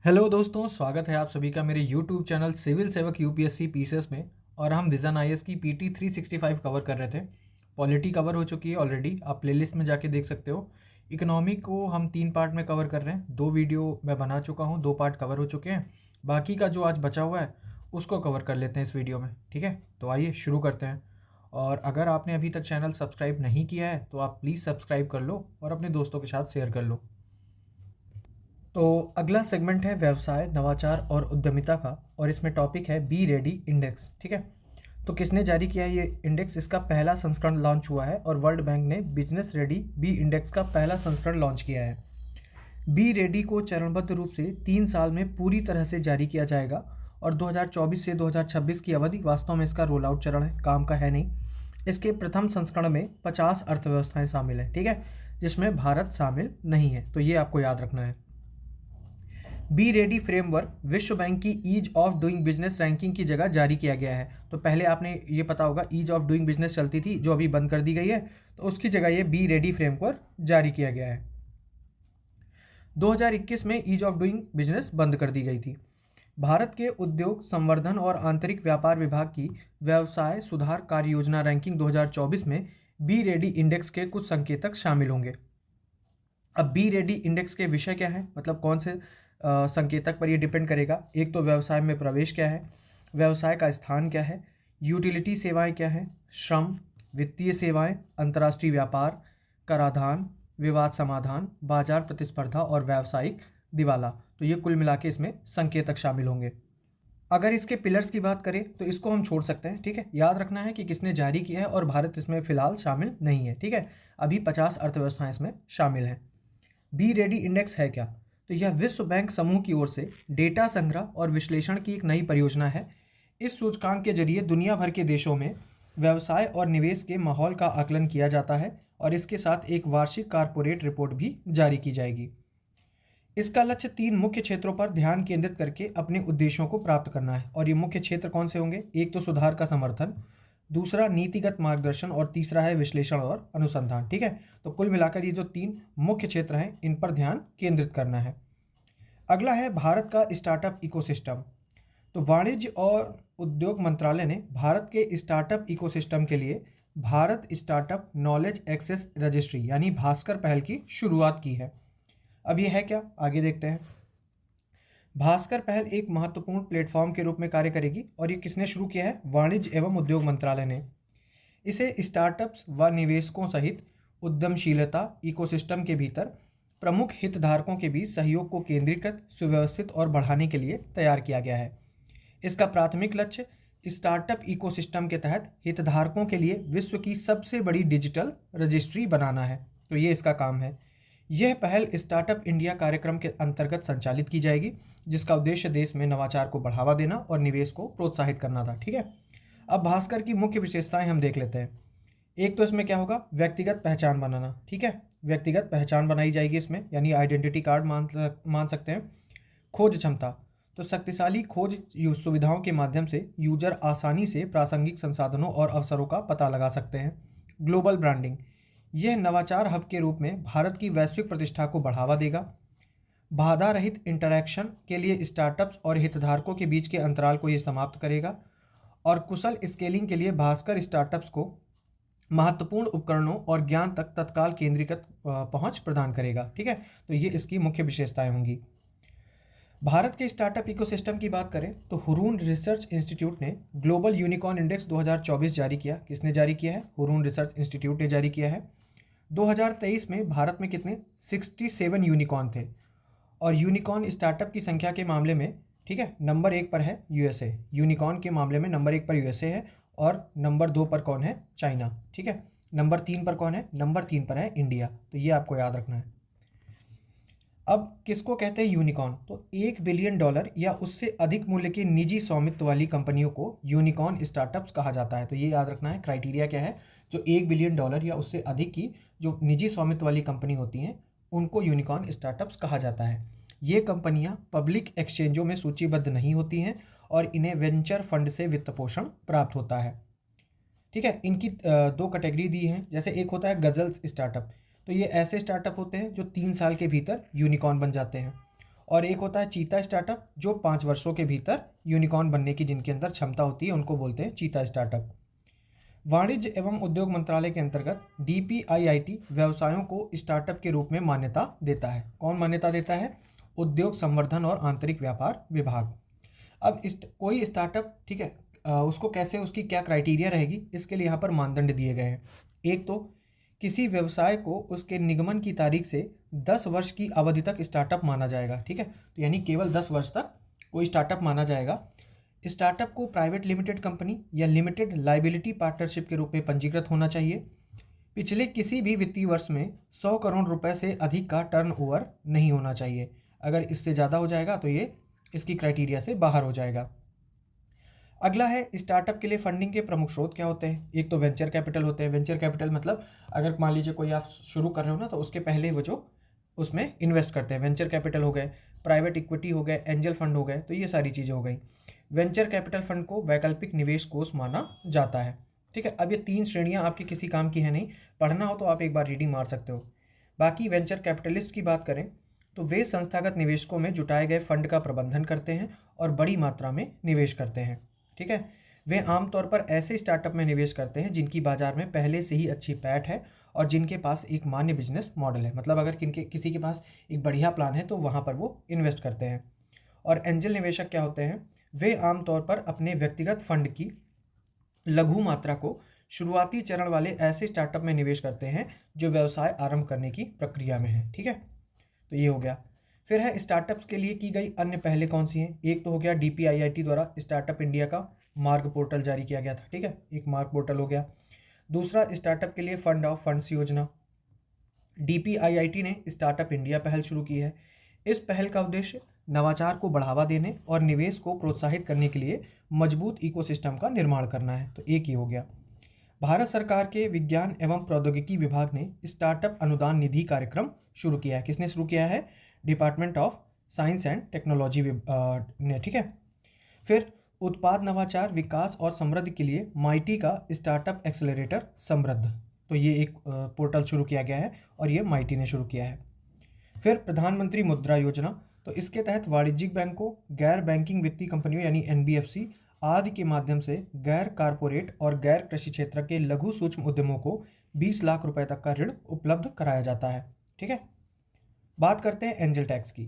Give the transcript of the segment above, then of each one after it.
Hello दोस्तों, स्वागत है आप सभी का मेरे यूट्यूब चैनल सिविल सेवक यूपीएससी पीसीएस में। और हम विजन आईएएस की पीटी 365 कवर कर रहे थे। पॉलिटी कवर हो चुकी है ऑलरेडी, आप प्लेलिस्ट में जाके देख सकते हो। इकोनॉमी को हम 3 पार्ट में कवर कर रहे हैं, 2 वीडियो मैं बना चुका हूँ, 2 पार्ट कवर हो चुके हैं। बाकी का जो आज बचा हुआ है उसको कवर कर लेते हैं इस वीडियो में, ठीक है। तो आइए शुरू करते हैं। और अगर आपने अभी तक चैनल सब्सक्राइब नहीं किया है तो आप प्लीज़ सब्सक्राइब कर लो और अपने दोस्तों के साथ शेयर कर लो। तो अगला सेगमेंट है व्यवसाय, नवाचार और उद्यमिता का, और इसमें टॉपिक है बी रेडी इंडेक्स, ठीक है। तो किसने जारी किया है ये इंडेक्स? इसका पहला संस्करण लॉन्च हुआ है और वर्ल्ड बैंक ने बिजनेस रेडी बी इंडेक्स का पहला संस्करण लॉन्च किया है। बी रेडी को चरणबद्ध रूप से 3 साल में पूरी तरह से जारी किया जाएगा और 2024 से 2026 की अवधि वास्तव में इसका रोल आउट चरण है, काम का है नहीं। इसके प्रथम संस्करण में 50 अर्थव्यवस्थाएं शामिल हैं, ठीक है, जिसमें भारत शामिल नहीं है, तो ये आपको याद रखना है। बी रेडी फ्रेमवर्क विश्व बैंक की ease of doing business ranking की जगह जारी किया गया है। तो पहले आपने ये पता होगा ईज ऑफ डूइंग बिजनेस चलती थी जो अभी बंद कर दी गई है, तो उसकी जगह ये बी रेडी फ्रेमवर्क जारी किया गया है। 2021 में ईज ऑफ डूइंग बिजनेस बंद कर दी गई थी। भारत के उद्योग संवर्धन और आंतरिक व्यापार विभाग की व्यवसाय सुधार कार्य योजना रैंकिंग 2024 में बी रेडी इंडेक्स के कुछ संकेतक शामिल होंगे। अब बी रेडी इंडेक्स के विषय क्या है, मतलब कौन से संकेतक पर ये डिपेंड करेगा। एक तो व्यवसाय में प्रवेश क्या है, व्यवसाय का स्थान क्या है, यूटिलिटी सेवाएं क्या है, श्रम, वित्तीय सेवाएं, अंतर्राष्ट्रीय व्यापार, कराधान, विवाद समाधान, बाजार प्रतिस्पर्धा और व्यावसायिक दिवाला। तो ये कुल मिला के इसमें संकेतक शामिल होंगे। अगर इसके पिलर्स की बात करें तो इसको हम छोड़ सकते हैं, ठीक है। याद रखना है कि किसने जारी किया है और भारत इसमें फिलहाल शामिल नहीं है, ठीक है। अभी 50 अर्थव्यवस्थाएं इसमें शामिल हैं। बी रेडी इंडेक्स है क्या? तो यह विश्व बैंक समूह की ओर से डेटा संग्रह और विश्लेषण की एक नई परियोजना है। इस सूचकांक के जरिए दुनिया भर के देशों में व्यवसाय और निवेश के माहौल का आकलन किया जाता है और इसके साथ एक वार्षिक कारपोरेट रिपोर्ट भी जारी की जाएगी। इसका लक्ष्य 3 मुख्य क्षेत्रों पर ध्यान केंद्रित करके अपने उद्देश्यों को प्राप्त करना है। और ये मुख्य क्षेत्र कौन से होंगे? एक तो सुधार का समर्थन, दूसरा नीतिगत मार्गदर्शन और तीसरा है विश्लेषण और अनुसंधान, ठीक है। तो कुल मिलाकर ये जो 3 मुख्य क्षेत्र हैं इन पर ध्यान केंद्रित करना है। अगला है भारत का स्टार्टअप इकोसिस्टम। तो वाणिज्य और उद्योग मंत्रालय ने भारत के स्टार्टअप इकोसिस्टम के लिए Bharat startup knowledge access registry यानी भास्कर पहल की शुरुआत की है। अब ये है क्या, आगे देखते हैं। भास्कर पहल एक महत्वपूर्ण प्लेटफॉर्म के रूप में कार्य करेगी और ये किसने शुरू किया है? वाणिज्य एवं उद्योग मंत्रालय ने। इसे स्टार्टअप्स व निवेशकों सहित उद्यमशीलता इकोसिस्टम के भीतर प्रमुख हितधारकों के बीच सहयोग को केंद्रीकृत, सुव्यवस्थित और बढ़ाने के लिए तैयार किया गया है। इसका प्राथमिक लक्ष्य स्टार्टअप इकोसिस्टम के तहत हितधारकों के लिए विश्व की सबसे बड़ी डिजिटल रजिस्ट्री बनाना है। तो ये इसका काम है। यह पहल स्टार्टअप इंडिया कार्यक्रम के अंतर्गत संचालित की जाएगी, जिसका उद्देश्य देश में नवाचार को बढ़ावा देना और निवेश को प्रोत्साहित करना था, ठीक है। अब भास्कर की मुख्य विशेषताएं हम देख लेते हैं। एक तो इसमें क्या होगा? व्यक्तिगत पहचान बनाना, ठीक है। व्यक्तिगत पहचान बनाई जाएगी इसमें, यानी आइडेंटिटी कार्ड मान सकते हैं। खोज क्षमता, तो शक्तिशाली खोज सुविधाओं के माध्यम से यूजर आसानी से प्रासंगिक संसाधनों और अवसरों का पता लगा सकते हैं। ग्लोबल ब्रांडिंग, यह नवाचार हब के रूप में भारत की वैश्विक प्रतिष्ठा को बढ़ावा देगा। बाधा रहित इंटरैक्शन के लिए स्टार्टअप्स और हितधारकों के बीच के अंतराल को यह समाप्त करेगा। और कुशल स्केलिंग के लिए भास्कर स्टार्टअप्स को महत्वपूर्ण उपकरणों और ज्ञान तक तत्काल केंद्रीकृत पहुंच प्रदान करेगा, ठीक है। तो ये इसकी मुख्य विशेषताएं होंगी। भारत के स्टार्टअप इकोसिस्टम की बात करें तो हुरून रिसर्च इंस्टीट्यूट ने ग्लोबल यूनिकॉर्न इंडेक्स 2024 जारी किया। किसने जारी किया है? हुरून रिसर्च इंस्टीट्यूट ने जारी किया है। 2023 में भारत में कितने? 67 यूनिकॉर्न थे। और यूनिकॉर्न स्टार्टअप की संख्या के मामले में, ठीक है, नंबर 1 पर है यूएसए। यूनिकॉर्न के मामले में नंबर 1 पर यूएसए है और नंबर 2 पर कौन है? चाइना, ठीक है। नंबर 3 पर कौन है? नंबर 3 पर है इंडिया। तो ये आपको याद रखना है। अब किसको कहते हैं यूनिकॉर्न? तो $1 बिलियन या उससे अधिक मूल्य के निजी स्वामित्व वाली कंपनियों को यूनिकॉर्न स्टार्टअप्स कहा जाता है। तो ये याद रखना है, क्राइटेरिया क्या है? जो $1 बिलियन या उससे अधिक की जो निजी स्वामित्व वाली कंपनी होती हैं उनको यूनिकॉर्न स्टार्टअप्स कहा जाता है। ये कंपनियां पब्लिक एक्सचेंजों में सूचीबद्ध नहीं होती हैं और इन्हें वेंचर फंड से वित्त पोषण प्राप्त होता है, ठीक है। इनकी 2 कैटेगरी दी हैं। जैसे एक होता है गजल्स स्टार्टअप, तो ये ऐसे स्टार्टअप होते हैं जो 3 साल के भीतर यूनिकॉर्न बन जाते हैं। और एक होता है चीता स्टार्टअप, जो 5 वर्षों के भीतर यूनिकॉर्न बनने की जिनके अंदर क्षमता होती है उनको बोलते हैं चीता स्टार्टअप। वाणिज्य एवं उद्योग मंत्रालय के अंतर्गत DPIIT व्यवसायों को स्टार्टअप के रूप में मान्यता देता है। कौन मान्यता देता है? उद्योग संवर्धन और आंतरिक व्यापार विभाग। अब कोई स्टार्टअप, ठीक है, उसको कैसे, उसकी क्या क्राइटेरिया रहेगी, इसके लिए यहाँ पर मानदंड दिए गए हैं। एक तो किसी व्यवसाय को उसके निगमन की तारीख से 10 वर्ष की अवधि तक स्टार्टअप माना जाएगा, ठीक है, तो यानी केवल 10 वर्ष तक कोई स्टार्टअप माना जाएगा। स्टार्टअप को प्राइवेट लिमिटेड कंपनी या लिमिटेड लाइबिलिटी पार्टनरशिप के रूप में पंजीकृत होना चाहिए। पिछले किसी भी वित्तीय वर्ष में 100 करोड़ रुपए से अधिक का टर्नओवर नहीं होना चाहिए। अगर इससे ज़्यादा हो जाएगा तो ये इसकी क्राइटेरिया से बाहर हो जाएगा। अगला है स्टार्टअप के लिए फंडिंग के प्रमुख स्रोत क्या होते हैं। एक तो वेंचर कैपिटल होते हैं। वेंचर कैपिटल मतलब अगर मान लीजिए कोई आप शुरू कर रहे हो ना, तो उसके पहले वो जो उसमें इन्वेस्ट करते हैं, वेंचर कैपिटल हो गए, प्राइवेट इक्विटी हो गए, एंजल फंड हो गए, तो ये सारी चीज़ें हो गई। वेंचर कैपिटल फंड को वैकल्पिक निवेश कोष माना जाता है, ठीक है। अब ये 3 श्रेणियाँ आपकी किसी काम की है नहीं, पढ़ना हो तो आप एक बार रीडिंग मार सकते हो। बाकी वेंचर कैपिटलिस्ट की बात करें तो वे संस्थागत निवेशकों में जुटाए गए फंड का प्रबंधन करते हैं और बड़ी मात्रा में निवेश करते हैं, ठीक है। वे आमतौर पर ऐसे स्टार्टअप में निवेश करते हैं जिनकी बाजार में पहले से ही अच्छी पैठ है और जिनके पास एक मान्य बिजनेस मॉडल है। मतलब अगर किसी के पास एक बढ़िया प्लान है तो वहाँ पर वो इन्वेस्ट करते हैं। और एंजल निवेशक क्या होते हैं? वे आमतौर पर अपने व्यक्तिगत फंड की लघु मात्रा को शुरुआती चरण वाले ऐसे स्टार्टअप में निवेश करते हैं जो व्यवसाय आरंभ करने की प्रक्रिया में है, ठीक है। तो ये हो गया। फिर है स्टार्टअप्स के लिए की गई अन्य पहले कौन सी हैं। एक तो हो गया DPIIT द्वारा स्टार्टअप इंडिया का मार्ग पोर्टल जारी किया गया था, ठीक है, एक मार्ग पोर्टल हो गया। दूसरा, स्टार्टअप के लिए फंड ऑफ फंड्स योजना। DPIIT ने स्टार्टअप इंडिया पहल शुरू की है। इस पहल का उद्देश्य नवाचार को बढ़ावा देने और निवेश को प्रोत्साहित करने के लिए मजबूत इकोसिस्टम का निर्माण करना है। तो एक ही हो गया। भारत सरकार के विज्ञान एवं प्रौद्योगिकी विभाग ने स्टार्टअप अनुदान निधि कार्यक्रम शुरू किया है। किसने शुरू किया है? Department of science and technology ने, ठीक है। फिर उत्पाद नवाचार विकास और समृद्धि के लिए माइटी का स्टार्टअप एक्सेलरेटर समृद्ध, तो ये एक पोर्टल शुरू किया गया है और ये माइटी ने शुरू किया है। फिर प्रधानमंत्री मुद्रा योजना, तो इसके तहत वाणिज्यिक बैंकों, गैर बैंकिंग वित्तीय कंपनियों यानी NBFC आदि के माध्यम से गैर कारपोरेट और गैर कृषि क्षेत्र के लघु सूक्ष्म उद्यमों को 20 लाख रुपए तक का ऋण उपलब्ध कराया जाता है, ठीक है। बात करते हैं एंजल टैक्स की।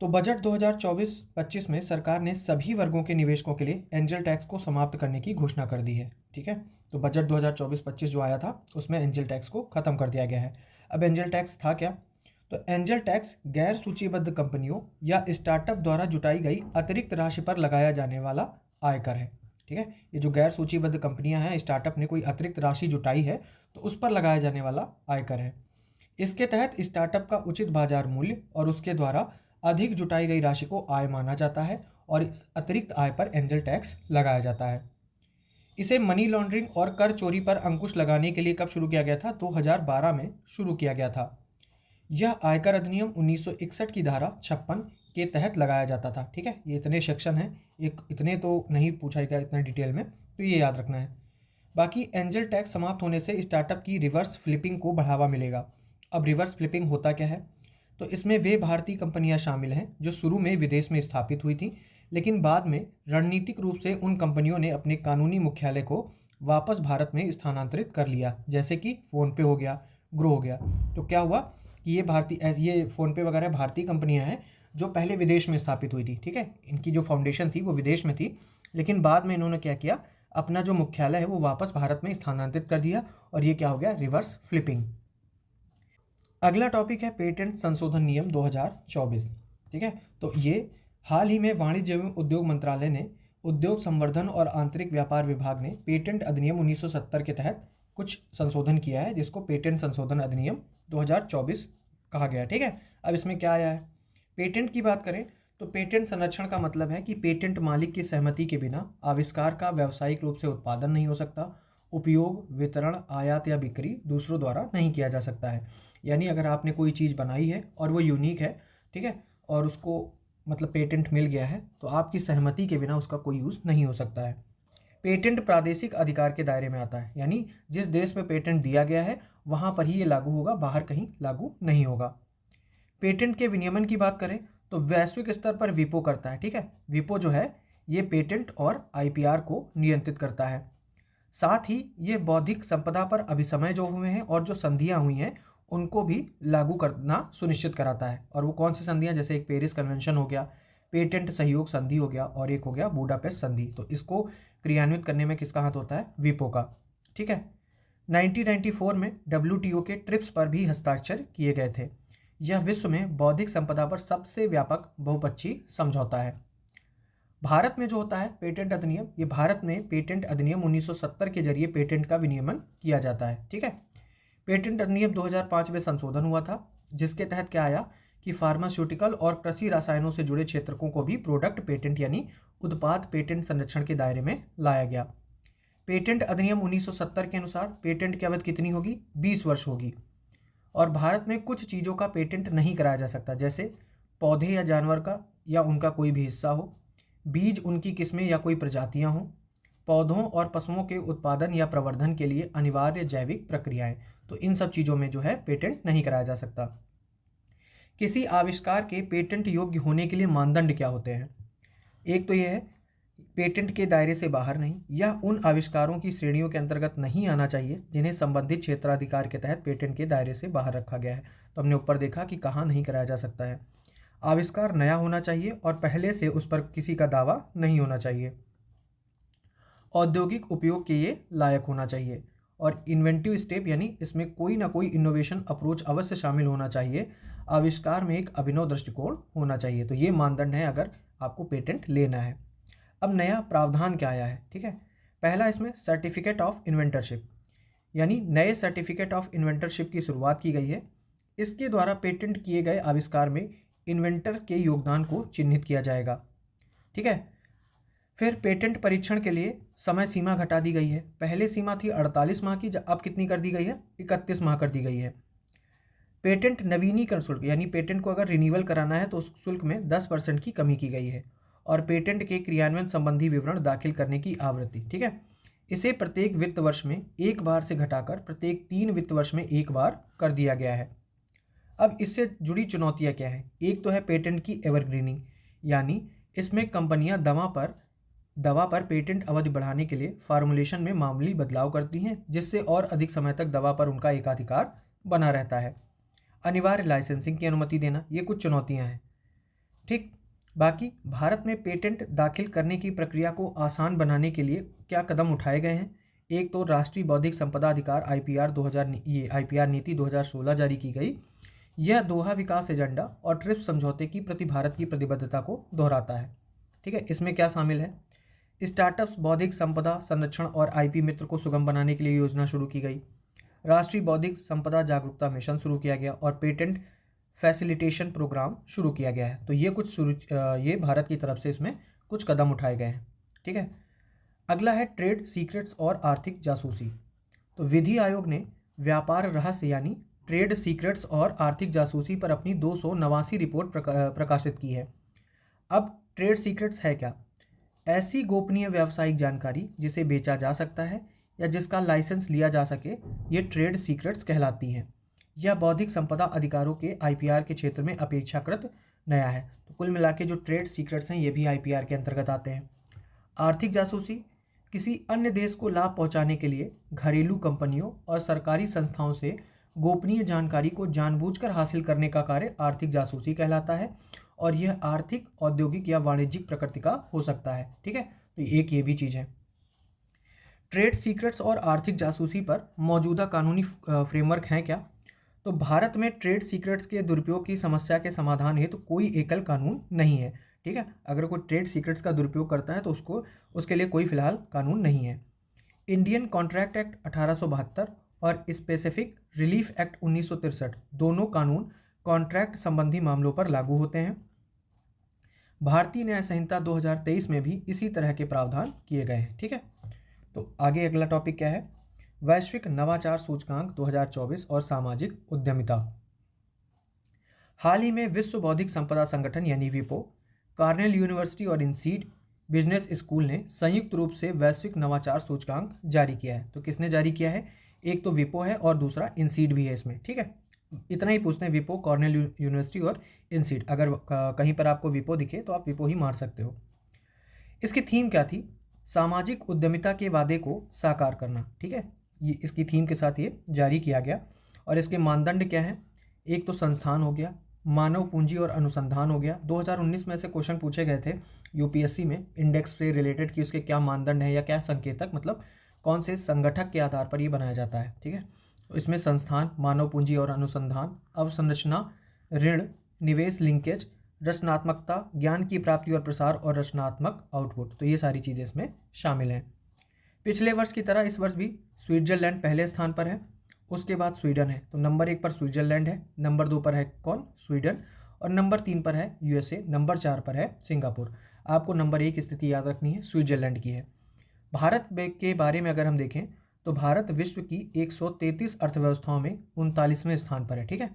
तो बजट 2024-25 में सरकार ने सभी वर्गों के निवेशकों के लिए एंजल टैक्स को समाप्त करने की घोषणा कर दी है, ठीक है। तो बजट 2024-25 जो आया था उसमें एंजल टैक्स को ख़त्म कर दिया गया है। अब एंजल टैक्स था क्या? तो एंजल टैक्स गैर सूचीबद्ध कंपनियों या स्टार्टअप द्वारा जुटाई गई अतिरिक्त राशि पर लगाया जाने वाला आयकर है, ठीक है। ये जो गैर सूचीबद्ध कंपनियां हैं, स्टार्टअप ने कोई अतिरिक्त राशि जुटाई है तो उस पर लगाया जाने वाला आयकर है। इसके तहत स्टार्टअप का उचित बाजार मूल्य और उसके द्वारा अधिक जुटाई गई राशि को आय माना जाता है और इस अतिरिक्त आय पर एंजल टैक्स लगाया जाता है। इसे मनी लॉन्ड्रिंग और कर चोरी पर अंकुश लगाने के लिए कब शुरू किया गया था? 2012 में शुरू किया गया था। यह आयकर अधिनियम 1961 की धारा 56 के तहत लगाया जाता था, ठीक है। ये इतने सेक्शन हैं, एक इतने तो नहीं पूछा गया इतना डिटेल में, तो ये याद रखना है। बाकी एंजल टैक्स समाप्त होने से स्टार्टअप की रिवर्स फ्लिपिंग को बढ़ावा मिलेगा। अब रिवर्स फ्लिपिंग होता क्या है? तो इसमें वे भारतीय कंपनियां शामिल हैं जो शुरू में विदेश में स्थापित हुई थी, लेकिन बाद में रणनीतिक रूप से उन कंपनियों ने अपने कानूनी मुख्यालय को वापस भारत में स्थानांतरित कर लिया, जैसे कि फ़ोनपे हो गया, ग्रो हो गया। तो क्या हुआ कि ये फ़ोनपे वगैरह भारतीय कंपनियां हैं जो पहले विदेश में स्थापित हुई थी, ठीक है। इनकी जो फाउंडेशन थी वो विदेश में थी, लेकिन बाद में इन्होंने क्या किया, अपना जो मुख्यालय है वो वापस भारत में स्थानांतरित कर दिया, और ये क्या हो गया? Reverse flipping. अगला टॉपिक है पेटेंट संशोधन नियम 2024, ठीक है। तो ये हाल ही में वाणिज्य एवं उद्योग मंत्रालय ने उद्योग संवर्धन और आंतरिक व्यापार विभाग ने पेटेंट अधिनियम 1970 के तहत कुछ संशोधन किया है, जिसको पेटेंट संशोधन अधिनियम 2024 कहा गया है, ठीक है। अब इसमें क्या आया है? पेटेंट की बात करें तो पेटेंट संरक्षण का मतलब है कि पेटेंट मालिक की सहमति के बिना आविष्कार का व्यावसायिक रूप से उत्पादन नहीं हो सकता, उपयोग, वितरण, आयात या बिक्री दूसरों द्वारा नहीं किया जा सकता है। यानी अगर आपने कोई चीज़ बनाई है और वो यूनिक है, ठीक है, और उसको मतलब पेटेंट मिल गया है, तो आपकी सहमति के बिना उसका कोई यूज़ नहीं हो सकता है। पेटेंट प्रादेशिक अधिकार के दायरे में आता है, यानी जिस देश में पेटेंट दिया गया है वहाँ पर ही ये लागू होगा, बाहर कहीं लागू नहीं होगा। पेटेंट के विनियमन की बात करें तो वैश्विक स्तर पर विपो करता है, ठीक है। विपो जो है ये पेटेंट और आईपीआर को नियंत्रित करता है। साथ ही ये बौद्धिक संपदा पर अभिसमय जो हुए हैं और जो संधियां हुई हैं उनको भी लागू करना सुनिश्चित कराता है। और वो कौन सी संधियां, जैसे एक पेरिस कन्वेंशन हो गया, पेटेंट सहयोग संधि हो गया, और एक हो गया बुडापेस्ट संधि। तो इसको क्रियान्वित करने में किसका हाथ होता है? विपो का, ठीक है। 1994 में डब्ल्यूटीओ के ट्रिप्स पर भी हस्ताक्षर किए गए थे। यह विश्व में बौद्धिक संपदा पर सबसे व्यापक बहुपक्षीय समझौता है। भारत में जो होता है पेटेंट अधिनियम, ये भारत में पेटेंट अधिनियम 1970 के जरिए पेटेंट का विनियमन किया जाता है, ठीक है। पेटेंट अधिनियम 2005 में संशोधन हुआ था, जिसके तहत क्या आया कि फार्मास्यूटिकल और कृषि रसायनों से जुड़े क्षेत्रकों को भी प्रोडक्ट पेटेंट यानी उत्पाद पेटेंट संरक्षण के दायरे में लाया गया। पेटेंट अधिनियम 1970 के अनुसार पेटेंट की अवधि कितनी होगी? 20 वर्ष होगी। और भारत में कुछ चीज़ों का पेटेंट नहीं कराया जा सकता, जैसे पौधे या जानवर का या उनका कोई भी हिस्सा हो, बीज, उनकी किस्में या कोई प्रजातियां हों, पौधों और पशुओं के उत्पादन या प्रवर्धन के लिए अनिवार्य जैविक प्रक्रियाएं। तो इन सब चीज़ों में जो है पेटेंट नहीं कराया जा सकता। किसी आविष्कार के पेटेंट योग्य होने के लिए मानदंड क्या होते हैं? एक तो यह है पेटेंट के दायरे से बाहर नहीं, यह उन आविष्कारों की श्रेणियों के अंतर्गत नहीं आना चाहिए जिन्हें संबंधित क्षेत्राधिकार के तहत पेटेंट के दायरे से बाहर रखा गया है। तो हमने ऊपर देखा कि कहाँ नहीं कराया जा सकता है। आविष्कार नया होना चाहिए और पहले से उस पर किसी का दावा नहीं होना चाहिए। औद्योगिक उपयोग के ये लायक होना चाहिए। और इन्वेंटिव स्टेप यानी इसमें कोई ना कोई इनोवेशन अप्रोच अवश्य शामिल होना चाहिए। आविष्कार में एक अभिनव दृष्टिकोण होना चाहिए। तो ये मानदंड है अगर आपको पेटेंट लेना है। अब नया प्रावधान क्या आया है, ठीक है। पहला इसमें सर्टिफिकेट ऑफ इन्वेंटरशिप यानी नए सर्टिफिकेट ऑफ इन्वेंटरशिप की शुरुआत की गई है। इसके द्वारा पेटेंट किए गए आविष्कार में इन्वेंटर के योगदान को चिन्हित किया जाएगा, ठीक है। फिर पेटेंट परीक्षण के लिए समय सीमा घटा दी गई है। पहले सीमा थी 48 माह की, अब कितनी कर दी गई है? 31 माह कर दी गई है। पेटेंट नवीनीकरण शुल्क यानी पेटेंट को अगर रिन्यूअल कराना है तो उस शुल्क में 10% की कमी की गई है। और पेटेंट के क्रियान्वयन संबंधी विवरण दाखिल करने की आवृत्ति, ठीक है, इसे प्रत्येक वित्त वर्ष में एक बार से घटाकर प्रत्येक 3 वित्त वर्ष में एक बार कर दिया गया है। अब इससे जुड़ी चुनौतियां क्या हैं? एक तो है पेटेंट की एवरग्रीनिंग यानी इसमें कंपनियां दवा पर पेटेंट अवधि बढ़ाने के लिए फार्मूलेशन में मामूली बदलाव करती हैं, जिससे और अधिक समय तक दवा पर उनका एकाधिकार बना रहता है। अनिवार्य लाइसेंसिंग की अनुमति देना, ये कुछ चुनौतियां हैं, ठीक। बाकी भारत में पेटेंट दाखिल करने की प्रक्रिया को आसान बनाने के लिए क्या कदम उठाए गए हैं? एक तो राष्ट्रीय बौद्धिक संपदा अधिकार आईपीआर नीति 2016 जारी की गई। यह दोहा विकास एजेंडा और ट्रिप्स समझौते की प्रति भारत की प्रतिबद्धता को दोहराता है, ठीक है। इसमें क्या शामिल है? स्टार्टअप्स बौद्धिक संपदा संरक्षण और आईपी मित्र को सुगम बनाने के लिए योजना शुरू की गई। राष्ट्रीय बौद्धिक संपदा जागरूकता मिशन शुरू किया गया और पेटेंट फैसिलिटेशन प्रोग्राम शुरू किया गया है। तो ये भारत की तरफ से इसमें कुछ कदम उठाए गए हैं, ठीक है। अगला है ट्रेड सीक्रेट्स और आर्थिक जासूसी। तो विधि आयोग ने व्यापार रहस्य यानी ट्रेड सीक्रेट्स और आर्थिक जासूसी पर अपनी 289 रिपोर्ट प्रकाशित की है। अब ट्रेड सीक्रेट्स है क्या? ऐसी गोपनीय व्यावसायिक जानकारी जिसे बेचा जा सकता है या जिसका लाइसेंस लिया जा सके, ये ट्रेड सीक्रेट्स कहलाती हैं। यह बौद्धिक संपदा अधिकारों के आईपीआर के क्षेत्र में अपेक्षाकृत नया है। तो कुल मिला के जो ट्रेड सीक्रेट्स हैं ये भी आईपीआर के अंतर्गत आते हैं। आर्थिक जासूसी किसी अन्य देश को लाभ पहुंचाने के लिए घरेलू कंपनियों और सरकारी संस्थाओं से गोपनीय जानकारी को जानबूझकर हासिल करने का कार्य आर्थिक जासूसी कहलाता है। और यह आर्थिक, औद्योगिक या वाणिज्यिक प्रकृति का हो सकता है, ठीक है। तो एक ये भी चीज़ है। ट्रेड सीक्रेट्स और आर्थिक जासूसी पर मौजूदा कानूनी फ्रेमवर्क हैं क्या? तो भारत में ट्रेड सीक्रेट्स के दुरुपयोग की समस्या के समाधान हेतु तो कोई एकल कानून नहीं है, ठीक है। अगर कोई ट्रेड सीक्रेट्स का दुरुपयोग करता है तो उसके लिए कोई फिलहाल कानून नहीं है। इंडियन कॉन्ट्रैक्ट एक्ट 1872 और स्पेसिफिक रिलीफ एक्ट 1963 दोनों कानून कॉन्ट्रैक्ट संबंधी मामलों पर लागू होते हैं। भारतीय न्याय संहिता 2023 में भी इसी तरह के प्रावधान किए गए हैं, ठीक है। तो आगे अगला टॉपिक क्या है? वैश्विक नवाचार सूचकांक 2024 और सामाजिक उद्यमिता। हाल ही में विश्व बौद्धिक संपदा संगठन यानी विपो, कार्नेल यूनिवर्सिटी और इनसीड बिजनेस स्कूल ने संयुक्त रूप से वैश्विक नवाचार सूचकांक जारी किया है। तो किसने जारी किया है? एक तो विपो है और दूसरा इनसीड भी है इसमें, ठीक है। इतना ही पूछते हैं, विपो, कॉर्नेल यूनिवर्सिटी और इनसीड। अगर कहीं पर आपको विपो दिखे तो आप विपो ही मार सकते हो। इसकी थीम क्या थी? सामाजिक उद्यमिता के वादे को साकार करना। ठीक है, ये इसकी थीम के साथ ये जारी किया गया। और इसके मानदंड क्या है? एक तो संस्थान हो गया, मानव पूंजी और अनुसंधान हो गया। 2019 में से क्वेश्चन पूछे गए थे यूपीएससी में इंडेक्स से रिलेटेड कि उसके क्या मानदंड है या क्या संकेतक, मतलब कौन से संगठक के आधार पर ये बनाया जाता है। ठीक है, तो इसमें संस्थान, मानव पूंजी और अनुसंधान, अवसंरचना, ऋण, निवेश लिंकेज, रचनात्मकता, ज्ञान की प्राप्ति और प्रसार, और रचनात्मक आउटपुट, तो ये सारी चीज़ें इसमें शामिल हैं। पिछले वर्ष की तरह इस वर्ष भी स्विट्जरलैंड पहले स्थान पर है, उसके बाद स्वीडन है। तो नंबर 1 पर स्विट्जरलैंड है, नंबर 2 पर है कौन? स्वीडन, और नंबर 3 पर है यूएसए, नंबर 4 पर है सिंगापुर। आपको नंबर 1 स्थिति याद रखनी है, स्विट्जरलैंड की है। भारत के बारे में अगर हम देखें तो भारत विश्व की 133 अर्थव्यवस्थाओं में 39वें स्थान पर है। ठीक है,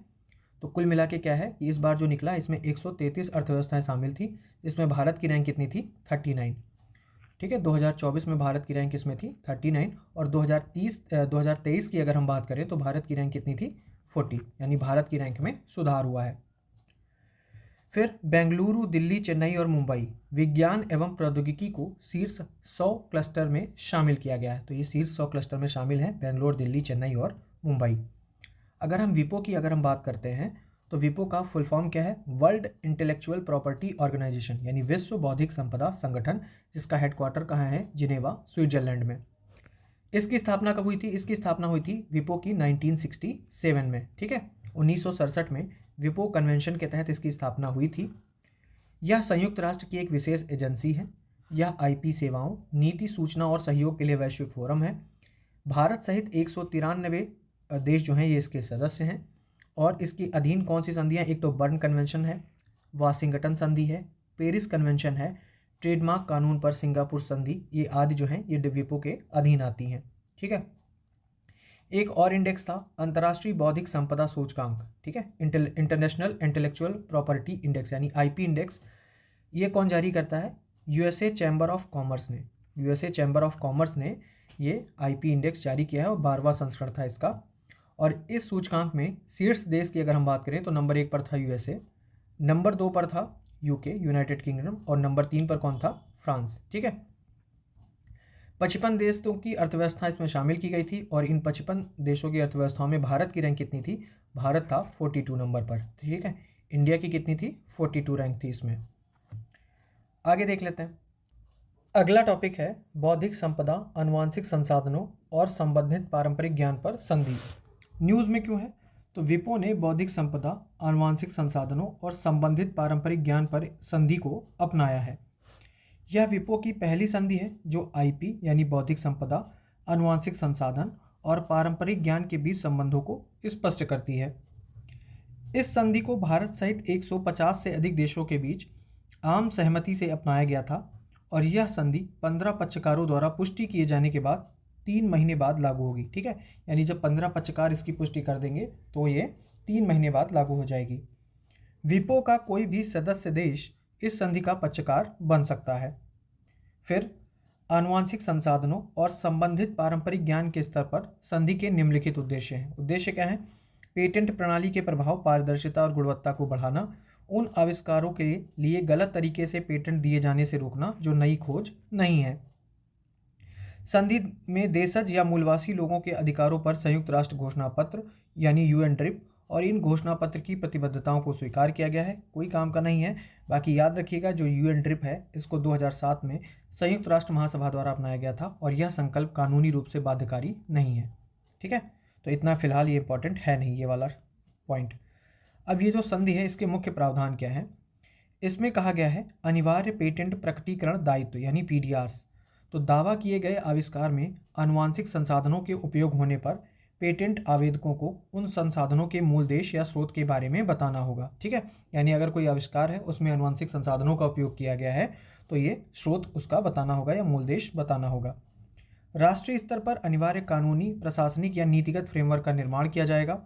तो कुल मिला के क्या है कि इस बार जो निकला इसमें 133 अर्थव्यवस्थाएं शामिल थी, जिसमें भारत की रैंक कितनी थी? 39। ठीक है, 2024 में भारत की रैंक किसमें थी? 39। और 2023 की अगर हम बात करें तो भारत की रैंक कितनी थी? 40, यानी भारत की रैंक में सुधार हुआ है। फिर बेंगलुरु, दिल्ली, चेन्नई और मुंबई विज्ञान एवं प्रौद्योगिकी को शीर्ष 100 क्लस्टर में शामिल किया गया है। तो ये शीर्ष 100 क्लस्टर में शामिल है बेंगलोर, दिल्ली, चेन्नई और मुंबई। अगर हम विपो की अगर हम बात करते हैं तो विपो का फुल फॉर्म क्या है? वर्ल्ड इंटेलेक्चुअल प्रॉपर्टी ऑर्गेनाइजेशन, यानी विश्व बौद्धिक संपदा संगठन, जिसका हेडक्वार्टर कहाँ है? जिनेवा, स्विट्जरलैंड में। इसकी स्थापना कब हुई थी? इसकी स्थापना हुई थी विपो की 1967 में। ठीक है, 1967 में विपो कन्वेंशन के तहत इसकी स्थापना हुई थी। यह संयुक्त राष्ट्र की एक विशेष एजेंसी है। यह आईपी सेवाओं, नीति, सूचना और सहयोग के लिए वैश्विक फोरम है। भारत सहित 193 देश जो हैं ये इसके सदस्य हैं। और इसके अधीन कौन सी संधियाँ? एक तो बर्न कन्वेंशन है, वाशिंगटन संधि है, पेरिस कन्वेंशन है, ट्रेडमार्क कानून पर सिंगापुर संधि, ये आदि जो हैं ये विपो के अधीन आती हैं। ठीक है, एक और इंडेक्स था अंतर्राष्ट्रीय बौद्धिक संपदा सूचकांक। ठीक है, इंटरनेशनल इंटेलेक्चुअल प्रॉपर्टी इंडेक्स, यानी आईपी इंडेक्स। ये कौन जारी करता है? यूएसए चैम्बर ऑफ कॉमर्स ने। यूएसए चैम्बर ऑफ कॉमर्स ने ये आईपी इंडेक्स जारी किया है और 12वां संस्करण था इसका। और इस सूचकांक में शीर्ष देश की अगर हम बात करें तो नंबर 1 पर था यूएसए, नंबर 2 पर था यूके, यूनाइटेड किंगडम, और नंबर 3 पर कौन था? फ्रांस। ठीक है, 55 देशों की अर्थव्यवस्था इसमें शामिल की गई थी। और इन 55 देशों की अर्थव्यवस्थाओं में भारत की रैंक कितनी थी? भारत था 42 नंबर पर। ठीक है, इंडिया की कितनी थी? 42 रैंक थी इसमें। आगे देख लेते हैं। अगला टॉपिक है बौद्धिक संपदा, आनुवांशिक संसाधनों और संबंधित पारंपरिक ज्ञान पर संधि। न्यूज़ में क्यों है? तो विपो ने बौद्धिक संपदा, आनुवांशिक संसाधनों और संबंधित पारंपरिक ज्ञान पर संधि को अपनाया है। यह विपो की पहली संधि है जो आईपी यानी बौद्धिक संपदा, आनुवांशिक संसाधन और पारंपरिक ज्ञान के बीच संबंधों को स्पष्ट करती है। इस संधि को भारत सहित 150 से अधिक देशों के बीच आम सहमति से अपनाया गया था। और यह संधि 15 पक्षकारों द्वारा पुष्टि किए जाने के बाद 3 महीने बाद लागू होगी। ठीक है, यानी जब 15 पक्षकार इसकी पुष्टि कर देंगे तो ये 3 महीने बाद लागू हो जाएगी। विपो का कोई भी सदस्य देश इस संधि का पक्षकार बन सकता है। फिर आनुवांशिक संसाधनों और संबंधित पारंपरिक ज्ञान के स्तर पर संधि के निम्नलिखित उद्देश्य हैं। उद्देश्य क्या है? पेटेंट प्रणाली के प्रभाव, पारदर्शिता और गुणवत्ता को बढ़ाना, उन आविष्कारों के लिए गलत तरीके से पेटेंट दिए जाने से रोकना जो नई खोज नहीं है। संधि में देशज या मूलवासी लोगों के अधिकारों पर संयुक्त राष्ट्र घोषणा पत्र यानी यूएन ड्रिप और इन घोषणा पत्र की प्रतिबद्धताओं को स्वीकार किया गया है। कोई काम का नहीं है। बाकी याद रखिएगा जो यूएन ड्रिप है इसको 2007 में संयुक्त राष्ट्र महासभा द्वारा अपनाया गया था और यह संकल्प कानूनी रूप से बाध्यकारी नहीं है। ठीक है, तो इतना फिलहाल ये इंपॉर्टेंट है नहीं ये वाला पॉइंट। अब ये जो संधि है इसके मुख्य प्रावधान क्या है? इसमें कहा गया है अनिवार्य पेटेंट प्रकटीकरण दायित्व यानी पीडीआर्स। तो दावा किए गए आविष्कार में आनुवांशिक संसाधनों के उपयोग होने पर पेटेंट आवेदकों को उन संसाधनों के मूल देश या स्रोत के बारे में बताना होगा। ठीक है, यानी अगर कोई आविष्कार है उसमें आनुवांशिक संसाधनों का उपयोग किया गया है तो ये स्रोत उसका बताना होगा या मूल देश बताना होगा। राष्ट्रीय स्तर पर अनिवार्य कानूनी, प्रशासनिक या नीतिगत फ्रेमवर्क का निर्माण किया जाएगा।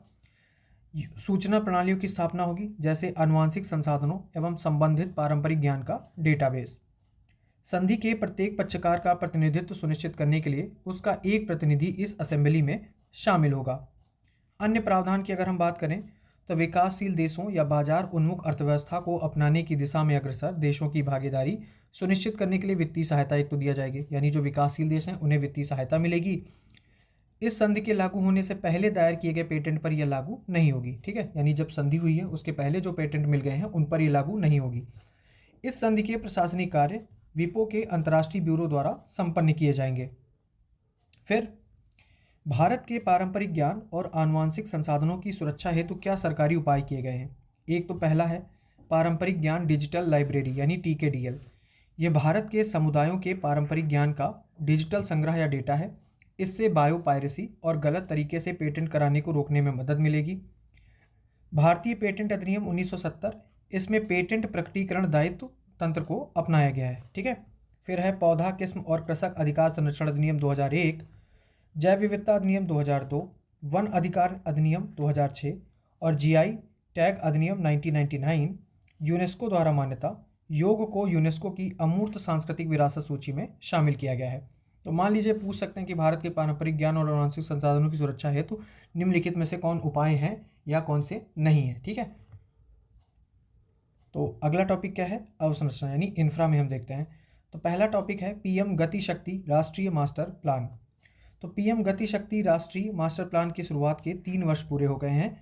सूचना प्रणालियों की स्थापना होगी जैसे आनुवांशिक संसाधनों एवं संबंधित पारंपरिक ज्ञान का डेटाबेस। संधि के प्रत्येक पक्षकार का प्रतिनिधित्व सुनिश्चित करने के लिए उसका एक प्रतिनिधि इस असेंबली में शामिल होगा। अन्य प्रावधान की अगर हम बात करें तो विकासशील देशों या बाजार उन्मुख अर्थव्यवस्था को अपनाने की दिशा में अग्रसर देशों की भागीदारी सुनिश्चित करने के लिए वित्तीय सहायता एक तो दिया जाएगी, यानी जो विकासशील देश हैं उन्हें वित्तीय सहायता मिलेगी। इस संधि के लागू होने से पहले दायर किए गए पेटेंट पर यह लागू नहीं होगी, ठीक है, यानी जब संधि हुई है उसके पहले जो पेटेंट मिल गए हैं उन पर यह लागू नहीं होगी। इस संधि के प्रशासनिक कार्य विपो के अंतर्राष्ट्रीय ब्यूरो द्वारा संपन्न किए जाएंगे। फिर भारत के पारंपरिक ज्ञान और आनुवांशिक संसाधनों की सुरक्षा हेतु क्या सरकारी उपाय किए गए हैं। एक तो पहला है पारंपरिक ज्ञान डिजिटल लाइब्रेरी यानी TKDL। ये भारत के समुदायों के पारंपरिक ज्ञान का डिजिटल संग्रह या डेटा है। इससे बायो पायरेसी और गलत तरीके से पेटेंट कराने को रोकने में मदद मिलेगी। भारतीय पेटेंट अधिनियम 1970, इसमें पेटेंट प्रकटीकरण दायित्व तंत्र को अपनाया गया है, ठीक है। फिर है पौधा किस्म और कृषक अधिकार संरक्षण अधिनियम 2001, जैव विविधता अधिनियम 2002, वन अधिकार अधिनियम 2006 और GI टैग अधिनियम 1999। यूनेस्को द्वारा मान्यता, योग को यूनेस्को की अमूर्त सांस्कृतिक विरासत सूची में शामिल किया गया है। तो मान लीजिए पूछ सकते हैं कि भारत के पारंपरिक ज्ञान और आनुवंशिक संसाधनों की सुरक्षा हेतु निम्नलिखित में से कौन उपाय हैं या कौन से नहीं है, ठीक है। तो अगला टॉपिक क्या है, अवसंरचना यानी इंफ्रा में हम देखते हैं। तो पहला टॉपिक है PM गति शक्ति राष्ट्रीय मास्टर प्लान। तो PM गति शक्ति राष्ट्रीय मास्टर प्लान की शुरुआत के 3 वर्ष पूरे हो गए हैं।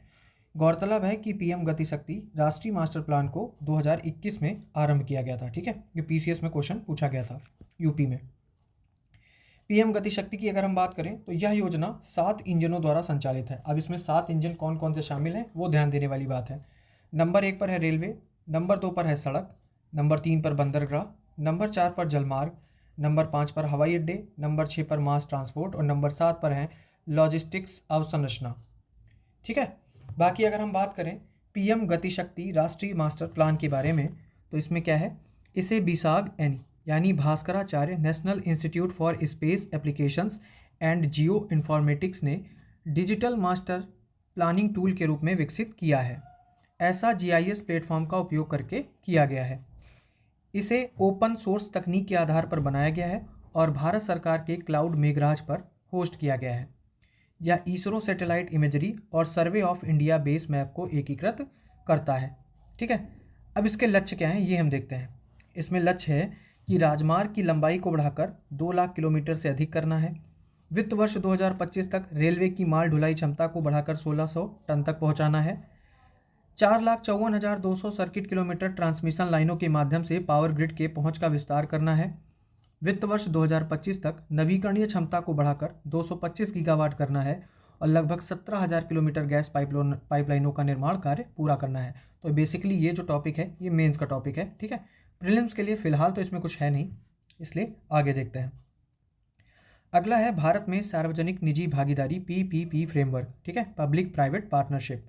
गौरतलब है कि PM गति शक्ति राष्ट्रीय मास्टर प्लान को 2021 में आरंभ किया गया था, ठीक है। ये PCS में क्वेश्चन पूछा गया था यूपी में। PM गति शक्ति की अगर हम बात करें तो यह योजना 7 इंजनों द्वारा संचालित है। अब इसमें 7 इंजन कौन कौन से शामिल हैं वो ध्यान देने वाली बात है। नंबर 1 पर है रेलवे, नंबर 2 पर है सड़क, नंबर 3 पर बंदरगाह, नंबर 4 पर जलमार्ग, नंबर 5 पर हवाई अड्डे, नंबर 6 पर मास ट्रांसपोर्ट और नंबर 7 पर है लॉजिस्टिक्स अवसंरचना, ठीक है। बाकी अगर हम बात करें PM गति शक्ति राष्ट्रीय मास्टर प्लान के बारे में तो इसमें क्या है, इसे बिसाग यानी Bhaskaracharya national institute for space applications and geo informatics ने डिजिटल मास्टर प्लानिंग टूल के रूप में विकसित किया है। ऐसा GIS प्लेटफॉर्म का उपयोग करके किया गया है। इसे ओपन सोर्स तकनीक के आधार पर बनाया गया है और भारत सरकार के क्लाउड मेघराज पर होस्ट किया गया है। यह इसरो सैटेलाइट इमेजरी और survey of India base map को एकीकृत करता है, ठीक है। अब इसके लक्ष्य क्या हैं ये हम देखते हैं। इसमें लक्ष्य है कि राजमार्ग की लंबाई को बढ़ाकर 2 लाख किलोमीटर से अधिक करना है। वित्त वर्ष 2025 तक रेलवे की माल ढुलाई क्षमता को बढ़ाकर 1600 टन तक पहुंचाना है। 4,54,200 सर्किट किलोमीटर ट्रांसमिशन लाइनों के माध्यम से पावर ग्रिड के पहुंच का विस्तार करना है। वित्त वर्ष 2025 तक नवीकरणीय क्षमता को बढ़ाकर 225 गीगावाट करना है और लगभग 17,000 किलोमीटर गैस पाइपलाइनों का निर्माण कार्य पूरा करना है। तो बेसिकली ये जो टॉपिक है ये मेंस का टॉपिक है, ठीक है। प्रीलिम्स के लिए फिलहाल तो इसमें कुछ है नहीं, इसलिए आगे देखते हैं। अगला है भारत में सार्वजनिक निजी भागीदारी PPP फ्रेमवर्क, ठीक है, पब्लिक प्राइवेट पार्टनरशिप।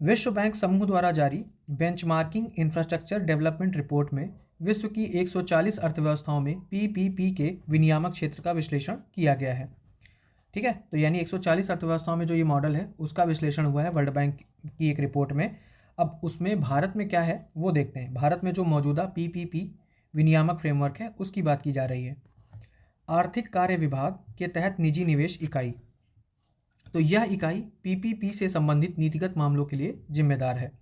विश्व बैंक समूह द्वारा जारी बेंचमार्किंग इंफ्रास्ट्रक्चर डेवलपमेंट रिपोर्ट में विश्व की 140 अर्थव्यवस्थाओं में PPP के विनियामक क्षेत्र का विश्लेषण किया गया है, ठीक है। तो यानी 140 अर्थव्यवस्थाओं में जो ये मॉडल है उसका विश्लेषण हुआ है वर्ल्ड बैंक की एक रिपोर्ट में। अब उसमें भारत में क्या है वो देखते हैं। भारत में जो मौजूदा PPP विनियामक फ्रेमवर्क है उसकी बात की जा रही है। आर्थिक कार्य विभाग के तहत निजी निवेश इकाई, तो यह इकाई PPP से संबंधित नीतिगत मामलों के लिए जिम्मेदार है।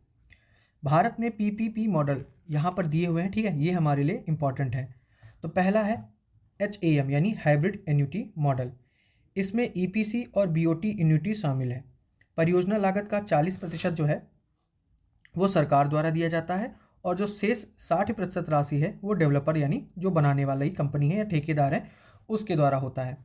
भारत में PPP मॉडल यहाँ पर दिए हुए हैं, ठीक है, ये हमारे लिए इम्पॉर्टेंट है। तो पहला है HAM यानी हाइब्रिड एन्युटी मॉडल। इसमें EPC और BOT एन्युटी शामिल है। परियोजना लागत का 40% जो है वो सरकार द्वारा दिया जाता है और जो शेष 60% राशि है वो डेवलपर यानी जो बनाने वाला ही कंपनी है या ठेकेदार है उसके द्वारा होता है,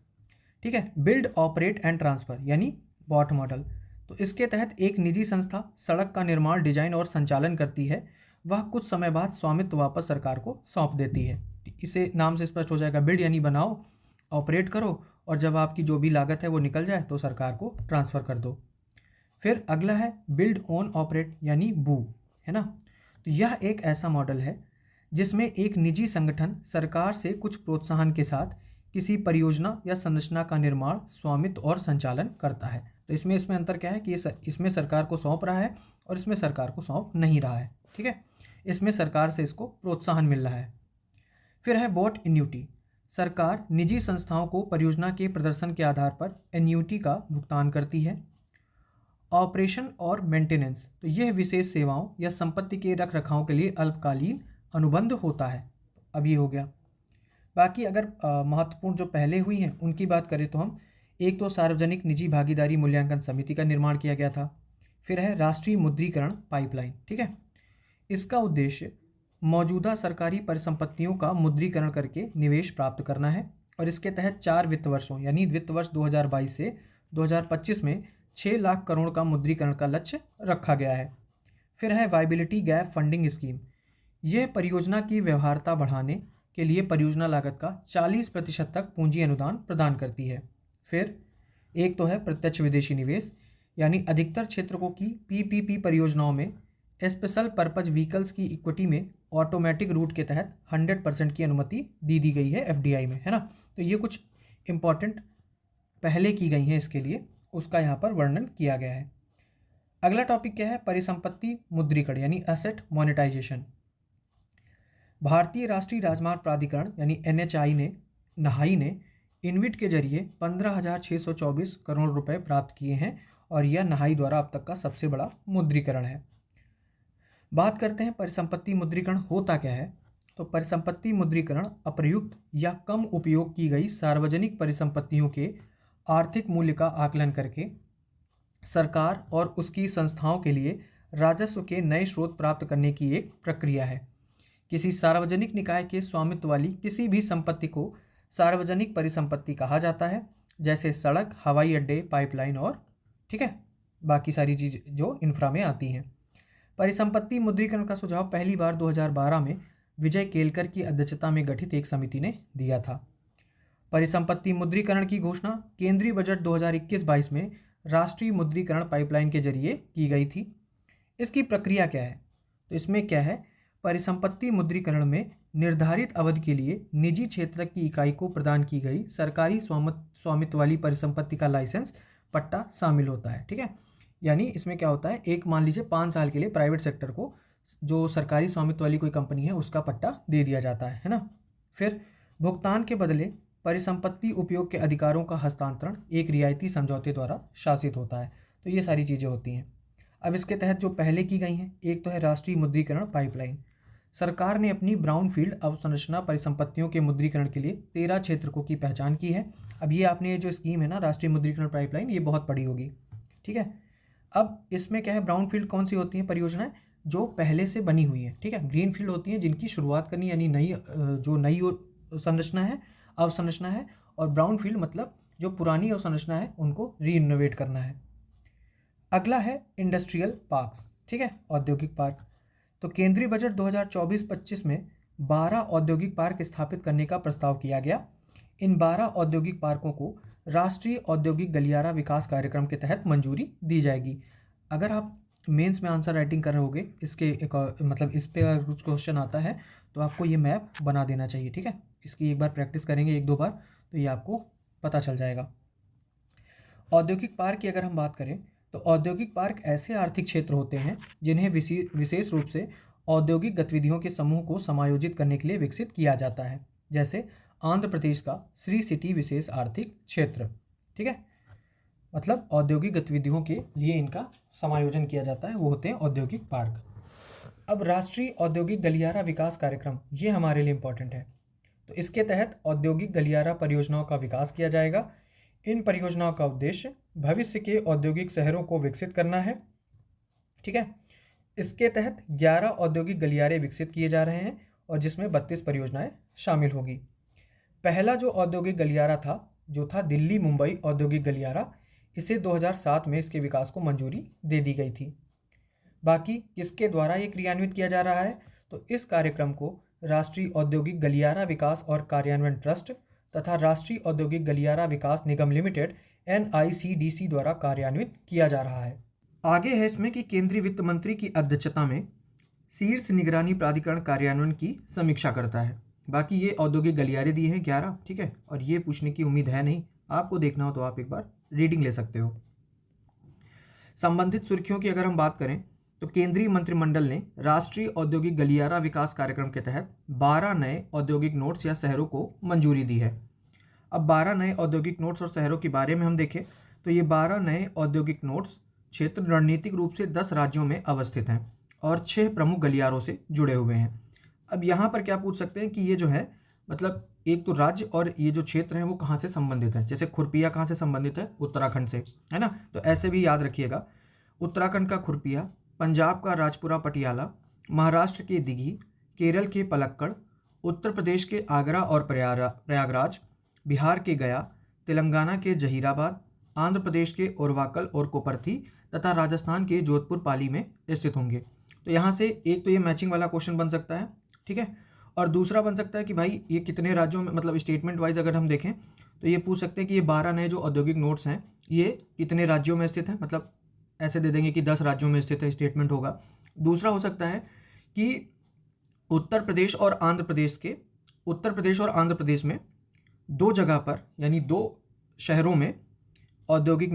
ठीक है। बिल्ड ऑपरेट एंड ट्रांसफ़र यानी बॉट मॉडल, तो इसके तहत एक निजी संस्था सड़क का निर्माण डिजाइन और संचालन करती है। वह कुछ समय बाद स्वामित्व वापस सरकार को सौंप देती है। इसे नाम से स्पष्ट हो जाएगा, बिल्ड यानी बनाओ, ऑपरेट करो और जब आपकी जो भी लागत है वो निकल जाए तो सरकार को ट्रांसफ़र कर दो। फिर अगला है बिल्ड ओन ऑपरेट यानी बू, है ना। तो यह एक ऐसा मॉडल है जिसमें एक निजी संगठन सरकार से कुछ प्रोत्साहन के साथ किसी परियोजना या संरचना का निर्माण, स्वामित्व और संचालन करता है। तो इसमें अंतर क्या है कि इसमें सरकार को सौंप रहा है और इसमें सरकार को सौंप नहीं रहा है, ठीक है। इसमें सरकार से इसको प्रोत्साहन मिल रहा है। फिर है बॉट एन्युटी, सरकार निजी संस्थाओं को परियोजना के प्रदर्शन के आधार पर एन्युटी का भुगतान करती है। ऑपरेशन और मेंटेनेंस, तो यह विशेष सेवाओं या संपत्ति के रख रखाव के लिए अल्पकालीन अनुबंध होता है। अब ये हो गया। बाकी अगर महत्वपूर्ण जो पहले हुई हैं उनकी बात करें तो हम एक तो सार्वजनिक निजी भागीदारी मूल्यांकन समिति का निर्माण किया गया था। फिर है राष्ट्रीय मुद्रीकरण पाइपलाइन, ठीक है। इसका उद्देश्य मौजूदा सरकारी परिसंपत्तियों का मुद्रीकरण करके निवेश प्राप्त करना है और इसके तहत 4 वित्त वर्षों यानी वित्त वर्ष 2022 से 2025 में 6 लाख करोड़ का मुद्रीकरण का लक्ष्य रखा गया है। फिर है वायबिलिटी गैप फंडिंग स्कीम। यह परियोजना की व्यवहार्यता बढ़ाने के लिए परियोजना लागत का 40% तक पूंजी अनुदान प्रदान करती है। फिर एक तो है प्रत्यक्ष विदेशी निवेश, यानी अधिकतर क्षेत्रों की पीपीपी परियोजनाओं में स्पेशल पर्पज व्हीकल्स की इक्विटी में ऑटोमेटिक रूट के तहत 100% की अनुमति दी गई है एफडीआई में, है ना। तो ये कुछ इंपॉर्टेंट पहले की गई हैं, इसके लिए उसका यहाँ पर वर्णन किया गया है। अगला टॉपिक क्या है, परिसंपत्ति मुद्रीकरण यानी एसेट मोनेटाइजेशन। भारतीय राष्ट्रीय राजमार्ग प्राधिकरण यानी NHAI ने इनविट के जरिए 15,624 करोड़ रुपए प्राप्त किए हैं और यह NHAI द्वारा अब तक का सबसे बड़ा मुद्रीकरण है। बात करते हैं परिसंपत्ति मुद्रीकरण होता क्या है। तो परिसंपत्ति मुद्रीकरण अप्रयुक्त या कम उपयोग की गई सार्वजनिक परिसंपत्तियों के आर्थिक मूल्य का आकलन करके सरकार और उसकी संस्थाओं के लिए राजस्व के नए स्रोत प्राप्त करने की एक प्रक्रिया है। किसी सार्वजनिक निकाय के स्वामित्व वाली किसी भी संपत्ति को सार्वजनिक परिसंपत्ति कहा जाता है, जैसे सड़क, हवाई अड्डे, पाइपलाइन और ठीक है बाकी सारी चीज़ जो इंफ्रा में आती हैं। परिसंपत्ति मुद्रीकरण का सुझाव पहली बार 2012 में विजय केलकर की अध्यक्षता में गठित एक समिति ने दिया था। परिसंपत्ति मुद्रीकरण की घोषणा केंद्रीय बजट 2021-22 में राष्ट्रीय मुद्रीकरण पाइपलाइन के जरिए की गई थी। इसकी प्रक्रिया क्या है, तो इसमें क्या है, परिसंपत्ति मुद्रीकरण में निर्धारित अवधि के लिए निजी क्षेत्र की इकाई को प्रदान की गई सरकारी स्वामित्व वाली परिसंपत्ति का लाइसेंस पट्टा शामिल होता है, ठीक है। यानी इसमें क्या होता है, एक मान लीजिए 5 साल के लिए प्राइवेट सेक्टर को जो सरकारी स्वामित्व वाली कोई कंपनी है उसका पट्टा दे दिया जाता है ना। फिर भुगतान के बदले परिसंपत्ति उपयोग के अधिकारों का हस्तांतरण एक रियायती समझौते द्वारा शासित होता है। तो ये सारी चीज़ें होती हैं। अब इसके तहत जो पहले की गई हैं, एक तो है राष्ट्रीय मुद्रीकरण पाइपलाइन। सरकार ने अपनी ब्राउनफील्ड अवसंरचना परिसंपत्तियों के मुद्रीकरण के लिए 13 क्षेत्रकों की पहचान की है। अब ये आपने जो स्कीम है ना राष्ट्रीय मुद्रीकरण पाइपलाइन, ये बहुत बड़ी होगी, ठीक है। अब इसमें क्या है, ब्राउनफील्ड कौन सी होती हैं परियोजनाएं, जो पहले से बनी हुई है, ठीक है। ग्रीनफील्ड होती हैं जिनकी शुरुआत करनी यानी नई संरचना है, अवसंरचना है। और ब्राउनफील्ड मतलब जो पुरानी अवसंरचना है उनको रीइनोवेट करना है। अगला है इंडस्ट्रियल पार्क्स, ठीक है, औद्योगिक पार्क। तो केंद्रीय बजट 2024-25 में 12 औद्योगिक पार्क स्थापित करने का प्रस्ताव किया गया। इन 12 औद्योगिक पार्कों को राष्ट्रीय औद्योगिक गलियारा विकास कार्यक्रम के तहत मंजूरी दी जाएगी। अगर आप मेंस में आंसर राइटिंग कर रहे होगे, इसके एक मतलब इस पे अगर कुछ क्वेश्चन आता है तो आपको ये मैप बना देना चाहिए, ठीक है। इसकी एक बार प्रैक्टिस करेंगे 1-2 बार तो ये आपको पता चल जाएगा। औद्योगिक पार्क की अगर हम बात करें तो औद्योगिक पार्क ऐसे आर्थिक क्षेत्र होते हैं जिन्हें विशेष रूप से औद्योगिक गतिविधियों के समूह को समायोजित करने के लिए विकसित किया जाता है, जैसे आंध्र प्रदेश का श्री सिटी विशेष आर्थिक क्षेत्र, ठीक है। मतलब औद्योगिक गतिविधियों के लिए इनका समायोजन किया जाता है, वो होते हैं औद्योगिक पार्क। अब राष्ट्रीय औद्योगिक गलियारा विकास कार्यक्रम, ये हमारे लिए इम्पोर्टेंट है। तो इसके तहत औद्योगिक गलियारा परियोजनाओं का विकास किया जाएगा। इन परियोजनाओं का उद्देश्य भविष्य के औद्योगिक शहरों को विकसित करना है, ठीक है। इसके तहत 11 औद्योगिक गलियारे विकसित किए जा रहे हैं और जिसमें 32 परियोजनाएं शामिल होगी। पहला जो औद्योगिक गलियारा था जो था दिल्ली मुंबई औद्योगिक गलियारा, इसे 2007 में इसके विकास को मंजूरी दे दी गई थी। बाकी किसके द्वारा ये क्रियान्वित किया जा रहा है, तो इस कार्यक्रम को राष्ट्रीय औद्योगिक गलियारा विकास और कार्यान्वयन ट्रस्ट तथा राष्ट्रीय औद्योगिक गलियारा विकास निगम लिमिटेड NICDC द्वारा कार्यान्वित किया जा रहा है। आगे है इसमें कि केंद्रीय वित्त मंत्री की अध्यक्षता में शीर्ष निगरानी प्राधिकरण कार्यान्वयन की समीक्षा करता है। बाकी ये औद्योगिक गलियारे दिए हैं 11, ठीक है, और ये पूछने की उम्मीद है नहीं, आपको देखना हो तो आप एक बार रीडिंग ले सकते हो। संबंधित सुर्खियों की अगर हम बात करें तो केंद्रीय मंत्रिमंडल ने राष्ट्रीय औद्योगिक गलियारा विकास कार्यक्रम के तहत 12 नए औद्योगिक नोड्स या शहरों को मंजूरी दी है। अब 12 नए औद्योगिक नोड्स और शहरों के बारे में हम देखें तो ये 12 नए औद्योगिक नोड्स क्षेत्र रणनीतिक रूप से 10 राज्यों में अवस्थित हैं और 6 प्रमुख गलियारों से जुड़े हुए हैं। अब यहाँ पर क्या पूछ सकते हैं कि ये जो है मतलब एक तो राज्य और ये जो क्षेत्र हैं वो कहाँ से संबंधित है। जैसे खुरपिया कहाँ से संबंधित है, उत्तराखंड से, है ना। तो ऐसे भी याद रखिएगा, उत्तराखंड का खुरपिया, पंजाब का राजपुरा पटियाला, महाराष्ट्र के दिघी, केरल के पलक्कड़, उत्तर प्रदेश के आगरा और प्रयागराज, बिहार के गया, तेलंगाना के जहीराबाद, आंध्र प्रदेश के ओरवाकल और कोपरथी तथा राजस्थान के जोधपुर पाली में स्थित होंगे। तो यहाँ से एक तो ये मैचिंग वाला क्वेश्चन बन सकता है, ठीक है। और दूसरा बन सकता है कि भाई ये कितने राज्यों में, मतलब स्टेटमेंट वाइज अगर हम देखें तो ये पूछ सकते हैं कि ये 12 नए जो औद्योगिक नोड्स हैं ये कितने राज्यों में स्थित हैं, मतलब ऐसे दे देंगे कि 10 राज्यों में स्थित है, स्टेटमेंट होगा। दूसरा हो सकता है कि उत्तर प्रदेश और आंध्र प्रदेश में 2 जगह पर यानी 2 शहरों में औद्योगिक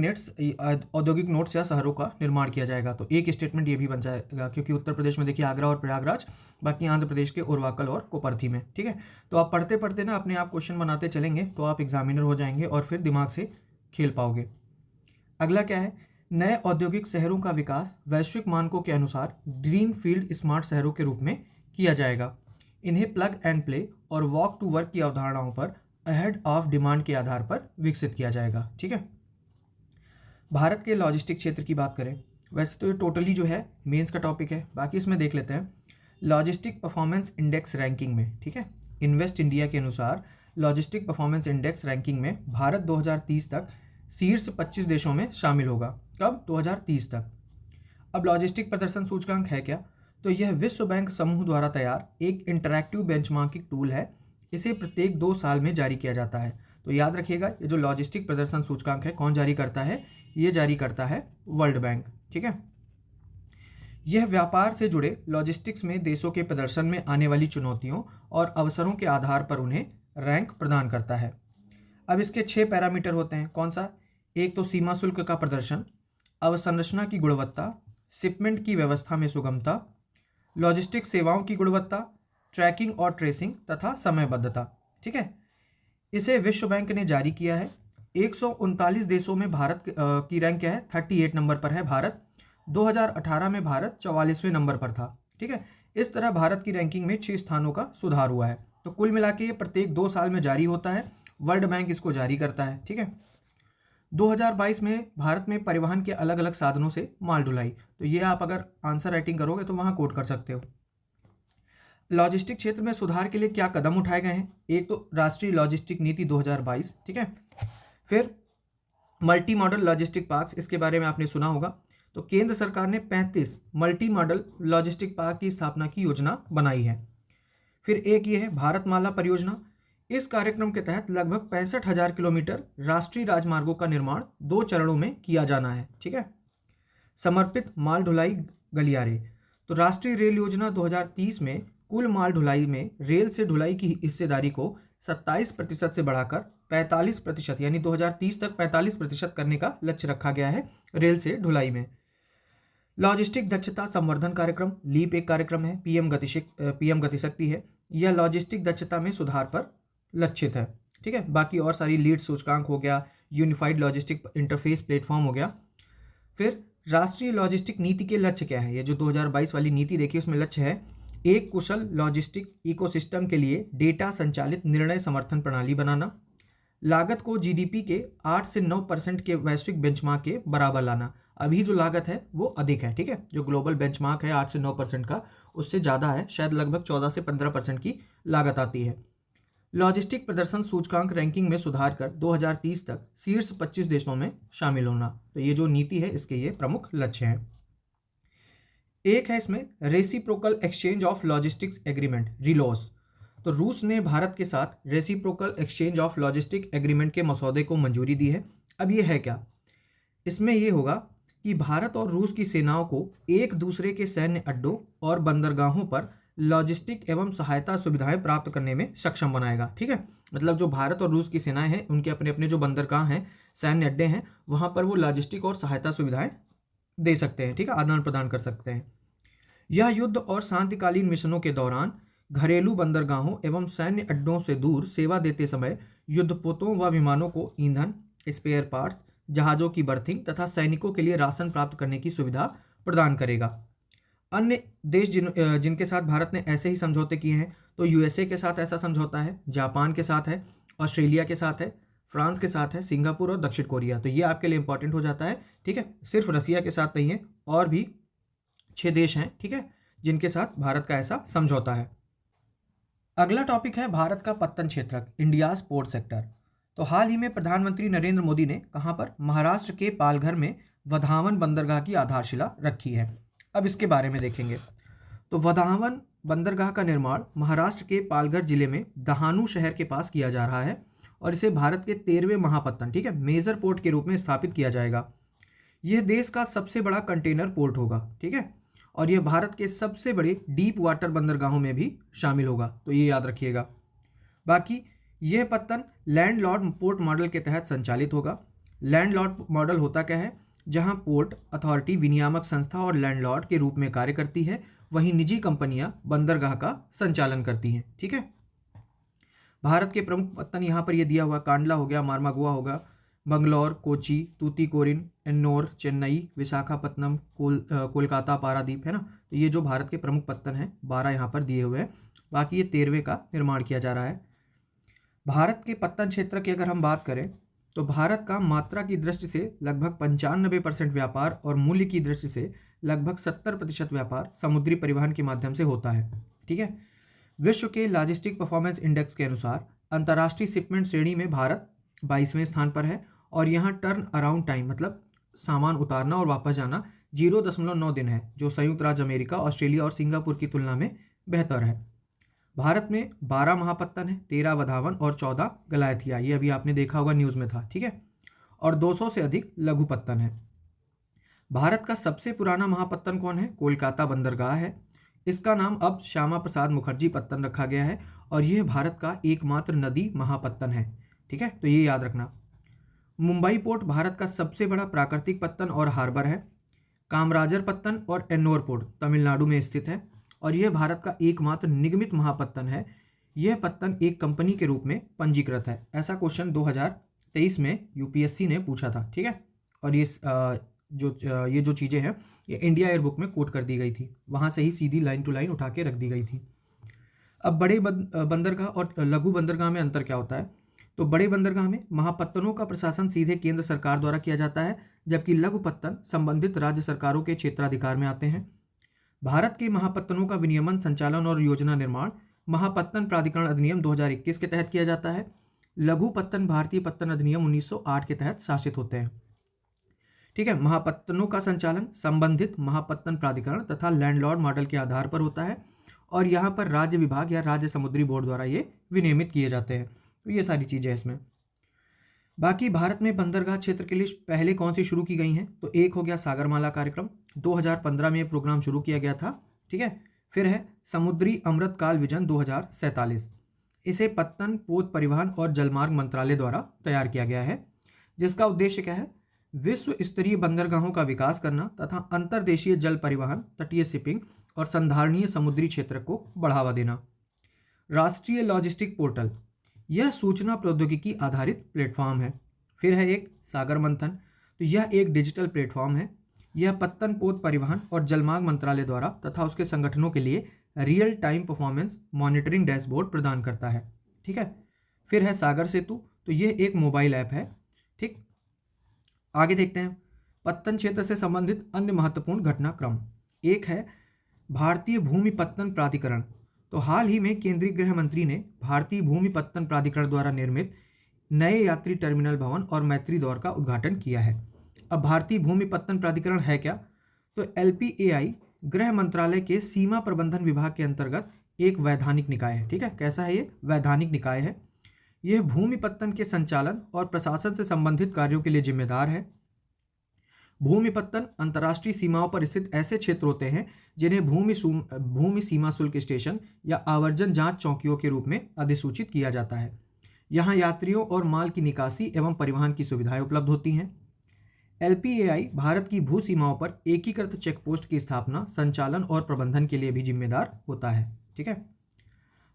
नोड्स या शहरों का निर्माण किया जाएगा। तो एक स्टेटमेंट ये भी बन जाएगा, क्योंकि उत्तर प्रदेश में देखिए आगरा और प्रयागराज, बाकी आंध्र प्रदेश के ओरवाकल और कोपरथी में, ठीक है। तो आप पढ़ते पढ़ते ना अपने आप क्वेश्चन बनाते चलेंगे तो आप एग्जामिनर हो जाएंगे और फिर दिमाग से खेल पाओगे। अगला क्या है, नए औद्योगिक शहरों का विकास वैश्विक मानकों के अनुसार ग्रीन फील्ड स्मार्ट शहरों के रूप में किया जाएगा। इन्हें प्लग एंड प्ले और वॉक टू वर्क की अवधारणाओं पर अहेड ऑफ डिमांड के आधार पर विकसित किया जाएगा, ठीक है। भारत के लॉजिस्टिक क्षेत्र की बात करें, वैसे तो ये टोटली जो है मेंस का टॉपिक है, बाकी इसमें देख लेते हैं। लॉजिस्टिक परफॉर्मेंस इंडेक्स रैंकिंग में, ठीक है, इन्वेस्ट इंडिया के अनुसार लॉजिस्टिक परफॉर्मेंस इंडेक्स रैंकिंग में भारत 2030 तक शीर्ष 25 देशों में शामिल होगा। कब? 2030 तक। अब लॉजिस्टिक प्रदर्शन सूचकांक है क्या? तो यह विश्व बैंक समूह द्वारा तैयार एक इंटरैक्टिव बेंचमार्किंग टूल है। इसे प्रत्येक 2 साल में जारी किया जाता है। तो याद रखिएगा, ये जो लॉजिस्टिक प्रदर्शन सूचकांक है कौन जारी करता है? ये जारी करता है वर्ल्ड बैंक, ठीक है। यह व्यापार से जुड़े लॉजिस्टिक्स में देशों के प्रदर्शन में आने वाली चुनौतियों और अवसरों के आधार पर उन्हें रैंक प्रदान करता है। अब इसके 6 पैरामीटर होते हैं। कौन सा? एक तो सीमा शुल्क का प्रदर्शन, अवसंरचना की गुणवत्ता, शिपमेंट की व्यवस्था में सुगमता, लॉजिस्टिक सेवाओं की गुणवत्ता, ट्रैकिंग और ट्रेसिंग तथा समयबद्धता, ठीक है। इसे विश्व बैंक ने जारी किया है। 139 देशों में भारत की रैंक क्या है? 38 नंबर पर है भारत। 2018 में भारत 44वें नंबर पर था, ठीक है। इस तरह भारत की रैंकिंग में 6 स्थानों का सुधार हुआ है। तो कुल मिला के ये प्रत्येक 2 साल में जारी होता है, वर्ल्ड बैंक इसको जारी करता है, ठीक है। 2022 में भारत में परिवहन के अलग अलग साधनों से माल ढुलाई, तो ये आप अगर आंसर राइटिंग करोगे तो वहाँ कोट कर सकते हो। लॉजिस्टिक क्षेत्र में सुधार के लिए क्या कदम उठाए गए हैं? एक तो राष्ट्रीय लॉजिस्टिक नीति 2022, ठीक है। फिर मल्टी मॉडल लॉजिस्टिक पार्क्स, इसके बारे में आपने सुना होगा। तो केंद्र सरकार ने 35 मल्टी मॉडल लॉजिस्टिक पार्क की स्थापना की योजना बनाई है। फिर एक ये है भारतमाला परियोजना। इस कार्यक्रम के तहत लगभग 65,000 किलोमीटर राष्ट्रीय राजमार्गों का निर्माण 2 चरणों में किया जाना है, ठीक है। समर्पित माल ढुलाई गलियारे, तो राष्ट्रीय रेल योजना 2030 में कुल माल ढुलाई में रेल से ढुलाई की हिस्सेदारी को 27% से बढ़ाकर 45% यानी 2030 तक 45% करने का लक्ष्य रखा गया है रेल से ढुलाई में। लॉजिस्टिक दक्षता संवर्धन कार्यक्रम, लीप एक कार्यक्रम है, पीएम गतिशक्ति है। यह लॉजिस्टिक दक्षता में सुधार पर लक्षित है, ठीक है। बाकी और सारी लीड सूचकांक हो गया, यूनिफाइड लॉजिस्टिक इंटरफेस प्लेटफॉर्म हो गया। फिर राष्ट्रीय लॉजिस्टिक नीति के लक्ष्य क्या है? ये जो 2022 वाली नीति देखिए उसमें लक्ष्य है एक कुशल लॉजिस्टिक इकोसिस्टम के लिए डेटा संचालित निर्णय समर्थन प्रणाली बनाना, लागत को जीडीपी के 8 से 9% के वैश्विक बेंचमार्क के बराबर लाना। अभी जो लागत है वो अधिक है, ठीक है। जो ग्लोबल बेंचमार्क है 8 से 9% का, उससे ज़्यादा है, शायद लगभग 14 से 15% की लागत आती है। लॉजिस्टिक प्रदर्शन सूचकांक रैंकिंग में सुधार कर 2030 तक शीर्ष 25 देशों में शामिल होना। तो ये जो नीति है इसके ये प्रमुख लक्ष्य हैं। एक है इसमें reciprocal exchange of logistics agreement, RELOS. तो रूस ने भारत के साथ reciprocal exchange of logistic agreement के मसौदे को मंजूरी दी है। अब ये है क्या? इसमें ये होगा कि भारत और रूस की सेनाओं को एक दूसरे के सैन्य अड्डों और बंदरगाहों पर लॉजिस्टिक एवं सहायता सुविधाएं प्राप्त करने में सक्षम बनाएगा, ठीक है। मतलब जो भारत और रूस की सेनाएं हैं उनके अपने अपने जो बंदरगाह हैं, सैन्य अड्डे हैं, वहां पर वो लॉजिस्टिक और सहायता सुविधाएं दे सकते हैं, ठीक है, आदान प्रदान कर सकते हैं। यह युद्ध और शांतिकालीन मिशनों के दौरान घरेलू बंदरगाहों एवं सैन्य अड्डों से दूर सेवा देते समय युद्धपोतों व विमानों को ईंधन, स्पेयर पार्ट्स, जहाज़ों की बर्थिंग तथा सैनिकों के लिए राशन प्राप्त करने की सुविधा प्रदान करेगा। अन्य देश जिनके साथ भारत ने ऐसे ही समझौते किए हैं, तो यूएसए के साथ ऐसा समझौता है, जापान के साथ है, ऑस्ट्रेलिया के साथ है, फ्रांस के साथ है, सिंगापुर और दक्षिण कोरिया। तो ये आपके लिए इंपॉर्टेंट हो जाता है, ठीक है। सिर्फ रसिया के साथ नहीं है, और भी 6 देश हैं, ठीक है, जिनके साथ भारत का ऐसा समझौता है। अगला टॉपिक है भारत का पत्तन क्षेत्रक, इंडियाज पोर्ट सेक्टर। तो हाल ही में प्रधानमंत्री नरेंद्र मोदी ने कहाँ पर, महाराष्ट्र के पालघर में वधावन बंदरगाह की आधारशिला रखी है। अब इसके बारे में देखेंगे। तो वधावन बंदरगाह का निर्माण महाराष्ट्र के पालघर जिले में दहानू शहर के पास किया जा रहा है और इसे भारत के 13वें महापत्तन, ठीक है, मेजर पोर्ट के रूप में स्थापित किया जाएगा। यह देश का सबसे बड़ा कंटेनर पोर्ट होगा, ठीक है, और यह भारत के सबसे बड़े डीप वाटर बंदरगाहों में भी शामिल होगा, तो ये याद रखिएगा। बाकी यह पत्तन लैंडलॉर्ड पोर्ट मॉडल के तहत संचालित होगा। लैंडलॉर्ड मॉडल होता क्या है, जहां पोर्ट अथॉरिटी विनियामक संस्था और लैंडलॉर्ड के रूप में कार्य करती है, वहीं निजी कंपनियां बंदरगाह का संचालन करती हैं, ठीक है। भारत के प्रमुख पत्तन यहाँ पर ये दिया हुआ, कांडला हो गया, मार्मागुआ होगा, बंगलौर, कोची, तूतीकोरिन, एन्नोर, चेन्नई, विशाखापत्तनम, कोलकाता, पारादीप, है ना। तो ये जो भारत के प्रमुख पत्तन हैं 12 यहाँ पर दिए हुए हैं। बाकी ये 13वें का निर्माण किया जा रहा है। भारत के पत्तन क्षेत्र की अगर हम बात करें, तो भारत का मात्रा की दृष्टि से लगभग 95% व्यापार और मूल्य की दृष्टि से लगभग 70% व्यापार समुद्री परिवहन के माध्यम से होता है, ठीक है। विश्व के लॉजिस्टिक परफॉर्मेंस इंडेक्स के अनुसार अंतर्राष्ट्रीय शिपमेंट श्रेणी में भारत 22वें स्थान पर है और यहाँ टर्न अराउंड टाइम, मतलब सामान उतारना और वापस जाना, 0.9 दिन है, जो संयुक्त राज्य अमेरिका, ऑस्ट्रेलिया और सिंगापुर की तुलना में बेहतर है। भारत में 12 महापत्तन है, 13 वधावन और 14 गलायथिया, ये अभी आपने देखा होगा, न्यूज़ में था, ठीक है, और 200 से अधिक लघु पत्तन है। भारत का सबसे पुराना महापत्तन कौन है, कोलकाता बंदरगाह है। इसका नाम अब श्यामा प्रसाद मुखर्जी पत्तन रखा गया है और यह भारत का एकमात्र नदी महापत्तन है, ठीक है, तो ये याद रखना। मुंबई पोर्ट भारत का सबसे बड़ा प्राकृतिक पत्तन और हार्बर है। कामराजर पत्तन और एन्नोर पोर्ट तमिलनाडु में स्थित है और यह भारत का एकमात्र निगमित महापत्तन है। यह पत्तन एक कंपनी के रूप में पंजीकृत है। ऐसा क्वेश्चन 2023 में यूपीएससी ने पूछा था, ठीक है, और ये जो चीज़ें हैं ये इंडिया एयर बुक में कोट कर दी गई थी, वहाँ से ही सीधी लाइन टू लाइन उठा के रख दी गई थी। अब बड़े बंदरगाह और लघु बंदरगाह में अंतर क्या होता है, तो बड़े बंदरगाह में महापत्तनों का प्रशासन सीधे केंद्र सरकार द्वारा किया जाता है, जबकि लघु पत्तन संबंधित राज्य सरकारों के क्षेत्राधिकार में आते हैं। भारत के महापत्तनों का विनियमन, संचालन और योजना निर्माण महापत्तन प्राधिकरण अधिनियम 2021 के तहत किया जाता है। लघु पत्तन भारतीय पत्तन अधिनियम 1908 के तहत शासित होते हैं, ठीक है। महापत्तनों का संचालन संबंधित महापत्तन प्राधिकरण तथा लैंडलॉर्ड मॉडल के आधार पर होता है और यहाँ पर राज्य विभाग या राज्य समुद्री बोर्ड द्वारा ये विनियमित किए जाते हैं। तो ये सारी चीज़ें इसमें। बाकी भारत में बंदरगाह क्षेत्र के लिए पहले कौन सी शुरू की गई हैं, तो एक हो गया सागरमाला कार्यक्रम, 2015 में ये प्रोग्राम शुरू किया गया था, ठीक है। फिर है समुद्री अमृतकाल विजन 2047, इसे पत्तन, पोत परिवहन और जलमार्ग मंत्रालय द्वारा तैयार किया गया है, जिसका उद्देश्य क्या है, विश्व स्तरीय बंदरगाहों का विकास करना तथा अंतर्देशीय जल परिवहन, तटीय शिपिंग और संधारणीय समुद्री क्षेत्र को बढ़ावा देना। राष्ट्रीय लॉजिस्टिक पोर्टल, यह सूचना प्रौद्योगिकी आधारित प्लेटफॉर्म है। फिर है एक सागर मंथन, तो यह एक डिजिटल प्लेटफॉर्म है। यह पत्तन, पोत परिवहन और जलमार्ग मंत्रालय द्वारा तथा उसके संगठनों के लिए real time performance monitoring dashboard प्रदान करता है, ठीक है। फिर है सागर सेतु, तो यह एक मोबाइल ऐप है, ठीक। आगे देखते हैं पत्तन क्षेत्र से संबंधित अन्य महत्वपूर्ण घटनाक्रम। एक है भारतीय भूमि पत्तन प्राधिकरण, तो हाल ही में केंद्रीय गृह मंत्री ने भारतीय भूमि पत्तन प्राधिकरण द्वारा निर्मित नए यात्री टर्मिनल भवन और मैत्री द्वार का उद्घाटन किया है। अब भारतीय भूमि पत्तन प्राधिकरण है क्या, तो LPAI गृह मंत्रालय के सीमा प्रबंधन विभाग के अंतर्गत एक वैधानिक निकाय है, ठीक है। कैसा है ये, वैधानिक निकाय है। यह भूमि पत्तन के संचालन और प्रशासन से संबंधित कार्यों के लिए जिम्मेदार है। भूमि पत्तन अंतर्राष्ट्रीय सीमाओं पर स्थित ऐसे क्षेत्र होते हैं जिन्हें भूमि सीमा शुल्क स्टेशन या आवर्जन जांच चौकियों के रूप में अधिसूचित किया जाता है। यहाँ यात्रियों और माल की निकासी एवं परिवहन की सुविधाएं उपलब्ध होती हैं। LPAI भारत की भू सीमाओं पर एकीकृत चेकपोस्ट की स्थापना, संचालन और प्रबंधन के लिए भी जिम्मेदार होता है, ठीक है।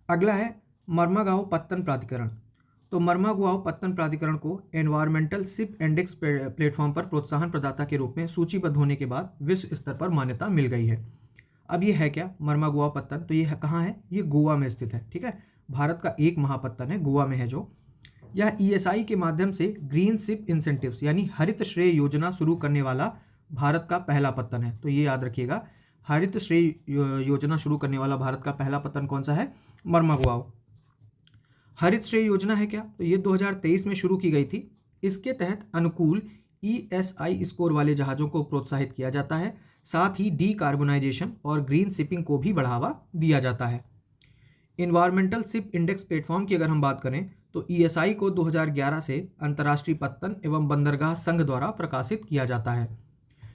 अगला है मर्मागांव पत्तन प्राधिकरण, तो तो मर्मागुआओ पत्तन प्राधिकरण को एनवायरमेंटल शिप इंडेक्स प्लेटफॉर्म पर प्रोत्साहन प्रदाता के रूप में सूचीबद्ध होने के बाद विश्व स्तर पर मान्यता मिल गई है। अब ये है क्या मर्मागुआओ पत्तन, तो ये कहाँ है, ये गोवा में स्थित है। ठीक है, भारत का एक महापत्तन है, गोवा में है जो। यह ईएसआई के माध्यम से ग्रीन शिप इंसेंटिव्स यानी हरित श्रेय योजना शुरू करने वाला भारत का पहला पत्तन है। तो ये याद रखिएगा, हरित श्रेय योजना शुरू करने वाला भारत का पहला पत्तन कौन सा है, मर्मागुआओ। हरित श्रेय योजना है क्या, तो ये 2023 में शुरू की गई थी। इसके तहत अनुकूल ईएसआई स्कोर वाले जहाज़ों को प्रोत्साहित किया जाता है, साथ ही डीकार्बोनाइजेशन और ग्रीन शिपिंग को भी बढ़ावा दिया जाता है। इन्वायरमेंटल शिप इंडेक्स प्लेटफॉर्म की अगर हम बात करें तो ईएसआई को 2011 से अंतर्राष्ट्रीय पत्तन एवं बंदरगाह संघ द्वारा प्रकाशित किया जाता है।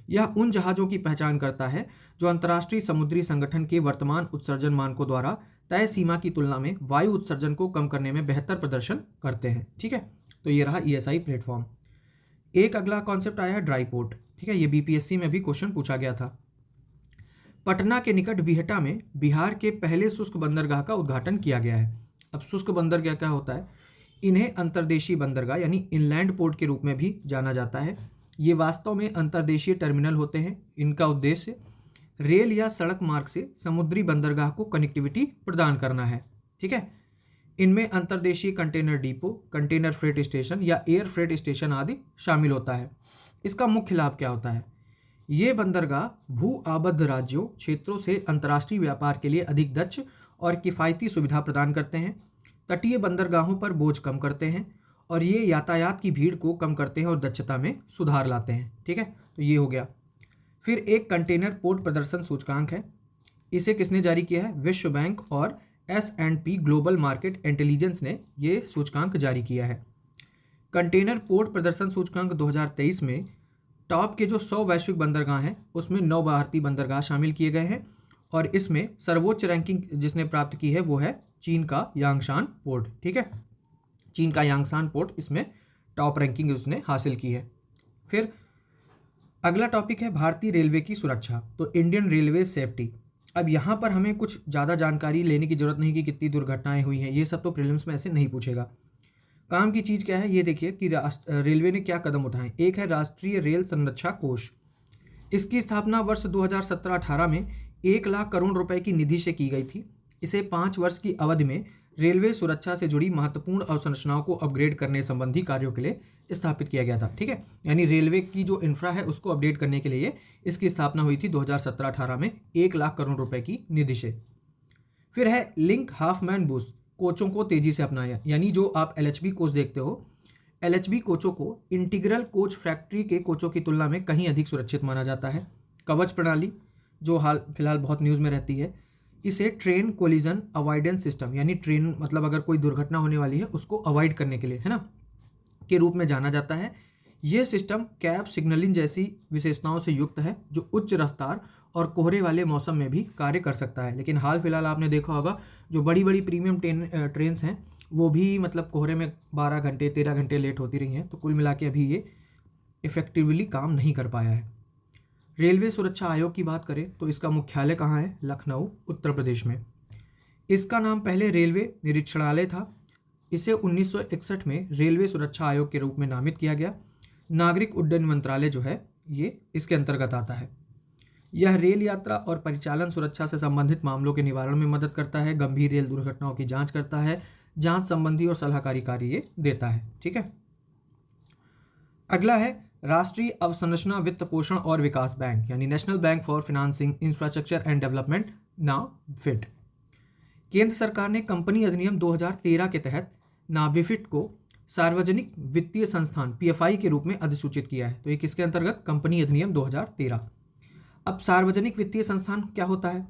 यह उन जहाज़ों की पहचान करता है जो अंतर्राष्ट्रीय समुद्री संगठन के वर्तमान उत्सर्जन मानकों द्वारा तय सीमा की तुलना में वायु उत्सर्जन को कम करने में बेहतर प्रदर्शन करते हैं। ठीक है, तो ये रहा ईएसआई प्लेटफॉर्म। एक अगला कॉन्सेप्ट आया है ड्राई पोर्ट। ठीक है, ये बीपीएससी में भी क्वेश्चन पूछा गया था। पटना के निकट बिहटा में बिहार के पहले शुष्क बंदरगाह का उद्घाटन किया गया है। अब शुष्क बंदरगाह क्या होता है, इन्हें अंतर्देशीय बंदरगाह यानी इनलैंड पोर्ट के रूप में भी जाना जाता है। ये वास्तव में अंतर्देशीय टर्मिनल होते हैं। इनका उद्देश्य रेल या सड़क मार्ग से समुद्री बंदरगाह को कनेक्टिविटी प्रदान करना है। ठीक है, इनमें अंतर्देशीय container depot, container freight station या एयर फ्रेट स्टेशन आदि शामिल होता है। इसका मुख्य लाभ क्या होता है, ये बंदरगाह भू आबद्ध राज्यों क्षेत्रों से अंतर्राष्ट्रीय व्यापार के लिए अधिक दक्ष और किफ़ायती सुविधा प्रदान करते हैं, तटीय बंदरगाहों पर बोझ कम करते हैं और ये यातायात की भीड़ को कम करते हैं और दक्षता में सुधार लाते हैं। ठीक है, तो ये हो गया। फिर एक कंटेनर पोर्ट प्रदर्शन सूचकांक है। इसे किसने जारी किया है, विश्व बैंक और S&P ग्लोबल मार्केट इंटेलिजेंस ने ये सूचकांक जारी किया है। कंटेनर पोर्ट प्रदर्शन सूचकांक 2023 में टॉप के जो 100 वैश्विक बंदरगाह हैं उसमें 9 भारतीय बंदरगाह शामिल किए गए हैं और इसमें सर्वोच्च रैंकिंग जिसने प्राप्त की है वो है चीन का यांगशान पोर्ट। ठीक है, चीन का यांगशान पोर्ट इसमें टॉप रैंकिंग उसने हासिल की है। फिर अगला टॉपिक है भारतीय रेलवे की सुरक्षा, तो इंडियन रेलवे सेफ्टी। अब यहाँ पर हमें कुछ ज़्यादा जानकारी लेने की जरूरत नहीं कि कितनी दुर्घटनाएं हुई हैं, ये सब तो प्रीलिम्स में ऐसे नहीं पूछेगा। काम की चीज़ क्या है ये देखिए कि रेलवे ने क्या कदम उठाए। एक है राष्ट्रीय रेल संरक्षा कोष। इसकी स्थापना वर्ष 2017-18 में 1 लाख करोड़ रुपए की निधि से की गई थी। इसे 5 वर्ष की अवधि में रेलवे सुरक्षा से जुड़ी महत्वपूर्ण अवसंरचनाओं को अपग्रेड करने संबंधी कार्यों के लिए स्थापित किया गया था। ठीक है, यानी रेलवे की जो इंफ्रा है उसको अपडेट करने के लिए इसकी स्थापना हुई थी 2017-18 में 1 लाख करोड़ रुपए की निधि से। फिर है लिंक हाफमैन बूस्ट, कोचों को तेजी से अपनाया। यानी जो आप LHB कोच देखते हो, LHB कोचों को इंटीग्रल कोच फैक्ट्री के कोचों की तुलना में कहीं अधिक सुरक्षित माना जाता है। कवच प्रणाली जो हाल फिलहाल बहुत न्यूज़ में रहती है, इसे ट्रेन कोलिजन अवॉइडेंस सिस्टम यानी ट्रेन मतलब अगर कोई दुर्घटना होने वाली है उसको अवॉइड करने के लिए है ना के रूप में जाना जाता है। यह सिस्टम कैब सिग्नलिंग जैसी विशेषताओं से युक्त है जो उच्च रफ्तार और कोहरे वाले मौसम में भी कार्य कर सकता है। लेकिन हाल फिलहाल आपने देखा होगा जो बड़ी बड़ी प्रीमियम ट्रेन्स हैं वो भी मतलब कोहरे में 12 घंटे 13 घंटे लेट होती रही हैं। तो कुल मिला के अभी ये इफेक्टिवली काम नहीं कर पाया है। रेलवे सुरक्षा आयोग की बात करें तो इसका मुख्यालय कहाँ है, लखनऊ उत्तर प्रदेश में। इसका नाम पहले रेलवे निरीक्षणालय था। इसे 1961 में रेलवे सुरक्षा आयोग के रूप में नामित किया गया। नागरिक उड्डयन मंत्रालय जो है ये इसके अंतर्गत आता है। यह रेल यात्रा और परिचालन सुरक्षा से संबंधित मामलों के निवारण में मदद करता है, गंभीर रेल दुर्घटनाओं की जांच करता है, जांच संबंधी और सलाहकारी कार्य ये देता है। ठीक है, अगला है राष्ट्रीय अवसंरचना वित्त पोषण और विकास बैंक यानी National Bank for Financing Infrastructure and Development NaBFID. केंद्र सरकार ने कंपनी अधिनियम 2013 के तहत नाविफिट को सार्वजनिक वित्तीय संस्थान PFI के रूप में अधिसूचित किया है। तो ये किसके अंतर्गत, कंपनी अधिनियम 2013। अब सार्वजनिक वित्तीय संस्थान क्या होता है,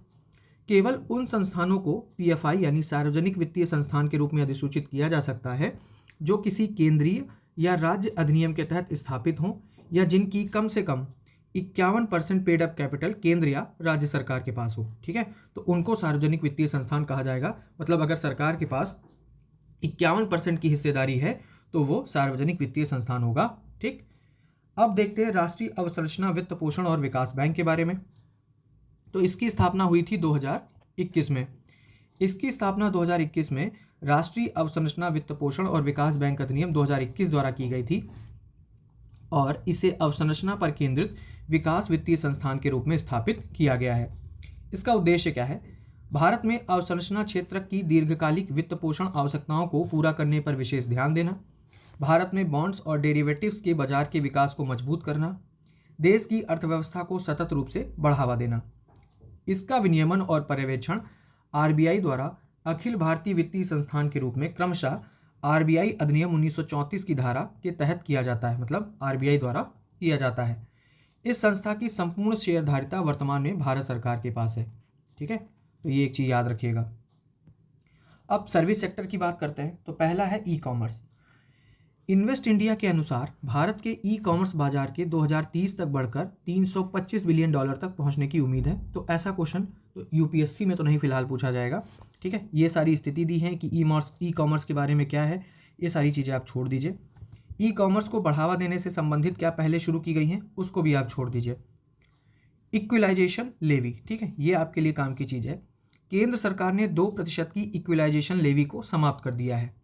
केवल उन संस्थानों को PFI यानी सार्वजनिक वित्तीय संस्थान के रूप में अधिसूचित किया जा सकता है जो किसी केंद्रीय या राज्य अधिनियम के तहत स्थापित हों या जिनकी कम से कम 51% पेड अप कैपिटल केंद्र या राज्य सरकार के पास हो। ठीक है, तो उनको सार्वजनिक वित्तीय संस्थान कहा जाएगा। मतलब अगर सरकार के पास 51% की हिस्सेदारी है तो वो सार्वजनिक वित्तीय संस्थान होगा। ठीक, अब देखते हैं राष्ट्रीय अवसंरचना वित्त पोषण और विकास बैंक के बारे में। तो इसकी स्थापना हुई थी 2021 में। इसकी स्थापना 2021 में राष्ट्रीय अवसंरचना वित्त पोषण और विकास बैंक अधिनियम 2021 द्वारा की गई थी और इसे अवसंरचना पर केंद्रित विकास वित्तीय संस्थान के रूप में स्थापित किया गया है। इसका उद्देश्य क्या है? भारत में अवसंरचना क्षेत्र की दीर्घकालिक वित्त पोषण आवश्यकताओं को पूरा करने पर विशेष ध्यान देना, भारत में बॉन्ड्स और डेरिवेटिव्स के बाजार के विकास को मजबूत करना, देश की अर्थव्यवस्था को सतत रूप से बढ़ावा देना। इसका विनियमन और पर्यवेक्षण आरबीआई द्वारा अखिल भारतीय वित्तीय संस्थान के रूप में क्रमशः आरबीआई अधिनियम 1934 की धारा के तहत किया जाता है, मतलब आरबीआई द्वारा किया जाता है। इस संस्था की संपूर्ण शेयरधारिता वर्तमान में भारत सरकार के पास है। ठीक है, तो ये एक चीज़ याद रखिएगा। अब सर्विस सेक्टर की बात करते हैं। तो पहला है ई कॉमर्स। इन्वेस्ट इंडिया के अनुसार भारत के ई कॉमर्स बाजार के 2030 तक बढ़कर $325 बिलियन तक पहुंचने की उम्मीद है। तो ऐसा क्वेश्चन तो यूपीएससी में तो नहीं फिलहाल पूछा जाएगा। ठीक है, ये सारी स्थिति दी है कि ई कॉमर्स के बारे में क्या है, ये सारी चीज़ें आप छोड़ दीजिए। ई कॉमर्स को बढ़ावा देने से संबंधित क्या पहले शुरू की गई हैं उसको भी आप छोड़ दीजिए। इक्विलाइजेशन लेवी, ठीक है, ये आपके लिए काम की चीज़ है। केंद्र सरकार ने 2% की इक्विलाइजेशन लेवी को समाप्त कर दिया है।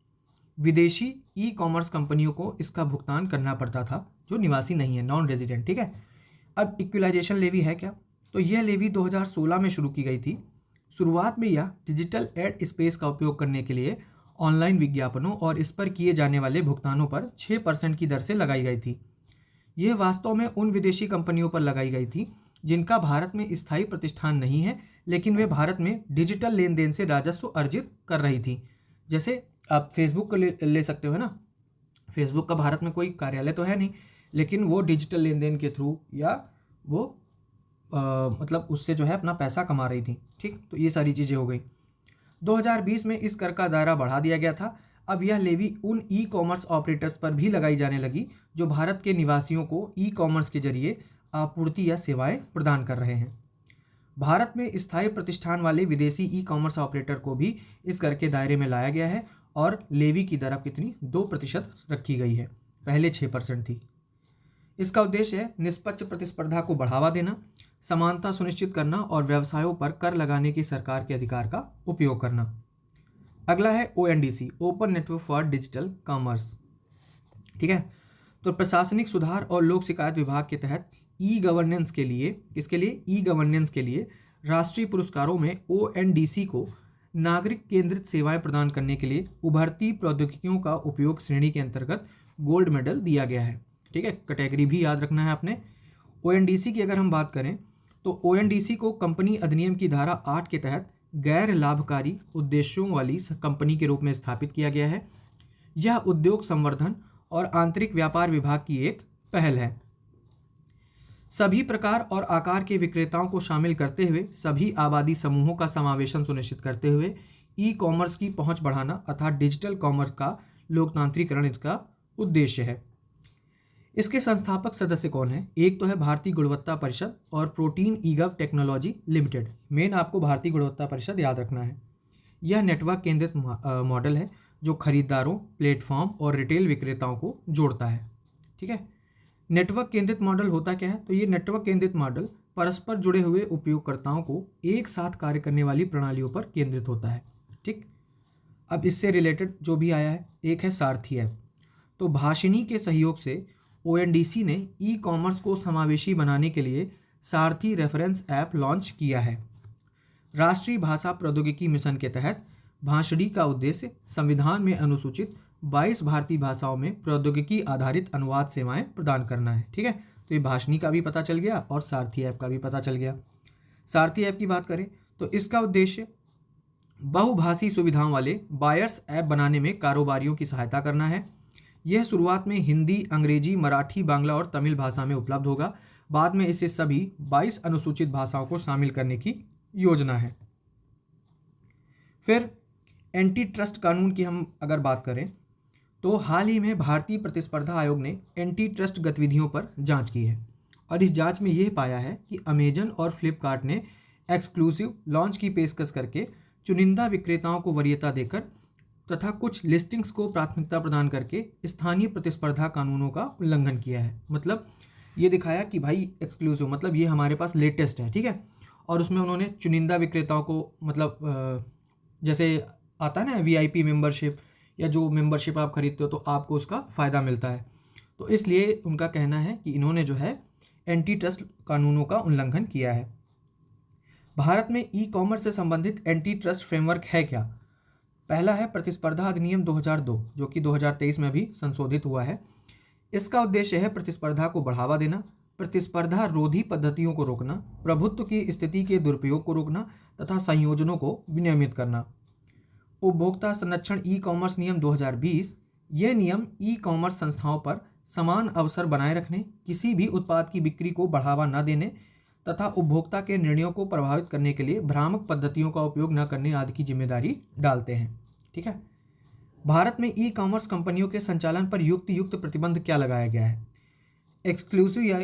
विदेशी ई कॉमर्स कंपनियों को इसका भुगतान करना पड़ता था जो निवासी नहीं है, नॉन रेजिडेंट। ठीक है, अब इक्विलाइजेशन लेवी है क्या? तो यह लेवी 2016 में शुरू की गई थी। शुरुआत में यह डिजिटल एड स्पेस का उपयोग करने के लिए ऑनलाइन विज्ञापनों और इस पर किए जाने वाले भुगतानों पर 6% की दर से लगाई गई थी। यह वास्तव में उन विदेशी कंपनियों पर लगाई गई थी जिनका भारत में स्थायी प्रतिष्ठान नहीं है, लेकिन वे भारत में डिजिटल लेन देन से राजस्व अर्जित कर रही थी। जैसे आप फेसबुक को ले सकते हो ना, फेसबुक का भारत में कोई कार्यालय तो है नहीं, लेकिन वो डिजिटल लेन देन के थ्रू या वो मतलब उससे जो है अपना पैसा कमा रही थी। ठीक, तो ये सारी चीज़ें हो गई। 2020 में इस कर का दायरा बढ़ा दिया गया था। अब यह लेवी उन ई कॉमर्स ऑपरेटर्स पर भी लगाई जाने लगी जो भारत के निवासियों को ई कॉमर्स के जरिए आपूर्ति या सेवाएं प्रदान कर रहे हैं। भारत में स्थायी प्रतिष्ठान वाले विदेशी ई कॉमर्स ऑपरेटर को भी इस कर के दायरे में लाया गया है और लेवी की दर अब कितनी 2% रखी गई है, पहले 6% थी। इसका उद्देश्य है निष्पक्ष प्रतिस्पर्धा को बढ़ावा देना, समानता सुनिश्चित करना और व्यवसायों पर कर लगाने के सरकार के अधिकार का उपयोग करना। अगला है ONDC, open network for digital commerce. ठीक है, तो प्रशासनिक सुधार और लोक शिकायत विभाग के तहत ई गवर्नेंस के लिए, किसके लिए? ई गवर्नेंस के लिए राष्ट्रीय पुरस्कारों में ओएनडीसी को नागरिक केंद्रित सेवाएं प्रदान करने के लिए उभरती प्रौद्योगिकियों का उपयोग श्रेणी के अंतर्गत गोल्ड मेडल दिया गया है। ठीक है, कैटेगरी भी याद रखना है आपने। ओएनडीसी की अगर हम बात करें तो ओएनडीसी को कंपनी अधिनियम की धारा 8 के तहत गैर लाभकारी उद्देश्यों वाली कंपनी के रूप में स्थापित किया गया है। यह उद्योग संवर्धन और आंतरिक व्यापार विभाग की एक पहल है। सभी प्रकार और आकार के विक्रेताओं को शामिल करते हुए सभी आबादी समूहों का समावेशन सुनिश्चित करते हुए ई कॉमर्स की पहुंच बढ़ाना अर्थात डिजिटल कॉमर्स का लोकतांत्रिकरण इसका उद्देश्य है। इसके संस्थापक सदस्य कौन है? एक तो है भारतीय गुणवत्ता परिषद और प्रोटीन ईगव टेक्नोलॉजी लिमिटेड। मेन आपको भारतीय गुणवत्ता परिषद याद रखना है। यह नेटवर्क केंद्रित मॉडल है जो खरीदारों, प्लेटफॉर्म और रिटेल विक्रेताओं को जोड़ता है। ठीक है, नेटवर्क केंद्रित मॉडल होता क्या है? तो ये नेटवर्क केंद्रित मॉडल परस्पर जुड़े हुए उपयोगकर्ताओं को एक साथ कार्य करने वाली प्रणालियों पर केंद्रित होता है। ठीक, अब इससे रिलेटेड जो भी आया है, एक है सारथी ऐप। तो भाषिणी के सहयोग से ओएनडीसी ने ई कॉमर्स को समावेशी बनाने के लिए सारथी रेफरेंस ऐप लॉन्च किया है। राष्ट्रीय भाषा प्रौद्योगिकी मिशन के तहत भाषिणी का उद्देश्य संविधान में अनुसूचित 22 भारतीय भाषाओं में प्रौद्योगिकी आधारित अनुवाद सेवाएं प्रदान करना है। ठीक है, तो ये भाषिणी का भी पता चल गया और सारथी ऐप का भी पता चल गया। सारथी ऐप की बात करें तो इसका उद्देश्य बहुभाषी सुविधाओं वाले बायर्स ऐप बनाने में कारोबारियों की सहायता करना है। यह शुरुआत में हिंदी, अंग्रेजी, मराठी, बांग्ला और तमिल भाषा में उपलब्ध होगा। बाद में इसे सभी 22 अनुसूचित भाषाओं को शामिल करने की योजना है। फिर एंटी ट्रस्ट कानून की हम अगर बात करें तो हाल ही में भारतीय प्रतिस्पर्धा आयोग ने एंटी ट्रस्ट गतिविधियों पर जांच की है और इस जांच में यह पाया है कि अमेजन और फ्लिपकार्ट ने एक्सक्लूसिव लॉन्च की पेशकश करके चुनिंदा विक्रेताओं को वरीयता देकर तथा कुछ लिस्टिंग्स को प्राथमिकता प्रदान करके स्थानीय प्रतिस्पर्धा कानूनों का उल्लंघन किया है। मतलब ये दिखाया कि भाई एक्सक्लूसिव मतलब ये हमारे पास लेटेस्ट है। ठीक है, और उसमें उन्होंने चुनिंदा विक्रेताओं को मतलब जैसे आता है ना वीआईपी मेंबरशिप, या जो मेंबरशिप आप खरीदते हो तो आपको उसका फ़ायदा मिलता है। तो इसलिए उनका कहना है कि इन्होंने जो है एंटी ट्रस्ट कानूनों का उल्लंघन किया है। भारत में ई कॉमर्स से संबंधित एंटी ट्रस्ट फ्रेमवर्क है क्या? पहला है प्रतिस्पर्धा अधिनियम 2002, जो कि 2023 में भी संशोधित हुआ है। इसका उद्देश्य है प्रतिस्पर्धा को बढ़ावा देना, प्रतिस्पर्धा रोधी पद्धतियों को रोकना, प्रभुत्व की स्थिति के दुरुपयोग को रोकना तथा संयोजनों को विनियमित करना। उपभोक्ता संरक्षण ई कॉमर्स नियम 2020, यह नियम ई कॉमर्स संस्थाओं पर समान अवसर बनाए रखने, किसी भी उत्पाद की बिक्री को बढ़ावा न देने तथा उपभोक्ता के निर्णयों को प्रभावित करने के लिए भ्रामक पद्धतियों का उपयोग न करने आदि की जिम्मेदारी डालते हैं। ठीक है। भारत में ई कॉमर्स कंपनियों के संचालन पर युक्त प्रतिबंध क्या लगाया गया है? एक्सक्लूसिव या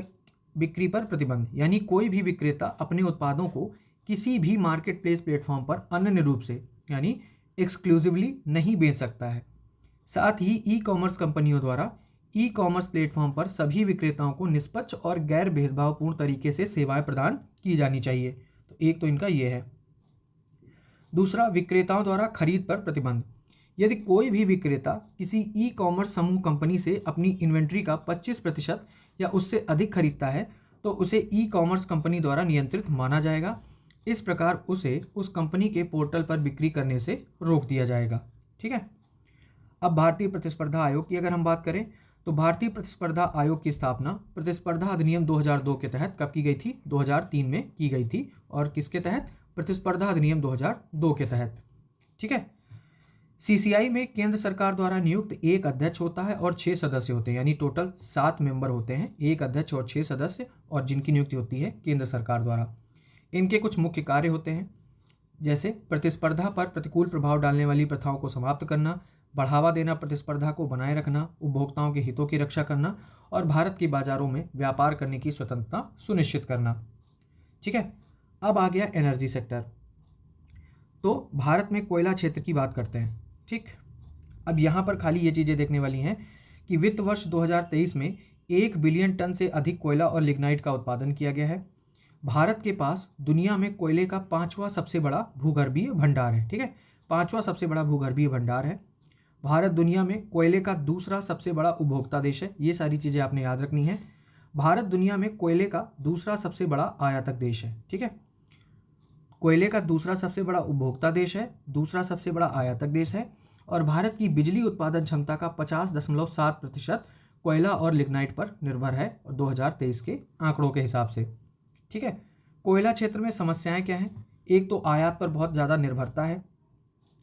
बिक्री पर प्रतिबंध, यानी कोई भी विक्रेता अपने उत्पादों को किसी भी मार्केट प्लेस प्लेटफॉर्म पर अनन्य रूप से यानी एक्सक्लूसिवली नहीं बेच सकता है। साथ ही ई कॉमर्स कंपनियों द्वारा ई कॉमर्स प्लेटफॉर्म पर सभी विक्रेताओं को निष्पक्ष और गैर भेदभावपूर्ण तरीके से सेवाएं प्रदान की जानी चाहिए। तो एक तो इनका ये है। दूसरा, विक्रेताओं द्वारा खरीद पर प्रतिबंध। यदि कोई भी विक्रेता किसी ई कॉमर्स समूह कंपनी से अपनी इन्वेंट्री का 25% या उससे अधिक खरीदता है तो उसे ई कॉमर्स कंपनी द्वारा नियंत्रित माना जाएगा। इस प्रकार उसे उस कंपनी के पोर्टल पर बिक्री करने से रोक दिया जाएगा। ठीक है। अब भारतीय प्रतिस्पर्धा आयोग की अगर हम बात करें तो भारतीय प्रतिस्पर्धा आयोग की स्थापना प्रतिस्पर्धा अधिनियम 2002 के तहत कब की गई थी? 2003 में की गई थी। और किसके तहत? प्रतिस्पर्धा अधिनियम 2002 के तहत। ठीक है। सीसीआई में केंद्र सरकार द्वारा नियुक्त एक अध्यक्ष होता है और 6 सदस्य होते हैं, यानी टोटल 7 मेंबर होते हैं, एक अध्यक्ष और 6 सदस्य, और जिनकी नियुक्ति होती है केंद्र सरकार द्वारा। इनके कुछ मुख्य कार्य होते हैं, जैसे प्रतिस्पर्धा पर प्रतिकूल प्रभाव डालने वाली प्रथाओं को समाप्त करना, बढ़ावा देना, प्रतिस्पर्धा को बनाए रखना, उपभोक्ताओं के हितों की रक्षा करना और भारत के बाजारों में व्यापार करने की स्वतंत्रता सुनिश्चित करना। ठीक है। अब आ गया एनर्जी सेक्टर। तो भारत में कोयला क्षेत्र की बात करते हैं। ठीक। अब यहाँ पर खाली ये चीज़ें देखने वाली हैं कि वित्त वर्ष 2023 में 1 बिलियन टन से अधिक कोयला और लिग्नाइट का उत्पादन किया गया है। भारत के पास दुनिया में कोयले का 5वां सबसे बड़ा भूगर्भीय भंडार है। ठीक है। 5वां सबसे बड़ा भूगर्भीय भंडार है। भारत दुनिया में कोयले का दूसरा सबसे बड़ा उपभोक्ता देश है। ये सारी चीज़ें आपने याद रखनी है। भारत दुनिया में कोयले का दूसरा सबसे बड़ा आयातक देश है। ठीक है। कोयले का दूसरा सबसे बड़ा उपभोक्ता देश है, दूसरा सबसे बड़ा आयातक देश है, और भारत की बिजली उत्पादन क्षमता का 50.7% कोयला और लिग्नाइट पर निर्भर है, और 2023 के आंकड़ों के हिसाब से। ठीक है। कोयला क्षेत्र में समस्याएं क्या हैं? एक तो आयात पर बहुत ज़्यादा निर्भरता है।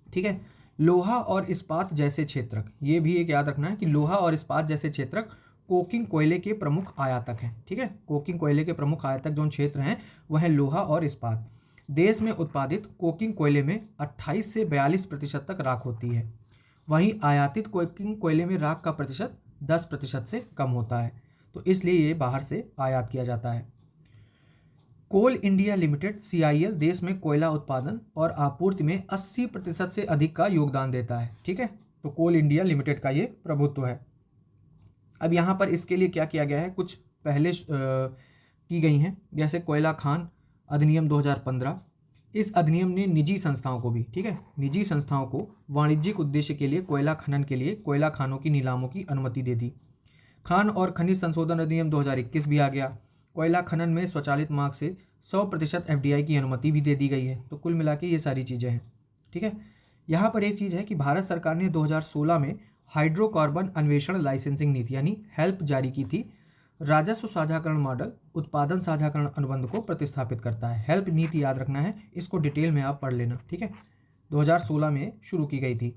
ठीक है। लोहा और इस्पात जैसे क्षेत्रक, ये भी एक याद रखना है कि लोहा और इस्पात जैसे क्षेत्रक कोकिंग कोयले के प्रमुख आयातक हैं। ठीक है। कोकिंग कोयले के प्रमुख आयातक जो क्षेत्र हैं वह है लोहा और इस्पात। देश में उत्पादित कोकिंग कोयले में 28 से 42% तक राख होती है, वहीं आयातित कोकिंग कोयले में राख का प्रतिशत 10% से कम होता है, तो इसलिए ये बाहर से आयात किया जाता है। कोल इंडिया लिमिटेड CIL देश में कोयला उत्पादन और आपूर्ति में 80% से अधिक का योगदान देता है। ठीक है। तो कोल इंडिया लिमिटेड का ये प्रभुत्व है। अब यहाँ पर इसके लिए क्या किया गया है, कुछ पहले की गई हैं, जैसे कोयला खान अधिनियम 2015। इस अधिनियम ने निजी संस्थाओं को भी, ठीक है, निजी संस्थाओं को वाणिज्यिक उद्देश्य के लिए कोयला खनन के लिए कोयला खानों की नीलामों की अनुमति दे दी। खान और खनिज संशोधन अधिनियम 2021 भी आ गया। कोयला खनन में स्वचालित मार्ग से 100% FDI की अनुमति भी दे दी गई है। तो कुल मिला के ये सारी चीज़ें हैं। ठीक है। यहाँ पर एक चीज़ है कि भारत सरकार ने 2016 में हाइड्रोकार्बन अन्वेषण लाइसेंसिंग नीति यानी हेल्प जारी की थी। राजस्व साझाकरण मॉडल उत्पादन साझाकरण अनुबंध को प्रतिस्थापित करता है। हेल्प नीति याद रखना है, इसको डिटेल में आप पढ़ लेना। ठीक है। 2016 में शुरू की गई थी।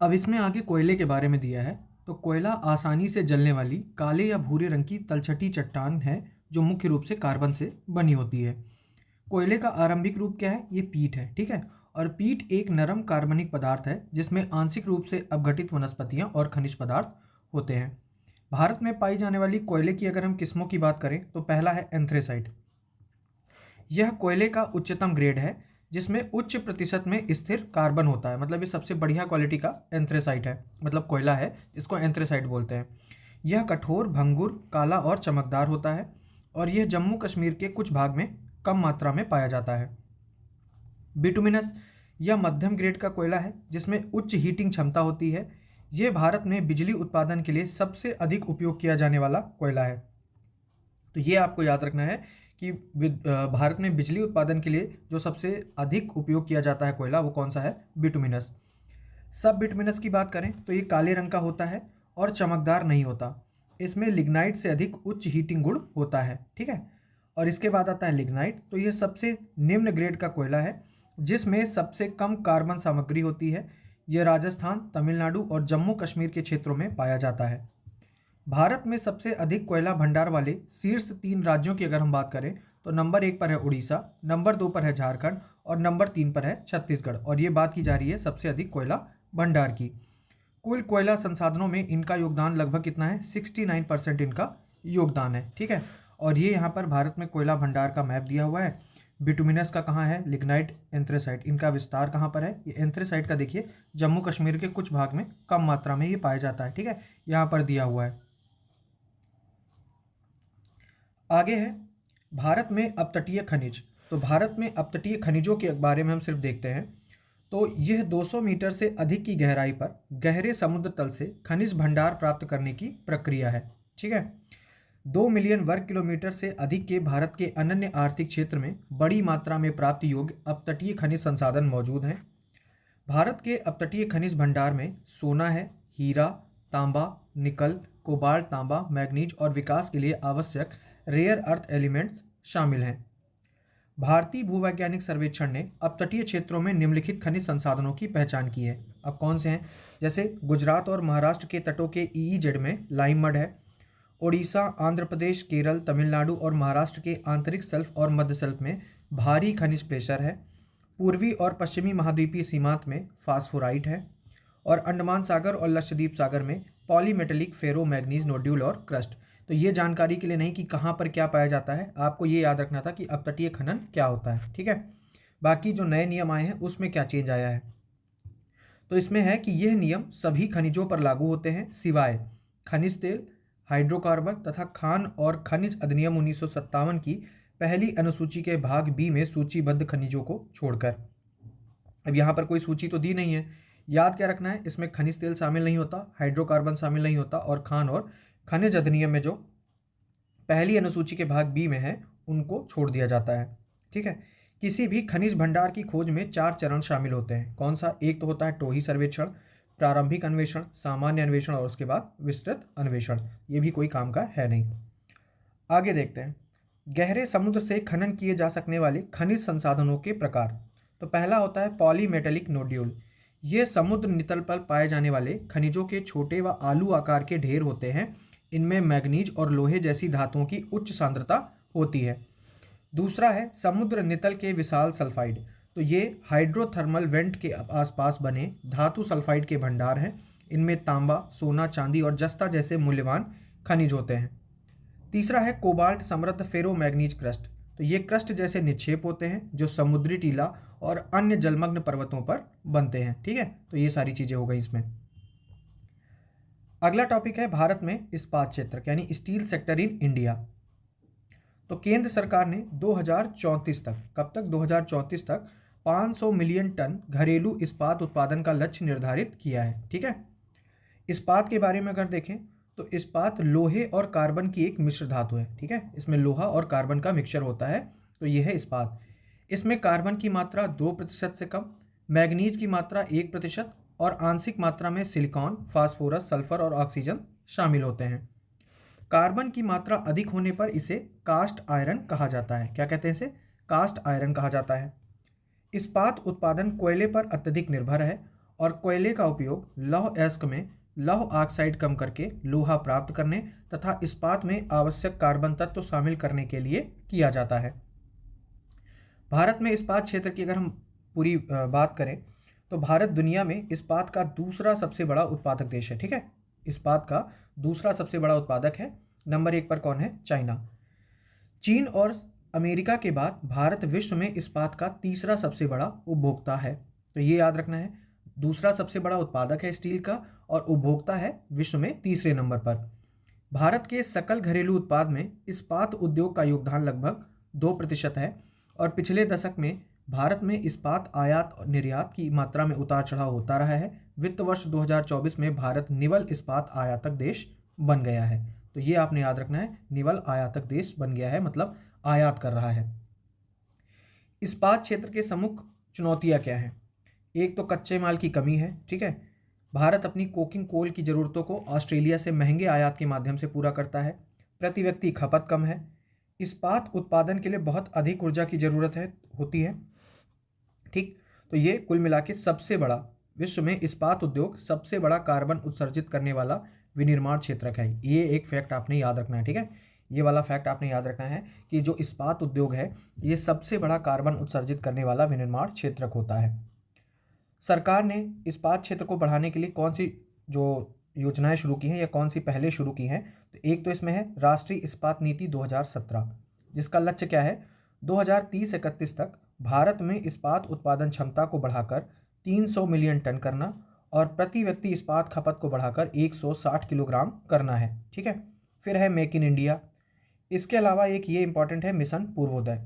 अब इसमें आगे कोयले के बारे में दिया है। तो कोयला आसानी से जलने वाली काले या भूरे रंग की तलछटी चट्टान है जो मुख्य रूप से कार्बन से बनी होती है। कोयले का आरंभिक रूप क्या है? ये पीट है। ठीक है। और पीट एक नरम कार्बनिक पदार्थ है जिसमें आंशिक रूप से अपघटित वनस्पतियां और खनिज पदार्थ होते हैं। भारत में पाई जाने वाली कोयले की अगर हम किस्मों की बात करें तो पहला है एंथ्रेसाइट। यह कोयले का उच्चतम ग्रेड है जिसमें उच्च प्रतिशत में स्थिर कार्बन होता है, मतलब ये सबसे बढ़िया क्वालिटी का एंथ्रेसाइट है, मतलब कोयला है जिसको एंथ्रेसाइट बोलते हैं। यह कठोर, भंगुर, काला और चमकदार होता है और यह जम्मू कश्मीर के कुछ भाग में कम मात्रा में पाया जाता है। बिटुमिनस यह मध्यम ग्रेड का कोयला है जिसमें उच्च हीटिंग क्षमता होती है। ये भारत में बिजली उत्पादन के लिए सबसे अधिक उपयोग किया जाने वाला कोयला है। तो ये आपको याद रखना है कि भारत में बिजली उत्पादन के लिए जो सबसे अधिक उपयोग किया जाता है कोयला वो कौन सा है, बिटुमिनस। सब बिटुमिनस की बात करें तो ये काले रंग का होता है और चमकदार नहीं होता। इसमें लिग्नाइट से अधिक उच्च हीटिंग गुण होता है, ठीक है। और इसके बाद आता है लिग्नाइट। तो ये सबसे निम्न ग्रेड का कोयला है जिसमें सबसे कम कार्बन सामग्री होती है। यह राजस्थान, तमिलनाडु और जम्मू कश्मीर के क्षेत्रों में पाया जाता है। भारत में सबसे अधिक कोयला भंडार वाले शीर्ष 3 राज्यों की अगर हम बात करें तो नंबर 1 पर है उड़ीसा, नंबर 2 पर है झारखंड और नंबर 3 पर है छत्तीसगढ़। और ये बात की जा रही है सबसे अधिक कोयला भंडार की। कुल कोयला संसाधनों में इनका योगदान लगभग कितना है, 69% इनका योगदान है, ठीक है। और ये यहाँ पर भारत में कोयला भंडार का मैप दिया हुआ है। बिटुमिनस का कहाँ है, लिग्नाइट, एंथ्रेसाइट, इनका विस्तार कहाँ पर है। ये एंथ्रेसाइट का देखिए जम्मू कश्मीर के कुछ भाग में कम मात्रा में ये पाया जाता है, ठीक है, यहाँ पर दिया हुआ है। आगे है भारत में अपतटीय खनिज। तो भारत में अपतटीय खनिजों के बारे में हम सिर्फ देखते हैं तो यह 200 मीटर से अधिक की गहराई पर गहरे समुद्र तल से खनिज भंडार प्राप्त करने की प्रक्रिया है, ठीक है। 2 मिलियन वर्ग किलोमीटर से अधिक के भारत के अनन्य आर्थिक क्षेत्र में बड़ी मात्रा में प्राप्त योग्य अपतटीय खनिज संसाधन मौजूद हैं। भारत के अपतटीय खनिज भंडार में सोना है, हीरा, तांबा, निकल, कोबाल्ट, तांबा, मैग्नीज और विकास के लिए आवश्यक रेयर अर्थ एलिमेंट्स शामिल हैं। भारतीय भूवैज्ञानिक सर्वेक्षण ने अपतटीय क्षेत्रों में निम्नलिखित खनिज संसाधनों की पहचान की है। अब कौन से हैं, जैसे गुजरात और महाराष्ट्र के तटों के ईईजेड में लाइम मड है। ओडिशा, आंध्र प्रदेश, केरल, तमिलनाडु और महाराष्ट्र के आंतरिक शेल्फ और मध्य शेल्फ में भारी खनिज प्रेशर है। पूर्वी और पश्चिमी महाद्वीपीय सीमांत में फास्फोराइट है। और अंडमान सागर और लक्षद्वीप सागर में पॉलीमेटेलिक फेरो मैग्नीज नोड्यूल और क्रस्ट। तो ये जानकारी के लिए नहीं कि कहाँ पर क्या पाया जाता है, आपको ये याद रखना था कि अपतटीय खनन क्या होता है, ठीक है। बाकी जो नए नियम आए हैं उसमें क्या चेंज आया है, तो इसमें है कि यह नियम सभी खनिजों पर लागू होते हैं सिवाय खनिज तेल, हाइड्रोकार्बन तथा खान और खनिज अधिनियम 1957 की पहली अनुसूची के भाग बी में सूचीबद्ध खनिजों को छोड़कर। अब यहाँ पर कोई सूची तो दी नहीं है, याद क्या रखना है, इसमें खनिज तेल शामिल नहीं होता, हाइड्रोकार्बन शामिल नहीं होता और खान और खनिज अधिनियम में जो पहली अनुसूची के भाग बी में है उनको छोड़ दिया जाता है, ठीक है। किसी भी खनिज भंडार की खोज में 4 चरण शामिल होते हैं। कौन सा, एक तो होता है टोही सर्वेक्षण, प्रारंभिक अन्वेषण, सामान्य अन्वेषण और उसके बाद विस्तृत अन्वेषण। ये भी कोई काम का है नहीं। आगे देखते हैं गहरे समुद्र से खनन किए जा सकने वाले खनिज संसाधनों के प्रकार। तो पहला होता है पॉलीमेटेलिक नोड्यूल। ये समुद्र नितल पर पाए जाने वाले खनिजों के छोटे व आलू आकार के ढेर होते हैं। इनमें मैग्नीज और लोहे जैसी धातुओं की उच्च सांद्रता होती है। दूसरा है समुद्र नितल के विशाल सल्फाइड। तो ये हाइड्रोथर्मल वेंट के आसपास बने धातु सल्फाइड के भंडार हैं। इनमें तांबा, सोना, चांदी और जस्ता जैसे मूल्यवान खनिज होते हैं। तीसरा है कोबाल्ट समृद्ध फेरो मैग्नीज क्रस्ट। तो ये क्रस्ट जैसे निक्षेप होते हैं जो समुद्री टीला और अन्य जलमग्न पर्वतों पर बनते हैं, ठीक है। तो ये सारी चीज़ें हो गई इसमें। अगला टॉपिक है भारत में इस्पात क्षेत्र यानी स्टील सेक्टर इन इंडिया। तो केंद्र सरकार ने 2034 तक, कब तक, 2034 तक 500 मिलियन टन घरेलू इस्पात उत्पादन का लक्ष्य निर्धारित किया है, ठीक है। इस्पात के बारे में अगर देखें तो इस्पात लोहे और कार्बन की एक मिश्र धातु है, ठीक है। इसमें लोहा और कार्बन का मिक्सचर होता है, तो यह है इस्पात। इसमें कार्बन की मात्रा 2% से कम, मैग्नीज की मात्रा 1% और आंशिक मात्रा में सिलिकॉन, फास्फोरस, सल्फर और ऑक्सीजन शामिल होते हैं। कार्बन की मात्रा अधिक होने पर इसे कास्ट आयरन कहा जाता है। क्या कहते हैं इसे, कास्ट आयरन कहा जाता है। इस्पात उत्पादन कोयले पर अत्यधिक निर्भर है और कोयले का उपयोग लौह अयस्क में लौह ऑक्साइड कम करके लोहा प्राप्त करने तथा इस्पात में आवश्यक कार्बन तत्व शामिल करने के लिए किया जाता है। भारत में इस्पात क्षेत्र की अगर हम पूरी बात करें तो भारत दुनिया में इस्पात का दूसरा सबसे बड़ा उत्पादक देश है, ठीक है। इस्पात का दूसरा सबसे बड़ा उत्पादक है। नंबर 1 पर कौन है, चाइना। चीन और अमेरिका के बाद भारत विश्व में इस्पात का तीसरा सबसे बड़ा उपभोक्ता है। तो ये याद रखना है, दूसरा सबसे बड़ा उत्पादक है स्टील का और उपभोक्ता है विश्व में तीसरे नंबर पर। भारत के सकल घरेलू उत्पाद में इस्पात उद्योग का योगदान लगभग 2% है और पिछले दशक में भारत में इस्पात आयात और निर्यात की मात्रा में उतार चढ़ाव होता रहा है। वित्त वर्ष 2024 में भारत निवल इस्पात आयातक देश बन गया है। तो ये आपने याद रखना है, निवल आयातक देश बन गया है, मतलब आयात कर रहा है। इस्पात क्षेत्र के प्रमुख चुनौतियां क्या हैं? एक तो कच्चे माल की कमी है, ठीक है। भारत अपनी कोकिंग कोल की ज़रूरतों को ऑस्ट्रेलिया से महंगे आयात के माध्यम से पूरा करता है। प्रति व्यक्ति खपत कम है। इस्पात उत्पादन के लिए बहुत अधिक ऊर्जा की ज़रूरत होती है, ठीक। तो ये कुल मिला के सबसे बड़ा, विश्व में इस्पात उद्योग सबसे बड़ा कार्बन उत्सर्जित करने वाला विनिर्माण क्षेत्रक है। ये एक फैक्ट आपने याद रखना है, ठीक है। ये वाला फैक्ट आपने याद रखना है कि जो इस्पात उद्योग है ये सबसे बड़ा कार्बन उत्सर्जित करने वाला विनिर्माण क्षेत्रक होता है। सरकार ने इस्पात क्षेत्र को बढ़ाने के लिए कौन सी जो योजनाएं शुरू की हैं या कौन सी पहले शुरू की हैं? तो एक तो इसमें है राष्ट्रीय इस्पात नीति 2017, जिसका लक्ष्य क्या है? 2030-31 तक भारत में इस्पात उत्पादन क्षमता को बढ़ाकर 300 मिलियन टन करना और प्रति व्यक्ति इस्पात खपत को बढ़ाकर 160 किलोग्राम करना है, ठीक है। फिर है मेक इन इंडिया। इसके अलावा एक ये इंपॉर्टेंट है मिशन पूर्वोदय।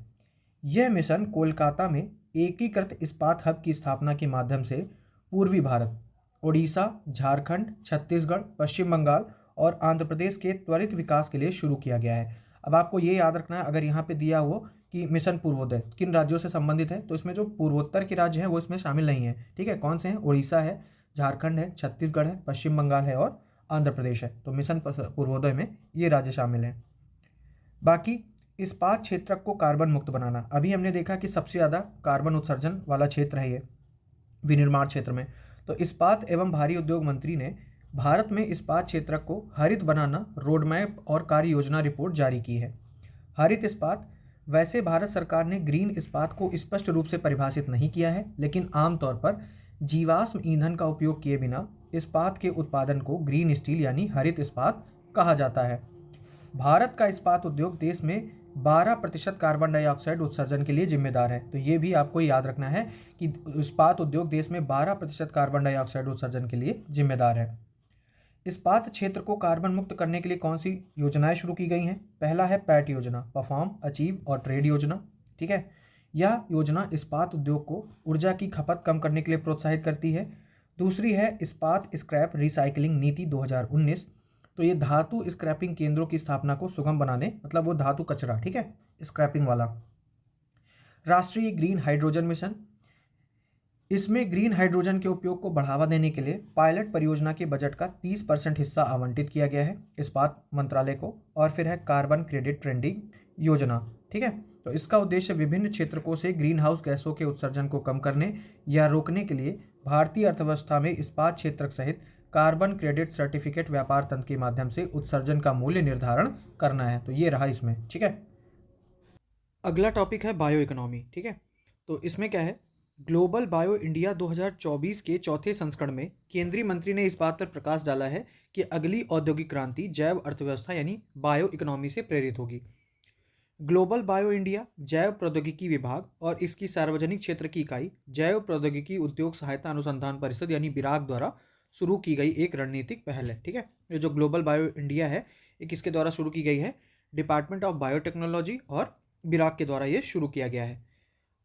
यह मिशन कोलकाता में एकीकृत इस्पात हब की स्थापना के माध्यम से पूर्वी भारत, ओडिशा, झारखंड, छत्तीसगढ़, पश्चिम बंगाल और आंध्र प्रदेश के त्वरित विकास के लिए शुरू किया गया है। अब आपको ये याद रखना है, अगर यहाँ पे दिया हो कि मिशन पूर्वोदय किन राज्यों से संबंधित है, तो इसमें जो पूर्वोत्तर के राज्य हैं वो इसमें शामिल नहीं है, ठीक है। कौन से हैं? उड़ीसा है, झारखंड है, छत्तीसगढ़ है, पश्चिम बंगाल है और आंध्र प्रदेश है। तो मिशन पूर्वोदय में ये राज्य शामिल हैं। बाकी इस्पात क्षेत्र को कार्बन मुक्त बनाना, अभी हमने देखा कि सबसे ज़्यादा कार्बन उत्सर्जन वाला क्षेत्र है ये विनिर्माण क्षेत्र में। तो इस्पात एवं भारी उद्योग मंत्री ने भारत में इस्पात क्षेत्र को हरित बनाना रोड मैप और कार्य योजना रिपोर्ट जारी की है। हरित इस्पात, वैसे भारत सरकार ने ग्रीन इस्पात को स्पष्ट रूप से परिभाषित नहीं किया है, लेकिन आमतौर पर जीवाश्म ईंधन का उपयोग किए बिना इस्पात के उत्पादन को ग्रीन स्टील यानी हरित इस्पात कहा जाता है। भारत का इस्पात उद्योग देश में 12% कार्बन डाइऑक्साइड उत्सर्जन के लिए जिम्मेदार है। तो ये भी आपको याद रखना है कि इस्पात उद्योग देश में 12% कार्बन डाइऑक्साइड उत्सर्जन के लिए जिम्मेदार है। इस्पात क्षेत्र को कार्बन मुक्त करने के लिए कौन सी योजनाएं शुरू की गई हैं? पहला है पैट योजना, परफॉर्म, अचीव और ट्रेड योजना, ठीक है। यह योजना इस्पात उद्योग को ऊर्जा की खपत कम करने के लिए प्रोत्साहित करती है। दूसरी है इस्पात स्क्रैप रिसाइकलिंग नीति 2019। तो ये धातु स्क्रैपिंग केंद्रों की स्थापना को सुगम बनाने, मतलब वो धातु कचरा, ठीक है, स्क्रैपिंग वाला। राष्ट्रीय ग्रीन हाइड्रोजन मिशन, इसमें ग्रीन हाइड्रोजन के उपयोग को बढ़ावा देने के लिए पायलट परियोजना के बजट का 30% हिस्सा आवंटित किया गया है इस्पात मंत्रालय को। और फिर है कार्बन क्रेडिट ट्रेंडिंग योजना, ठीक है। तो इसका उद्देश्य विभिन्न क्षेत्रकों से ग्रीन हाउस गैसों के उत्सर्जन को कम करने या रोकने के लिए भारतीय अर्थव्यवस्था में इस्पात क्षेत्र सहित कार्बन क्रेडिट सर्टिफिकेट व्यापार तंत्र के माध्यम से उत्सर्जन का मूल्य निर्धारण करना है। तो ये रहा इसमें, ठीक है। अगला टॉपिक है बायो इकोनॉमी, ठीक है। तो इसमें क्या है, ग्लोबल बायो इंडिया 2024 के चौथे संस्करण में केंद्रीय मंत्री ने इस बात पर प्रकाश डाला है कि अगली औद्योगिक क्रांति जैव अर्थव्यवस्था यानी बायो इकोनॉमी से प्रेरित होगी। ग्लोबल बायो इंडिया जैव प्रौद्योगिकी विभाग और इसकी सार्वजनिक क्षेत्र की इकाई जैव प्रौद्योगिकी उद्योग सहायता अनुसंधान परिषद यानी बिराक द्वारा शुरू की गई एक रणनीतिक पहल है, ठीक है। ये जो ग्लोबल बायो इंडिया है ये किसके द्वारा शुरू की गई है? डिपार्टमेंट ऑफ बायोटेक्नोलॉजी और बिराक के द्वारा ये शुरू किया गया है।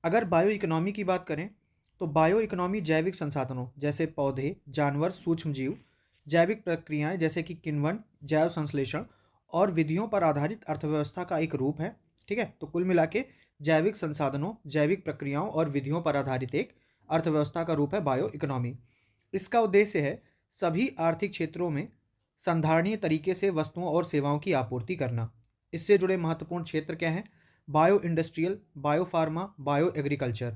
अगर बायो इकोनॉमी की बात करें तो बायो इकोनॉमी जैविक संसाधनों जैसे पौधे, जानवर, सूक्ष्म जीव, जैविक प्रक्रियाएं जैसे कि किण्वन, जैव संश्लेषण और विधियों पर आधारित अर्थव्यवस्था का एक रूप है, ठीक है। तो कुल मिला के जैविक संसाधनों, जैविक प्रक्रियाओं और विधियों पर आधारित एक अर्थव्यवस्था का रूप है बायो इकोनॉमी। इसका उद्देश्य है सभी आर्थिक क्षेत्रों में संधारणीय तरीके से वस्तुओं और सेवाओं की आपूर्ति करना। इससे जुड़े महत्वपूर्ण क्षेत्र क्या हैं? Bio industrial, bio pharma, bio agriculture.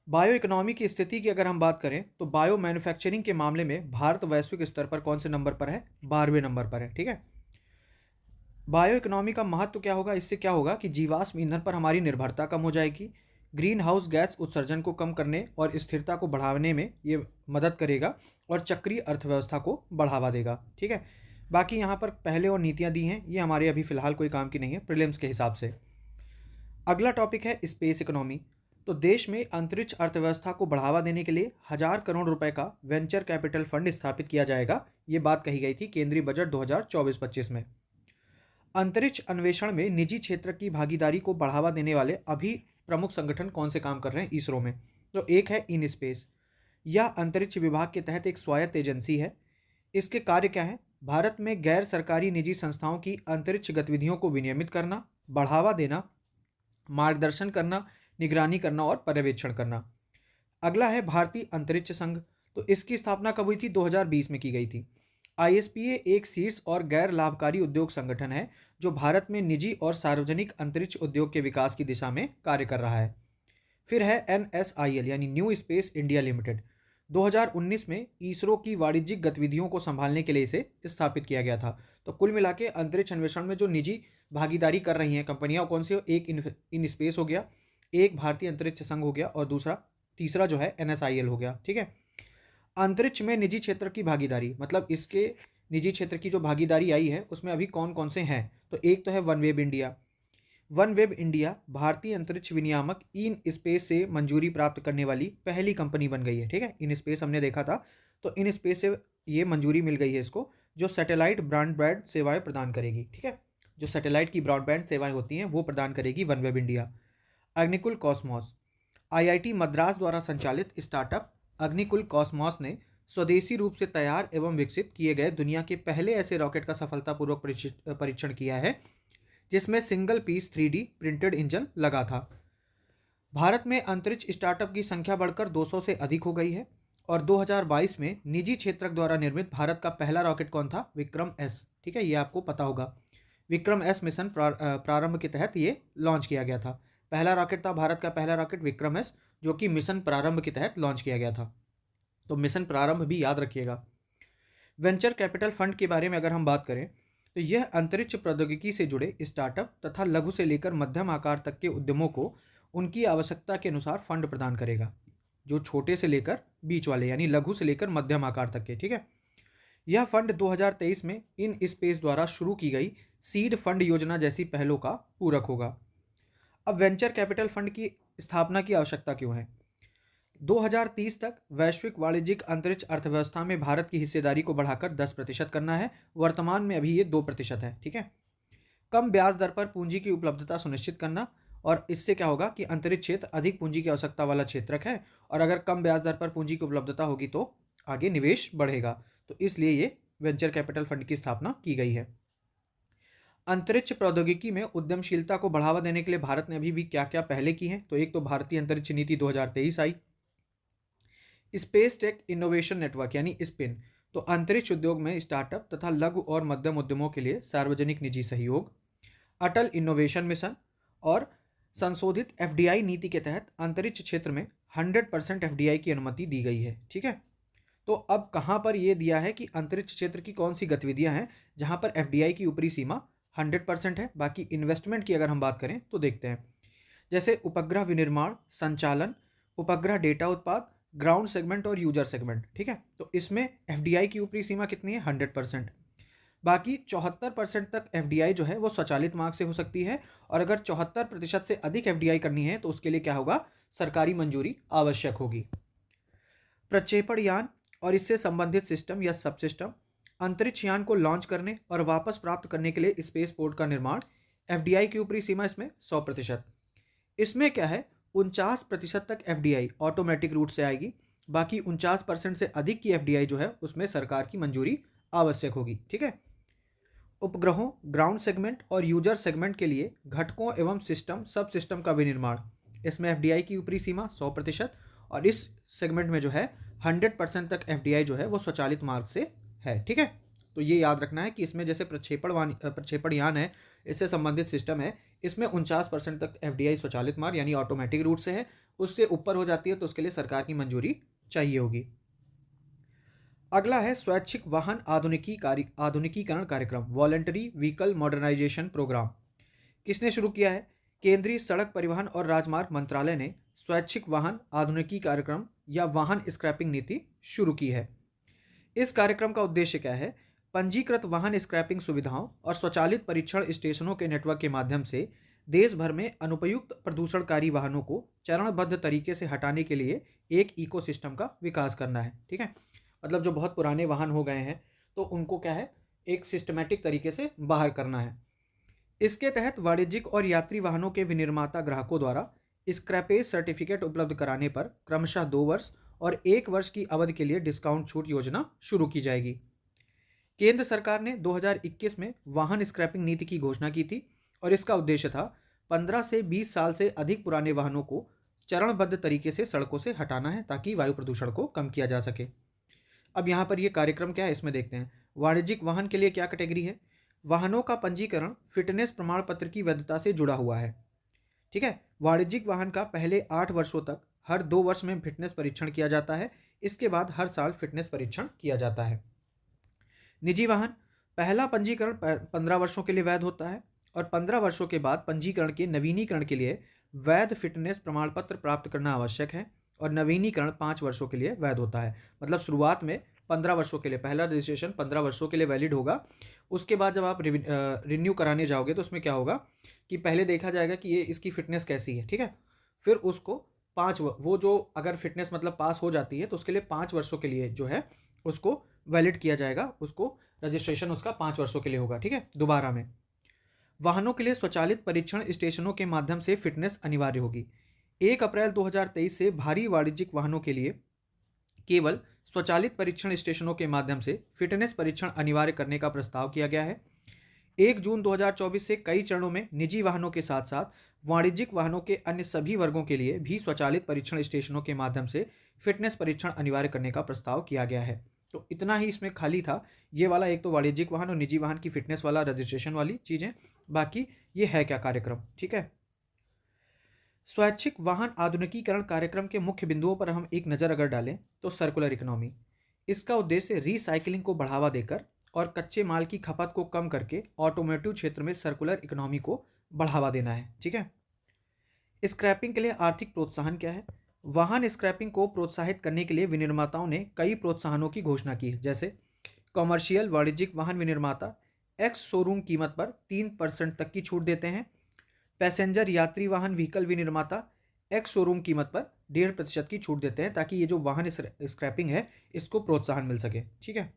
Bio economy की स्थिति की अगर हम बात करें तो बायो मैन्युफैक्चरिंग के मामले में भारत वैश्विक स्तर पर कौन से नंबर पर है? 12वें नंबर पर है, ठीक है। बायो इकोनॉमी का महत्व क्या होगा? इससे क्या होगा कि जीवाश्म ईंधन पर हमारी निर्भरता कम हो जाएगी, ग्रीन हाउस गैस उत्सर्जन को कम करने और स्थिरता को बढ़ाने में ये मदद करेगा और चक्रीय अर्थव्यवस्था को बढ़ावा देगा, ठीक है। बाकी यहाँ पर पहले और नीतियाँ दी हैं, ये हमारे अभी फ़िलहाल कोई काम की नहीं है प्रीलिम्स के हिसाब से। अगला टॉपिक है स्पेस इकोनॉमी। तो देश में अंतरिक्ष अर्थव्यवस्था को बढ़ावा देने के लिए 1000 करोड़ रुपए का वेंचर कैपिटल फंड स्थापित किया जाएगा, ये बात कही गई थी केंद्रीय बजट 2024-25 में। अंतरिक्ष अन्वेषण में निजी क्षेत्र की भागीदारी को बढ़ावा देने वाले प्रमुख संगठन कौन से काम कर रहे हैं इसरो में। तो एक है इन स्पेस। यह अंतरिक्ष विभाग के तहत एक स्वायत्त एजेंसी है। इसके कार्य क्या है? भारत में गैर सरकारी निजी संस्थाओं की अंतरिक्ष गतिविधियों को विनियमित करना, बढ़ावा देना, मार्गदर्शन करना, निगरानी करना और पर्यवेक्षण करना। अगला है भारतीय अंतरिक्ष संघ। तो इसकी स्थापना कब हुई थी? 2020 में की गई थी। आईएसपीए एक शीर्ष और गैर लाभकारी उद्योग संगठन है जो भारत में निजी और सार्वजनिक अंतरिक्ष उद्योग के विकास की दिशा में कार्य कर रहा है। फिर है एनएसआईएल यानी न्यू स्पेस इंडिया लिमिटेड। 2019 में इसरो की वाणिज्यिक गतिविधियों को संभालने के लिए इसे स्थापित किया गया था। तो कुल मिला के अंतरिक्ष अन्वेषण में जो निजी भागीदारी कर रही हैं कंपनियां कौन सी? एक इन स्पेस हो गया, एक भारतीय अंतरिक्ष संघ हो गया और तीसरा जो है एनएसआईएल हो गया। ठीक है। अंतरिक्ष में निजी क्षेत्र की भागीदारी, मतलब इसके निजी क्षेत्र की जो भागीदारी आई है उसमें अभी कौन कौन से हैं? तो एक तो है वनवेब इंडिया। वनवेब इंडिया भारतीय अंतरिक्ष विनियामक इन स्पेस से मंजूरी प्राप्त करने वाली पहली कंपनी बन गई है। ठीक है। इन स्पेस हमने देखा था, तो इन स्पेस से ये मंजूरी मिल गई है इसको, जो सैटेलाइट ब्रॉडबैंड सेवाएं प्रदान करेगी। ठीक है। जो सैटेलाइट की ब्रॉडबैंड सेवाएं होती हैं वो प्रदान करेगी OneWeb India. Agnikul Cosmos IIT Madras द्वारा संचालित स्टार्टअप अग्निकुल कॉस्मोस ने स्वदेशी रूप से तैयार एवं विकसित किए गए दुनिया के पहले ऐसे रॉकेट का सफलतापूर्वक परीक्षण किया है जिसमें single piece 3D printed engine लगा था। भारत में अंतरिक्ष स्टार्टअप की संख्या बढ़कर 200 से अधिक हो गई है और 2022 में निजी क्षेत्र द्वारा निर्मित भारत का पहला रॉकेट कौन था? विक्रम एस। ठीक है, ये आपको पता होगा। विक्रम एस मिशन प्रारंभ के तहत ये लॉन्च किया गया था। पहला रॉकेट था भारत का पहला रॉकेट विक्रम एस, जो कि मिशन प्रारंभ के तहत लॉन्च किया गया था। तो मिशन प्रारंभ भी याद रखिएगा। वेंचर कैपिटल फंड के बारे में अगर हम बात करें तो यह अंतरिक्ष प्रौद्योगिकी से जुड़े स्टार्टअप तथा लघु से लेकर मध्यम आकार तक के उद्यमों को उनकी आवश्यकता के अनुसार फंड प्रदान करेगा, जो छोटे से लेकर बीच वाले यानी लघु से लेकर मध्यम आकार तक के। ठीक है। यह फंड 2023 में इन स्पेस द्वारा शुरू की गई सीड फंड योजना जैसी पहलों का पूरक होगा। अब वेंचर कैपिटल फंड की स्थापना की आवश्यकता क्यों है? 2030 तक वैश्विक वाणिज्यिक अंतरिक्ष अर्थव्यवस्था में भारत की हिस्सेदारी को बढ़ाकर 10% करना है। वर्तमान में अभी ये 2% है। ठीक है। कम ब्याज दर पर पूंजी की उपलब्धता सुनिश्चित करना, और इससे क्या होगा कि अंतरिक्ष क्षेत्र अधिक पूंजी की आवश्यकता वाला क्षेत्र है, और अगर कम ब्याज दर पर पूंजी की उपलब्धता होगी तो आगे निवेश बढ़ेगा। तो इसलिए ये वेंचर कैपिटल फंड की स्थापना की गई है। अंतरिक्ष प्रौद्योगिकी में उद्यमशीलता को बढ़ावा देने के लिए भारत ने अभी भी क्या क्या पहले की हैं? तो एक तो भारतीय अंतरिक्ष नीति 2023 आई, स्पेस टेक इनोवेशन नेटवर्क यानी स्पिन, तो अंतरिक्ष उद्योग में स्टार्टअप तथा लघु और मध्यम उद्यमों के लिए सार्वजनिक निजी सहयोग, अटल इनोवेशन मिशन और संशोधित एफडीआई नीति के तहत अंतरिक्ष क्षेत्र में 100% एफडीआई की अनुमति दी गई है। ठीक है। तो अब कहाँ पर यह दिया है कि अंतरिक्ष क्षेत्र की कौन सी गतिविधियां हैं जहां पर एफडीआई की ऊपरी सीमा 100% है। बाकी इन्वेस्टमेंट की अगर हम बात करें तो देखते हैं, जैसे उपग्रह विनिर्माण, संचालन, उपग्रह डेटा उत्पाद, ग्राउंड सेगमेंट और यूजर सेगमेंट। ठीक है। तो इसमें एफडीआई की ऊपरी सीमा कितनी है? 100%। बाकी 74% तक एफडीआई जो है वो स्वचालित मार्ग से हो सकती है, और अगर 74% से अधिक एफडीआई करनी है तो उसके लिए क्या होगा? सरकारी मंजूरी आवश्यक होगी। प्रक्षेपण यान और इससे संबंधित सिस्टम या सब सिस्टम, अंतरिक्ष यान को लॉन्च करने और वापस प्राप्त करने के लिए स्पेस पोर्ट का निर्माण, एफडीआई की ऊपरी सीमा इसमें 100%। इसमें क्या है? 49% तक एफडीआई ऑटोमेटिक रूट से आएगी, बाकी 49% से अधिक की एफडीआई जो है उसमें सरकार की मंजूरी आवश्यक होगी। ठीक है। उपग्रहों, ग्राउंड सेगमेंट और यूजर सेगमेंट के लिए घटकों एवं सिस्टम सब सिस्टम का विनिर्माण, इसमें एफडीआई की ऊपरी सीमा 100%, और इस सेगमेंट में जो है 100% तक एफडीआई जो है वो स्वचालित मार्ग से है। ठीक है। तो ये याद रखना है कि इसमें जैसे प्रक्षेपण यान है, इससे संबंधित सिस्टम है, इसमें 49% तक एफडीआई स्वचालित मार्ग यानी ऑटोमेटिक रूट से है। उससे ऊपर हो जाती है तो उसके लिए सरकार की मंजूरी चाहिए होगी। अगला है स्वैच्छिक वाहन आधुनिकीकरण कार्यक्रम, वॉलंटरी व्हीकल मॉडर्नाइजेशन प्रोग्राम। किसने शुरू किया है? केंद्रीय सड़क परिवहन और राजमार्ग मंत्रालय ने स्वैच्छिक वाहन आधुनिकी कार्यक्रम या वाहन स्क्रैपिंग नीति शुरू की है। इस कार्यक्रम का उद्देश्य क्या है? पंजीकृत वाहन स्क्रैपिंग सुविधाओं और स्वचालित परीक्षण स्टेशनों के नेटवर्क के माध्यम से देश भर में अनुपयुक्त प्रदूषणकारी वाहनों को चरणबद्ध तरीके से हटाने के लिए एक इकोसिस्टम का विकास करना है। ठीक है। मतलब जो बहुत पुराने वाहन हो गए हैं तो उनको क्या है, एक सिस्टमैटिक तरीके से बाहर करना है। इसके तहत वाणिज्यिक और यात्री वाहनों के विनिर्माता ग्राहकों द्वारा स्क्रैपेज सर्टिफिकेट उपलब्ध कराने पर क्रमशः 2 वर्ष और 1 वर्ष की अवधि के लिए डिस्काउंट छूट योजना शुरू की जाएगी। केंद्र सरकार ने 2021 में वाहन स्क्रैपिंग नीति की घोषणा की थी और इसका उद्देश्य था 15 से 20 साल से अधिक पुराने वाहनों को चरणबद्ध तरीके से सड़कों से हटाना है ताकि वायु प्रदूषण को कम किया जा सके। अब यहाँ पर ये कार्यक्रम क्या है इसमें देखते हैं। वाणिज्यिक वाहन के लिए क्या कैटेगरी है? वाहनों का पंजीकरण फिटनेस प्रमाण पत्र की वैधता से जुड़ा हुआ है। ठीक है, वाणिज्यिक वाहन का पहले 8 वर्षों तक हर 2 वर्ष में फिटनेस परीक्षण किया जाता है। इसके बाद हर साल फिटनेस परीक्षण किया जाता है। निजी वाहन, पहला पंजीकरण 15 वर्षों के लिए वैध होता है और 15 वर्षों के बाद पंजीकरण के नवीनीकरण के लिए वैध फिटनेस प्रमाण पत्र प्राप्त करना आवश्यक है और नवीनीकरण 5 वर्षों के लिए वैध होता है। मतलब शुरुआत में 15 वर्षों के लिए पहला रजिस्ट्रेशन 15 वर्षों के लिए वैलिड होगा। उसके बाद जब आप रिन्यू कराने जाओगे तो उसमें क्या होगा कि पहले देखा जाएगा कि ये इसकी फिटनेस कैसी है। ठीक है, फिर उसको वो जो अगर फिटनेस मतलब पास हो जाती है तो उसके लिए 5 वर्षों के लिए जो है उसको वैलिड किया जाएगा। उसको रजिस्ट्रेशन उसका 5 वर्षों के लिए होगा। ठीक है, दोबारा में वाहनों के लिए स्वचालित परीक्षण स्टेशनों के माध्यम से फिटनेस अनिवार्य होगी। 1 अप्रैल 2023 से भारी वाणिज्यिक वाहनों के लिए केवल स्वचालित परीक्षण स्टेशनों के माध्यम से फिटनेस परीक्षण अनिवार्य करने का प्रस्ताव किया गया है। 1 जून 2024 से कई चरणों में निजी वाहनों के साथ साथ वाणिज्यिक वाहनों के अन्य सभी वर्गों के लिए भी स्वचालित परीक्षण स्टेशनों के माध्यम से फिटनेस परीक्षण अनिवार्य करने का प्रस्ताव किया गया है। तो इतना ही इसमें खाली था। ये वाला एक तो वाणिज्यिक वाहन और निजी वाहन की फिटनेस वाला रजिस्ट्रेशन वाली चीज़ें, बाकी ये है क्या कार्यक्रम। ठीक है, स्वैच्छिक वाहन आधुनिकीकरण कार्यक्रम के मुख्य बिंदुओं पर हम एक नज़र अगर डालें तो सर्कुलर इकोनॉमी, इसका उद्देश्य रिसाइकलिंग को बढ़ावा देकर और कच्चे माल की खपत को कम करके ऑटोमोटिव क्षेत्र में सर्कुलर इकोनॉमी को बढ़ावा देना है। ठीक है, स्क्रैपिंग के लिए आर्थिक प्रोत्साहन क्या है? वाहन स्क्रैपिंग को प्रोत्साहित करने के लिए विनिर्माताओं ने कई प्रोत्साहनों की घोषणा की है। जैसे कमर्शियल वाणिज्यिक वाहन विनिर्माता एक्स शोरूम कीमत पर 3% तक की छूट देते हैं। पैसेंजर यात्री वाहन व्हीकल विनिर्माता एक्स शोरूम कीमत पर 1.5% की छूट देते हैं ताकि ये जो वाहन स्क्रैपिंग है इसको प्रोत्साहन मिल सके। ठीक है,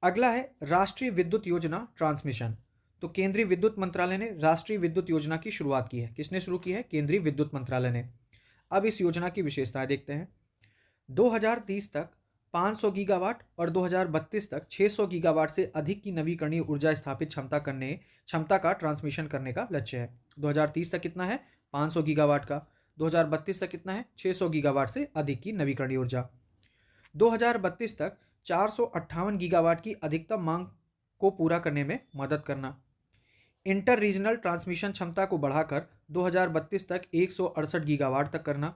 अगला है राष्ट्रीय विद्युत योजना ट्रांसमिशन। तो केंद्रीय विद्युत मंत्रालय ने राष्ट्रीय विद्युत योजना की शुरुआत की है। किसने शुरू की है? केंद्रीय विद्युत मंत्रालय ने। अब इस योजना की विशेषताएं देखते हैं। 2030 तक 500 गीगावाट और 2032 तक 600 गीगावाट से अधिक की नवीकरणीय ऊर्जा स्थापित क्षमता का ट्रांसमिशन करने का लक्ष्य है। 2030 तक कितना है? 500 गीगावाट का। 2032 तक कितना है? 600 गीगावाट से अधिक की नवीकरणीय ऊर्जा। 2032 तक 458 गीगावाट की अधिकतम मांग को पूरा करने में मदद करना। इंटर रीजनल ट्रांसमिशन क्षमता को बढ़ाकर 2032 तक 168 गीगावाट तक करना।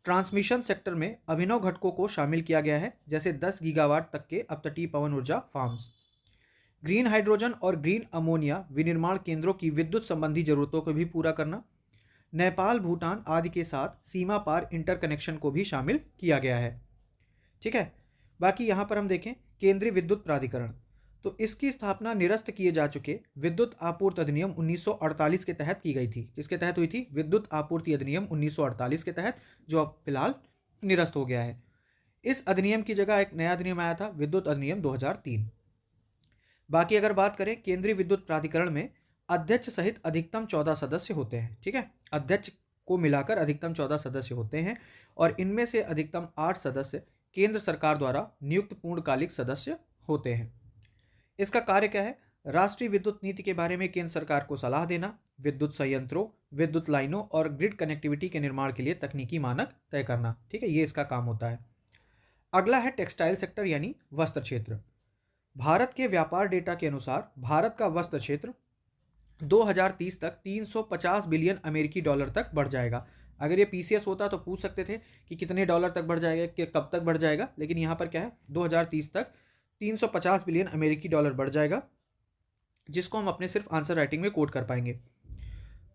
ट्रांसमिशन सेक्टर में अभिनव घटकों को शामिल किया गया है, जैसे 10 गीगावाट तक के अपतटीय पवन ऊर्जा फार्म्स। ग्रीन हाइड्रोजन और ग्रीन अमोनिया विनिर्माण केंद्रों की विद्युत संबंधी जरूरतों को भी पूरा करना। नेपाल, भूटान आदि के साथ सीमा पार इंटरकनेक्शन को भी शामिल किया गया है। ठीक है, बाकी यहाँ पर हम देखें केंद्रीय विद्युत प्राधिकरण, तो इसकी स्थापना निरस्त किए जा चुके विद्युत आपूर्ति अधिनियम 1948 के तहत की गई थी। किसके तहत हुई थी? विद्युत आपूर्ति अधिनियम 1948 के तहत, जो अब फिलहाल निरस्त हो गया है। इस अधिनियम की जगह एक नया अधिनियम आया था, विद्युत अधिनियम 2003। बाकी अगर बात करें केंद्रीय विद्युत प्राधिकरण में अध्यक्ष सहित अधिकतम 14 सदस्य होते हैं। ठीक है, अध्यक्ष को मिलाकर अधिकतम 14 सदस्य होते हैं और इनमें से अधिकतम 8 सदस्य केंद्र सरकार द्वारा नियुक्त पूर्णकालिक सदस्य होते हैं। इसका कार्य क्या है? राष्ट्रीय विद्युत नीति के बारे में केंद्र सरकार को सलाह देना, विद्युत संयंत्रों, विद्युत लाइनों और ग्रिड कनेक्टिविटी के निर्माण के लिए तकनीकी मानक तय करना। ठीक है, ये इसका काम होता है। अगला है टेक्सटाइल सेक्टर यानी वस्त्र क्षेत्र। भारत के व्यापार डेटा के अनुसार भारत का वस्त्र क्षेत्र 2030 तक 350 बिलियन अमेरिकी डॉलर तक बढ़ जाएगा। अगर ये पीसीएस होता तो पूछ सकते थे कि कितने डॉलर तक बढ़ जाएगा, कि कब तक बढ़ जाएगा, लेकिन यहाँ पर क्या है 2030 तक 350 बिलियन अमेरिकी डॉलर बढ़ जाएगा, जिसको हम अपने सिर्फ आंसर राइटिंग में कोट कर पाएंगे।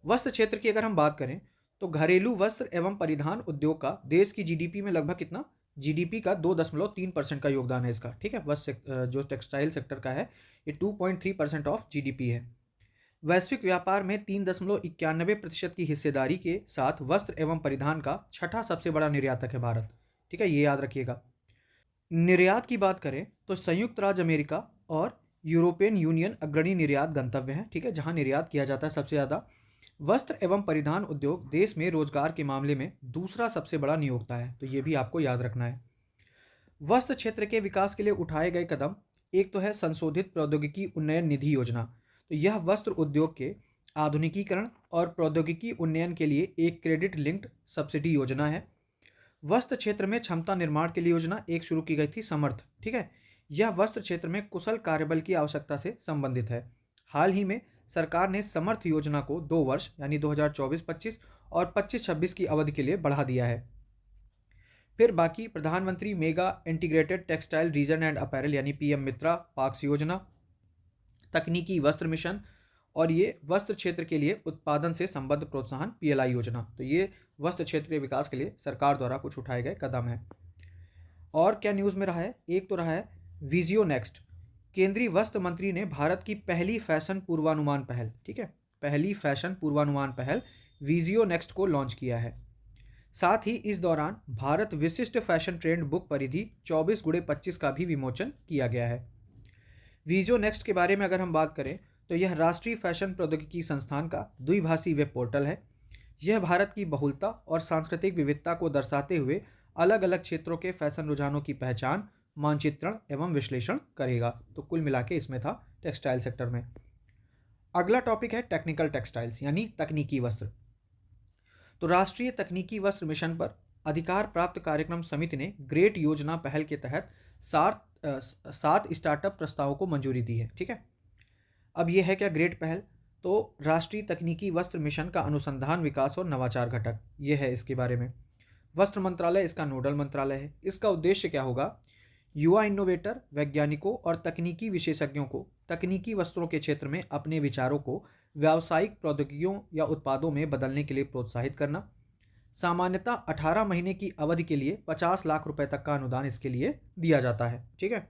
वस्त्र क्षेत्र की अगर हम बात करें तो घरेलू वस्त्र एवं परिधान उद्योग का देश की जीडीपी में लगभग कितना? जीडीपी का 2.3% का योगदान है इसका। ठीक है, वस्त्र जो टेक्सटाइल सेक्टर का है ये 2.3% ऑफ जीडीपी है। वैश्विक व्यापार में 3.91% की हिस्सेदारी के साथ वस्त्र एवं परिधान का छठा सबसे बड़ा निर्यातक है भारत। ठीक है, ये याद रखिएगा। निर्यात की बात करें तो संयुक्त राज्य अमेरिका और यूरोपियन यूनियन अग्रणी निर्यात गंतव्य हैं। ठीक है, जहां निर्यात किया जाता है सबसे ज़्यादा। वस्त्र एवं परिधान उद्योग देश में रोजगार के मामले में दूसरा सबसे बड़ा नियोक्ता है, तो ये भी आपको याद रखना है। वस्त्र क्षेत्र के विकास के लिए उठाए गए कदम, एक तो है संशोधित प्रौद्योगिकी उन्नयन निधि योजना। तो यह वस्त्र उद्योग के आधुनिकीकरण और प्रौद्योगिकी उन्नयन के लिए एक क्रेडिट लिंक्ड सब्सिडी योजना है। वस्त्र क्षेत्र में क्षमता निर्माण के लिए योजना एक शुरू की गई थी, समर्थ, ठीक है। यह वस्त्र क्षेत्र में कुशल कार्यबल की आवश्यकता से संबंधित है। हाल ही में सरकार ने समर्थ योजना को 2 वर्ष यानी 2024-25 और 25-26 की अवधि के लिए बढ़ा दिया है। फिर बाकी प्रधानमंत्री mega integrated textile reason and apparel यानी पीएम मित्रा पाक्स योजना, तकनीकी वस्त्र मिशन, और ये वस्त्र क्षेत्र के लिए उत्पादन से संबद्ध प्रोत्साहन पीएलआई योजना। तो ये वस्त्र क्षेत्र के विकास के लिए सरकार द्वारा कुछ उठाए गए कदम है। और क्या न्यूज़ में रहा है, एक तो रहा है विजियो नेक्स्ट। केंद्रीय वस्त्र मंत्री ने भारत की पहली फैशन पूर्वानुमान पहल, ठीक है, पहली फैशन पूर्वानुमान पहल विजियो नेक्स्ट को लॉन्च किया है। साथ ही इस दौरान भारत विशिष्ट फैशन ट्रेंड बुक परिधि 24x25 का भी विमोचन किया गया है। विजियो नेक्स्ट के बारे में अगर हम बात करें तो यह राष्ट्रीय फैशन प्रौद्योगिकी संस्थान का द्विभाषी वेब पोर्टल है। यह भारत की बहुलता और सांस्कृतिक विविधता को दर्शाते हुए अलग अलग क्षेत्रों के फैशन रुझानों की पहचान, मानचित्रण एवं विश्लेषण करेगा। तो कुल मिला के इसमें था टेक्सटाइल सेक्टर में। अगला टॉपिक है टेक्निकल टेक्सटाइल्स यानी तकनीकी वस्त्र। तो राष्ट्रीय तकनीकी वस्त्र मिशन पर अधिकार प्राप्त कार्यक्रम समिति ने ग्रेट योजना पहल के तहत 7 स्टार्टअप प्रस्तावों को मंजूरी दी है, ठीक है। अब यह है क्या ग्रेट पहल, तो राष्ट्रीय तकनीकी वस्त्र मिशन का अनुसंधान, विकास और नवाचार घटक, यह है इसके बारे में। वस्त्र मंत्रालय इसका नोडल मंत्रालय है। इसका उद्देश्य क्या होगा, युवा इनोवेटर, वैज्ञानिकों और तकनीकी विशेषज्ञों को तकनीकी वस्त्रों के क्षेत्र में अपने विचारों को व्यावसायिक प्रौद्योगिकियों या उत्पादों में बदलने के लिए प्रोत्साहित करना। सामान्यतः 18 महीने की अवधि के लिए 50 लाख रुपए तक का अनुदान इसके लिए दिया जाता है, ठीक है।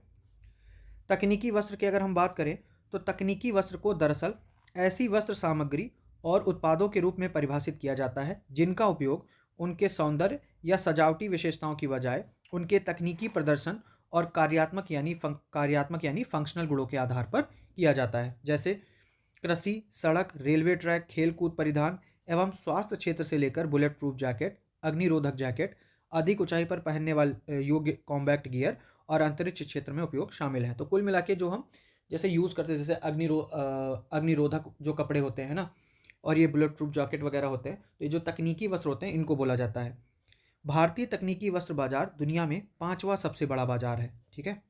तकनीकी वस्त्र की अगर हम बात करें तो तकनीकी वस्त्र को दरअसल ऐसी वस्त्र सामग्री और उत्पादों के रूप में परिभाषित किया जाता है जिनका उपयोग उनके सौंदर्य या सजावटी विशेषताओं की बजाय उनके तकनीकी प्रदर्शन और कार्यात्मक यानी फंक्शनल गुणों के आधार पर किया जाता है। जैसे कृषि, सड़क, रेलवे ट्रैक, खेलकूद परिधान एवं स्वास्थ्य क्षेत्र से लेकर बुलेट प्रूफ जैकेट, अग्निरोधक जैकेट, अधिक ऊंचाई पर पहनने वाले योग्य कॉम्बैक्ट गियर और अंतरिक्ष क्षेत्र में उपयोग शामिल हैं। तो कुल मिला के जो हम जैसे यूज़ करते हैं, जैसे अग्निरोधक जो कपड़े होते हैं ना, और ये बुलेट प्रूफ जैकेट वगैरह होते हैं, तो ये जो तकनीकी वस्त्र होते हैं इनको बोला जाता है। भारतीय तकनीकी वस्त्र बाजार दुनिया में 5वां सबसे बड़ा बाजार है, ठीक है।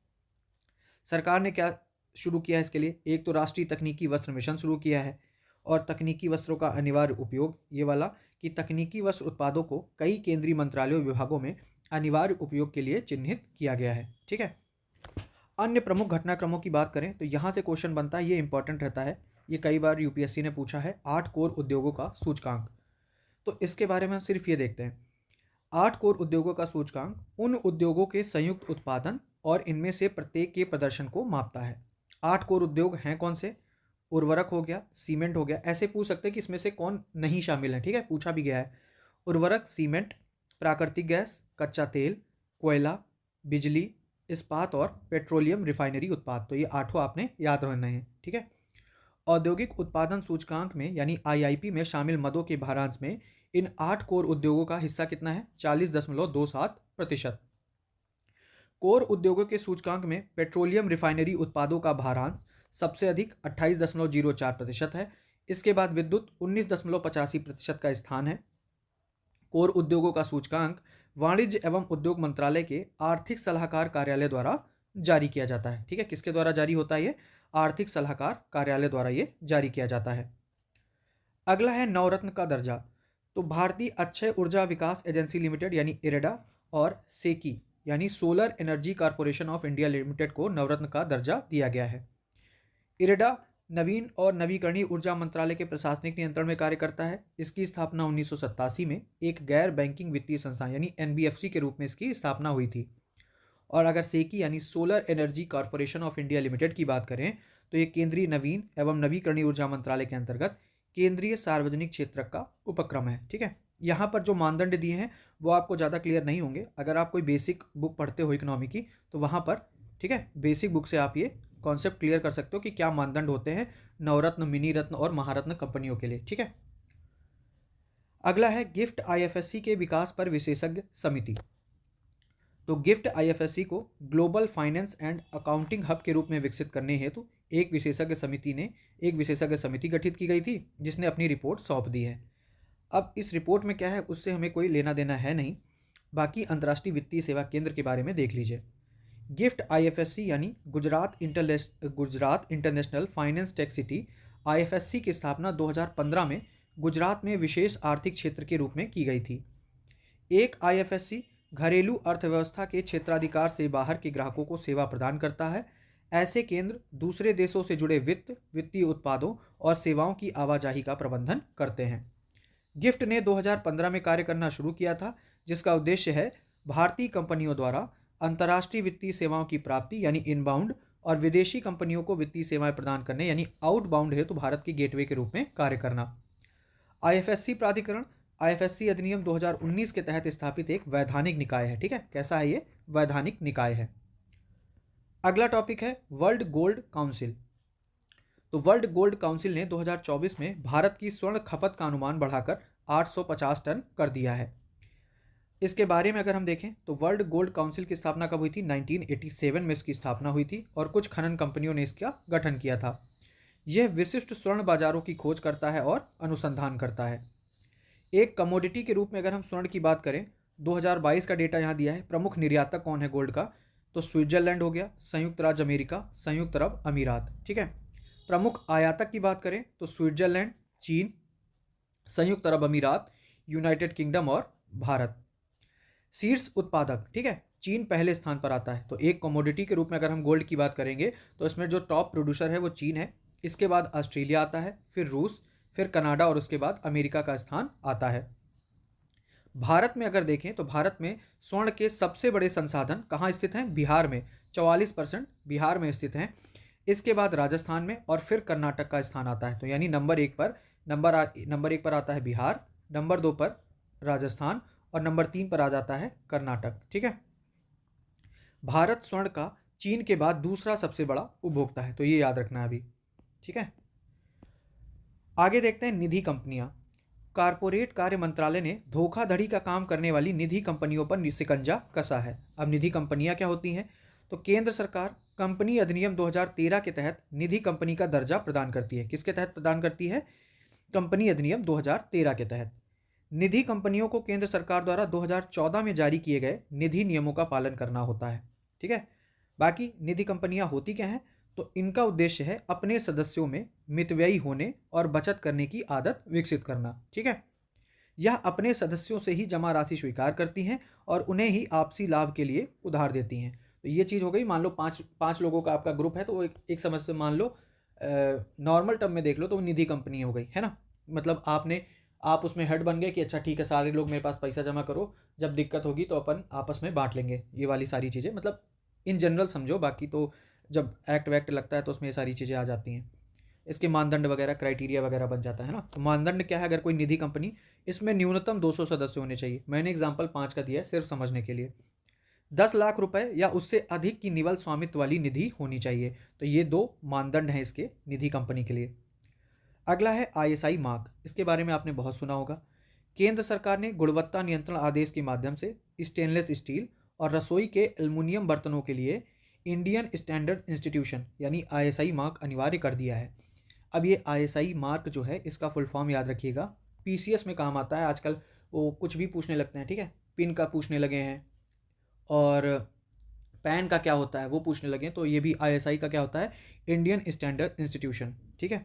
सरकार ने क्या शुरू किया है इसके लिए, एक तो राष्ट्रीय तकनीकी वस्त्र मिशन शुरू किया है, और तकनीकी वस्त्रों का अनिवार्य उपयोग, ये वाला कि तकनीकी वस्त्र उत्पादों को कई केंद्रीय मंत्रालयों विभागों में अनिवार्य उपयोग के लिए चिन्हित किया गया है, ठीक है। अन्य प्रमुख घटनाक्रमों की बात करें तो यहाँ से क्वेश्चन बनता है, ये इंपॉर्टेंट रहता है, ये कई बार यूपीएससी ने पूछा है, 8 कोर उद्योगों का सूचकांक। तो इसके बारे में सिर्फ ये देखते हैं, 8 कोर उद्योगों का सूचकांक उन उद्योगों के संयुक्त उत्पादन और इनमें से प्रत्येक के प्रदर्शन को मापता है। 8 कोर उद्योग हैं कौन से, उर्वरक हो गया, सीमेंट हो गया, ऐसे पूछ सकते हैं कि इसमें से कौन नहीं शामिल है, ठीक है, पूछा भी गया है। उर्वरक, सीमेंट, प्राकृतिक गैस, कच्चा तेल, कोयला, बिजली, इस्पात और पेट्रोलियम रिफाइनरी उत्पाद। तो ये 8 आपने याद रखना है, ठीक है। औद्योगिक उत्पादन सूचकांक में यानी आईआईपी में शामिल मदों के भारांश में इन 8 कोर उद्योगों का हिस्सा कितना है, 40.27%। कोर उद्योगों के सूचकांक में पेट्रोलियम रिफाइनरी उत्पादों का भारांश सबसे अधिक 28.04% है। इसके बाद विद्युत 19.85% का स्थान है। कोर उद्योगों का सूचकांक वाणिज्य एवं उद्योग मंत्रालय के आर्थिक सलाहकार कार्यालय द्वारा जारी किया जाता है, ठीक है। किसके द्वारा जारी होता है ये, आर्थिक सलाहकार कार्यालय द्वारा ये जारी किया जाता है। अगला है नवरत्न का दर्जा। तो भारतीय अक्षय ऊर्जा विकास एजेंसी लिमिटेड यानी इरेडा और सेकी यानी solar energy corporation of India limited को नवरत्न का दर्जा दिया गया है। इरेडा नवीन और नवीकरणीय ऊर्जा मंत्रालय के प्रशासनिक नियंत्रण में कार्य करता है। इसकी स्थापना 1987 में एक गैर बैंकिंग वित्तीय संस्थान यानी एनबीएफसी के रूप में इसकी स्थापना हुई थी। और अगर सेकी यानी solar energy corporation of India limited की बात करें तो ये केंद्रीय नवीन एवं नवीकरणीय ऊर्जा मंत्रालय के अंतर्गत केंद्रीय सार्वजनिक क्षेत्र का उपक्रम है, ठीक है। यहाँ पर जो मानदंड दिए हैं वो आपको ज़्यादा क्लियर नहीं होंगे, अगर आप कोई बेसिक बुक पढ़ते हो इकोनॉमी की तो वहाँ पर, ठीक है, बेसिक बुक से आप ये कॉन्सेप्ट क्लियर कर सकते हो कि क्या मानदंड होते हैं नवरत्न, मिनी रत्न और महारत्न कंपनियों के लिए, ठीक है। अगला है गिफ्ट आईएफएससी के विकास पर विशेषज्ञ समिति। तो गिफ्ट आईएफएससी को global finance and accounting hub के रूप में विकसित करने हेतु एक विशेषज्ञ समिति गठित की गई थी, जिसने अपनी रिपोर्ट सौंप दी है। अब इस रिपोर्ट में क्या है, उससे हमें कोई लेना देना है नहीं, बाकी अंतर्राष्ट्रीय वित्तीय सेवा केंद्र के बारे में देख लीजिए। गिफ्ट आईएफएससी यानी Gujarat international finance tech city IFSC की स्थापना 2015 में गुजरात में विशेष आर्थिक क्षेत्र के रूप में की गई थी। एक आईएफएससी घरेलू अर्थव्यवस्था के क्षेत्राधिकार से बाहर के ग्राहकों को सेवा प्रदान करता है। ऐसे केंद्र दूसरे देशों से जुड़े वित्तीय उत्पादों और सेवाओं की आवाजाही का प्रबंधन करते हैं। गिफ्ट ने 2015 में कार्य करना शुरू किया था, जिसका उद्देश्य है भारतीय कंपनियों द्वारा अंतर्राष्ट्रीय वित्तीय सेवाओं की प्राप्ति यानी इनबाउंड और विदेशी कंपनियों को वित्तीय सेवाएं प्रदान करने यानी आउटबाउंड है तो भारत के गेटवे के रूप में कार्य करना। आईएफएससी प्राधिकरण आईएफएससी अधिनियम 2019 के तहत स्थापित एक वैधानिक निकाय है। ठीक है, कैसा है ये? वैधानिक निकाय है। अगला टॉपिक है वर्ल्ड गोल्ड काउंसिल। तो वर्ल्ड गोल्ड काउंसिल ने 2024 में भारत की स्वर्ण खपत का अनुमान बढ़ाकर 850 टन कर दिया है। इसके बारे में अगर हम देखें तो वर्ल्ड गोल्ड काउंसिल की स्थापना कब हुई थी? 1987 में इसकी स्थापना हुई थी और कुछ खनन कंपनियों ने इसका गठन किया था। यह विशिष्ट स्वर्ण बाजारों की खोज करता है और अनुसंधान करता है। एक कमोडिटी के रूप में अगर हम स्वर्ण की बात करें, 2022 का डेटा यहाँ दिया है। प्रमुख निर्यातक कौन है गोल्ड का? तो स्विट्जरलैंड हो गया, संयुक्त राज्य अमेरिका, संयुक्त अरब अमीरात। ठीक है। प्रमुख आयातक की बात करें तो स्विट्जरलैंड, चीन, संयुक्त अरब अमीरात, यूनाइटेड किंगडम और भारत। शीर्ष उत्पादक, ठीक है, चीन पहले स्थान पर आता है। तो एक कमोडिटी के रूप में अगर हम गोल्ड की बात करेंगे तो इसमें जो टॉप प्रोड्यूसर है वो चीन है। इसके बाद ऑस्ट्रेलिया आता है, फिर रूस, फिर कनाडा और उसके बाद अमेरिका का स्थान आता है। भारत में अगर देखें तो भारत में स्वर्ण के सबसे बड़े संसाधन कहाँ स्थित हैं? बिहार में 44% बिहार में स्थित हैं। इसके बाद राजस्थान में और फिर कर्नाटक का स्थान आता है। तो यानी नंबर एक पर आता है बिहार, नंबर 2 पर राजस्थान और नंबर 3 पर आ जाता है कर्नाटक। ठीक है। भारत स्वर्ण का चीन के बाद दूसरा सबसे बड़ा उपभोक्ता है, तो ये याद रखना है अभी। ठीक है। आगे देखते हैं निधि कंपनियां। कारपोरेट कार्य मंत्रालय ने धोखाधड़ी का काम करने वाली निधि कंपनियों पर शिकंजा कसा है। अब निधि कंपनियां क्या होती हैं? तो केंद्र सरकार कंपनी अधिनियम 2013 के तहत निधि कंपनी का दर्जा प्रदान करती है। किसके तहत प्रदान करती है? कंपनी अधिनियम 2013 के तहत। निधि कंपनियों को केंद्र सरकार द्वारा 2014 में जारी किए गए निधि नियमों का पालन करना होता है। ठीक है। बाकी निधि कंपनियां होती क्या हैं? तो इनका उद्देश्य है अपने सदस्यों में मितव्ययी होने और बचत करने की आदत विकसित करना। ठीक है। यह अपने सदस्यों से ही जमा राशि स्वीकार करती हैं और उन्हें ही आपसी लाभ के लिए उधार देती हैं। तो ये चीज़ हो गई। मान लो पाँच लोगों का आपका ग्रुप है, तो वो एक समझ से मान लो नॉर्मल टर्म में देख लो तो वो निधि कंपनी हो गई, है ना। मतलब आप उसमें हेड बन गए कि अच्छा ठीक है, सारे लोग मेरे पास पैसा जमा करो, जब दिक्कत होगी तो अपन आपस में बांट लेंगे। ये वाली सारी चीज़ें मतलब इन जनरल समझो, बाकी तो जब एक्ट वैक्ट लगता है तो उसमें ये सारी चीज़ें आ जाती हैं। इसके मानदंड वगैरह, क्राइटेरिया वगैरह बन जाता है ना। तो मानदंड क्या है? अगर कोई निधि कंपनी, इसमें न्यूनतम 200 सदस्य होने चाहिए। मैंने एग्जाम्पल 5 का दिया है सिर्फ समझने के लिए। 10 लाख रुपए या उससे अधिक की निवल स्वामित्व वाली निधि होनी चाहिए। तो ये 2 मानदंड हैं इसके निधि कंपनी के लिए। अगला है आईएसआई मार्क। इसके बारे में आपने बहुत सुना होगा। केंद्र सरकार ने गुणवत्ता नियंत्रण आदेश के माध्यम से स्टेनलेस स्टील और रसोई के एल्युमिनियम बर्तनों के लिए इंडियन स्टैंडर्ड इंस्टीट्यूशन यानी आईएसआई मार्क अनिवार्य कर दिया है। अब ये आईएसआई मार्क जो है, इसका फुल फॉर्म याद रखिएगा। पीसीएस में काम आता है आजकल, वो कुछ भी पूछने लगते हैं। ठीक है। पिन का पूछने लगे हैं और पैन का क्या होता है वो पूछने लगे हैं। तो ये भी आईएसआई का क्या होता है? Indian standard institution. ठीक है।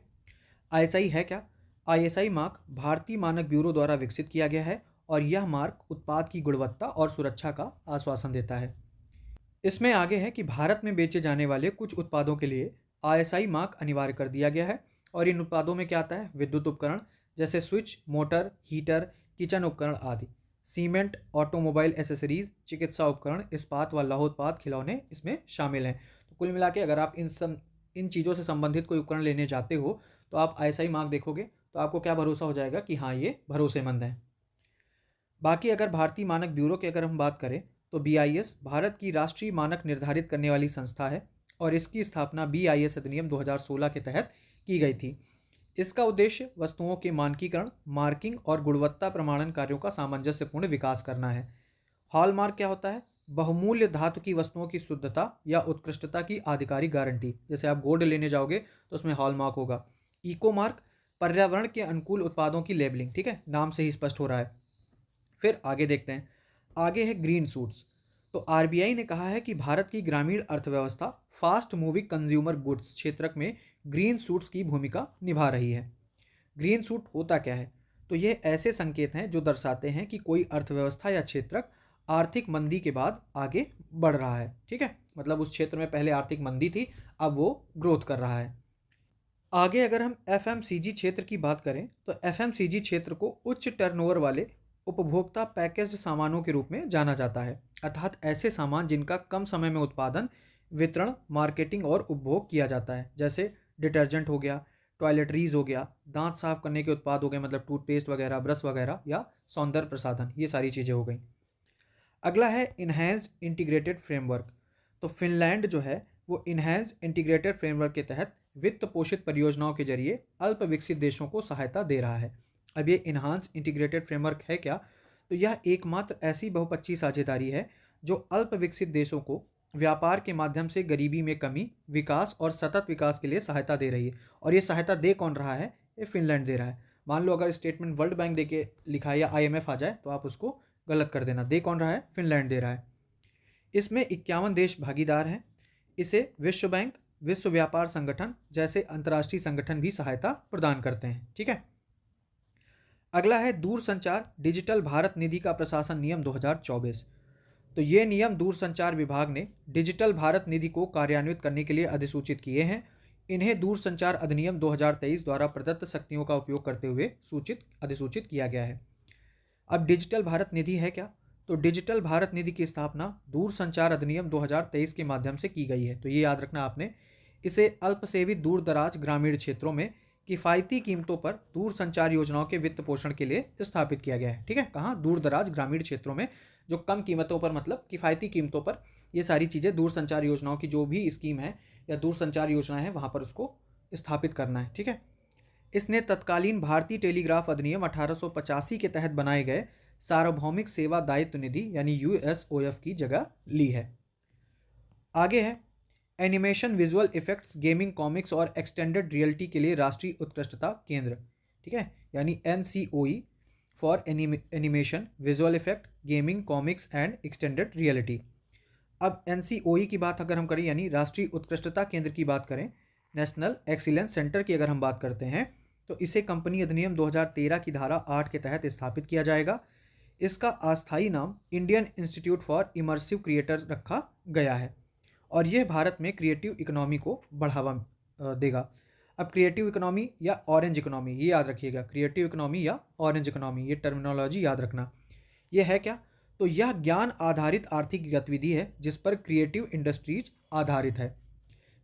आईएसआई है क्या? आईएसआई मार्क भारतीय मानक ब्यूरो द्वारा विकसित किया गया है और यह मार्क उत्पाद की गुणवत्ता और सुरक्षा का आश्वासन देता है। इसमें आगे है कि भारत में बेचे जाने वाले कुछ उत्पादों के लिए आईएसआई मार्क अनिवार्य कर दिया गया है और इन उत्पादों में क्या आता है? विद्युत उपकरण जैसे स्विच, मोटर, हीटर, किचन उपकरण आदि, सीमेंट, ऑटोमोबाइल एसेसरीज, चिकित्सा उपकरण, इस्पात व लौह उत्पाद, खिलौने इसमें शामिल हैं। तो कुल मिला के अगर आप इन चीज़ों से संबंधित कोई उपकरण लेने जाते हो तो आप आईएसआई मार्क देखोगे तो आपको क्या भरोसा हो जाएगा कि हाँ ये भरोसेमंद है। बाकी अगर भारतीय मानक ब्यूरो की अगर हम बात करें तो बीआईएस भारत की राष्ट्रीय मानक निर्धारित करने वाली संस्था है और इसकी स्थापना बीआईएस अधिनियम 2016 के तहत की गई थी। इसका उद्देश्य वस्तुओं के मानकीकरण, मार्किंग और गुणवत्ता प्रमाणन कार्यों का सामंजस्यपूर्ण विकास करना है। हॉलमार्क क्या होता है? बहुमूल्य धातु की वस्तुओं की शुद्धता या उत्कृष्टता की आधिकारिक गारंटी। जैसे आप गोल्ड लेने जाओगे तो उसमें हॉलमार्क होगा। इको मार्क, पर्यावरण के अनुकूल उत्पादों की लेबलिंग। ठीक है, नाम से ही स्पष्ट हो रहा है। फिर आगे देखते हैं, आगे है ग्रीन सूट्स। तो आरबीआई ने कहा है कि भारत की ग्रामीण अर्थव्यवस्था फास्ट मूविंग कंज्यूमर गुड्स क्षेत्र में ग्रीन सूट्स की भूमिका निभा रही है। ग्रीन सूट होता क्या है? तो ये ऐसे संकेत हैं जो दर्शाते हैं कि कोई अर्थव्यवस्था या क्षेत्र आर्थिक मंदी के बाद आगे बढ़ रहा है। ठीक है, मतलब उस क्षेत्र में पहले आर्थिक मंदी थी, अब वो ग्रोथ कर रहा है। आगे अगर हम एफएमसीजी क्षेत्र की बात करें तो एफएमसीजी क्षेत्र को उच्च टर्नओवर वाले उपभोक्ता पैकेज्ड सामानों के रूप में जाना जाता है, अर्थात ऐसे सामान जिनका कम समय में उत्पादन, वितरण, मार्केटिंग और उपभोग किया जाता है। जैसे डिटर्जेंट हो गया, टॉयलेटरीज हो गया, दांत साफ करने के उत्पाद हो गए, मतलब टूथपेस्ट वगैरह, ब्रश वगैरह, या सौंदर्य प्रसाधन, ये सारी चीज़ें हो गई। अगला है इन्हेंस्ड इंटीग्रेटेड फ्रेमवर्क। तो फिनलैंड जो है वो इन्हेंस्ड इंटीग्रेटेड फ्रेमवर्क के तहत वित्त पोषित परियोजनाओं के जरिए अल्प विकसित देशों को सहायता दे रहा है। अब ये इन्हांस इंटीग्रेटेड फ्रेमवर्क है क्या? तो यह एकमात्र ऐसी बहुपक्षीय साझेदारी है जो अल्प विकसित देशों को व्यापार के माध्यम से गरीबी में कमी, विकास और सतत विकास के लिए सहायता दे रही है। और ये सहायता दे कौन रहा है? ये फिनलैंड दे रहा है। मान लो अगर स्टेटमेंट वर्ल्ड बैंक दे के लिखा है या आईएमएफ आ जाए तो आप उसको गलत कर देना। दे कौन रहा है? फिनलैंड दे रहा है। इसमें 51 देश भागीदार हैं। इसे विश्व बैंक, विश्व व्यापार संगठन जैसे अंतर्राष्ट्रीय संगठन भी सहायता प्रदान करते हैं। ठीक है, अगला है दूरसंचार डिजिटल भारत निधि का प्रशासन नियम 2024। तो ये नियम दूरसंचार विभाग ने डिजिटल भारत निधि को कार्यान्वित करने के लिए अधिसूचित किए हैं। इन्हें दूरसंचार अधिनियम 2023 द्वारा प्रदत्त शक्तियों का उपयोग करते हुए अधिसूचित किया गया है। अब डिजिटल भारत निधि है क्या? तो डिजिटल भारत निधि की स्थापना दूरसंचार अधिनियम 2023 के माध्यम से की गई है। तो ये याद रखना आपने। इसे अल्पसेवित दूर दराज ग्रामीण क्षेत्रों में किफ़ायती कीमतों पर दूरसंचार योजनाओं के वित्त पोषण के लिए स्थापित किया गया है। ठीक है, कहाँ? दूर दराज ग्रामीण क्षेत्रों में, जो कम कीमतों पर, मतलब किफ़ायती कीमतों पर ये सारी चीज़ें दूरसंचार योजनाओं की जो भी स्कीम है या दूरसंचार योजना है वहाँ पर उसको स्थापित करना है। ठीक है, इसने तत्कालीन भारतीय टेलीग्राफ अधिनियम 1885 के तहत बनाए गए सार्वभौमिक सेवा दायित्व निधि यानी यूएसओएफ की जगह ली है। आगे है animation, visual effects, gaming, comics और एक्सटेंडेड रियलिटी के लिए राष्ट्रीय उत्कृष्टता केंद्र। ठीक है, यानी NCOE for animation, visual effect, gaming, comics and extended reality. अब एनसीओई की बात अगर हम करें, यानी राष्ट्रीय उत्कृष्टता केंद्र की बात करें, नेशनल एक्सीलेंस सेंटर की अगर हम बात करते हैं, तो इसे कंपनी अधिनियम 2013 की धारा 8 के तहत स्थापित किया जाएगा। इसका अस्थायी नाम Indian institute for immersive creator रखा गया है और यह भारत में क्रिएटिव इकोनॉमी को बढ़ावा देगा। अब क्रिएटिव इकोनॉमी या ऑरेंज इकोनॉमी, ये याद रखिएगा, क्रिएटिव इकोनॉमी या ऑरेंज इकोनॉमी, ये टर्मिनोलॉजी याद रखना। ये है क्या? तो यह ज्ञान आधारित आर्थिक गतिविधि है जिस पर क्रिएटिव इंडस्ट्रीज आधारित है।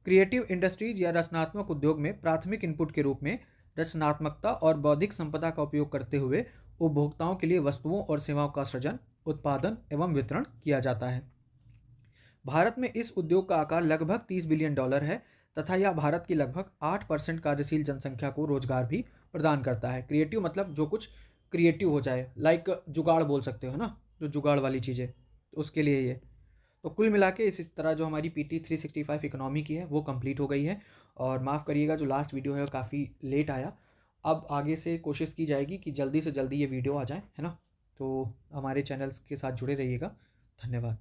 क्रिएटिव इंडस्ट्रीज या रचनात्मक उद्योग में प्राथमिक इनपुट के रूप में रचनात्मकता और बौद्धिक संपदा का उपयोग करते हुए उपभोक्ताओं के लिए वस्तुओं और सेवाओं का सृजन, उत्पादन एवं वितरण किया जाता है। भारत में इस उद्योग का आकार लगभग $30 बिलियन है तथा यह भारत की लगभग 8% कार्यशील जनसंख्या को रोजगार भी प्रदान करता है। क्रिएटिव मतलब जो कुछ क्रिएटिव हो जाए, लाइक जुगाड़ बोल सकते हो ना, जो जुगाड़ वाली चीज़ें, तो उसके लिए ये। तो कुल मिला के इस तरह जो हमारी PT 365 इकोनॉमी की है वो कंप्लीट हो गई है। और माफ़ करिएगा जो लास्ट वीडियो है वो काफ़ी लेट आया। अब आगे से कोशिश की जाएगी कि जल्दी से जल्दी ये वीडियो आ जाए, है ना। तो हमारे चैनल्स के साथ जुड़े रहिएगा। धन्यवाद।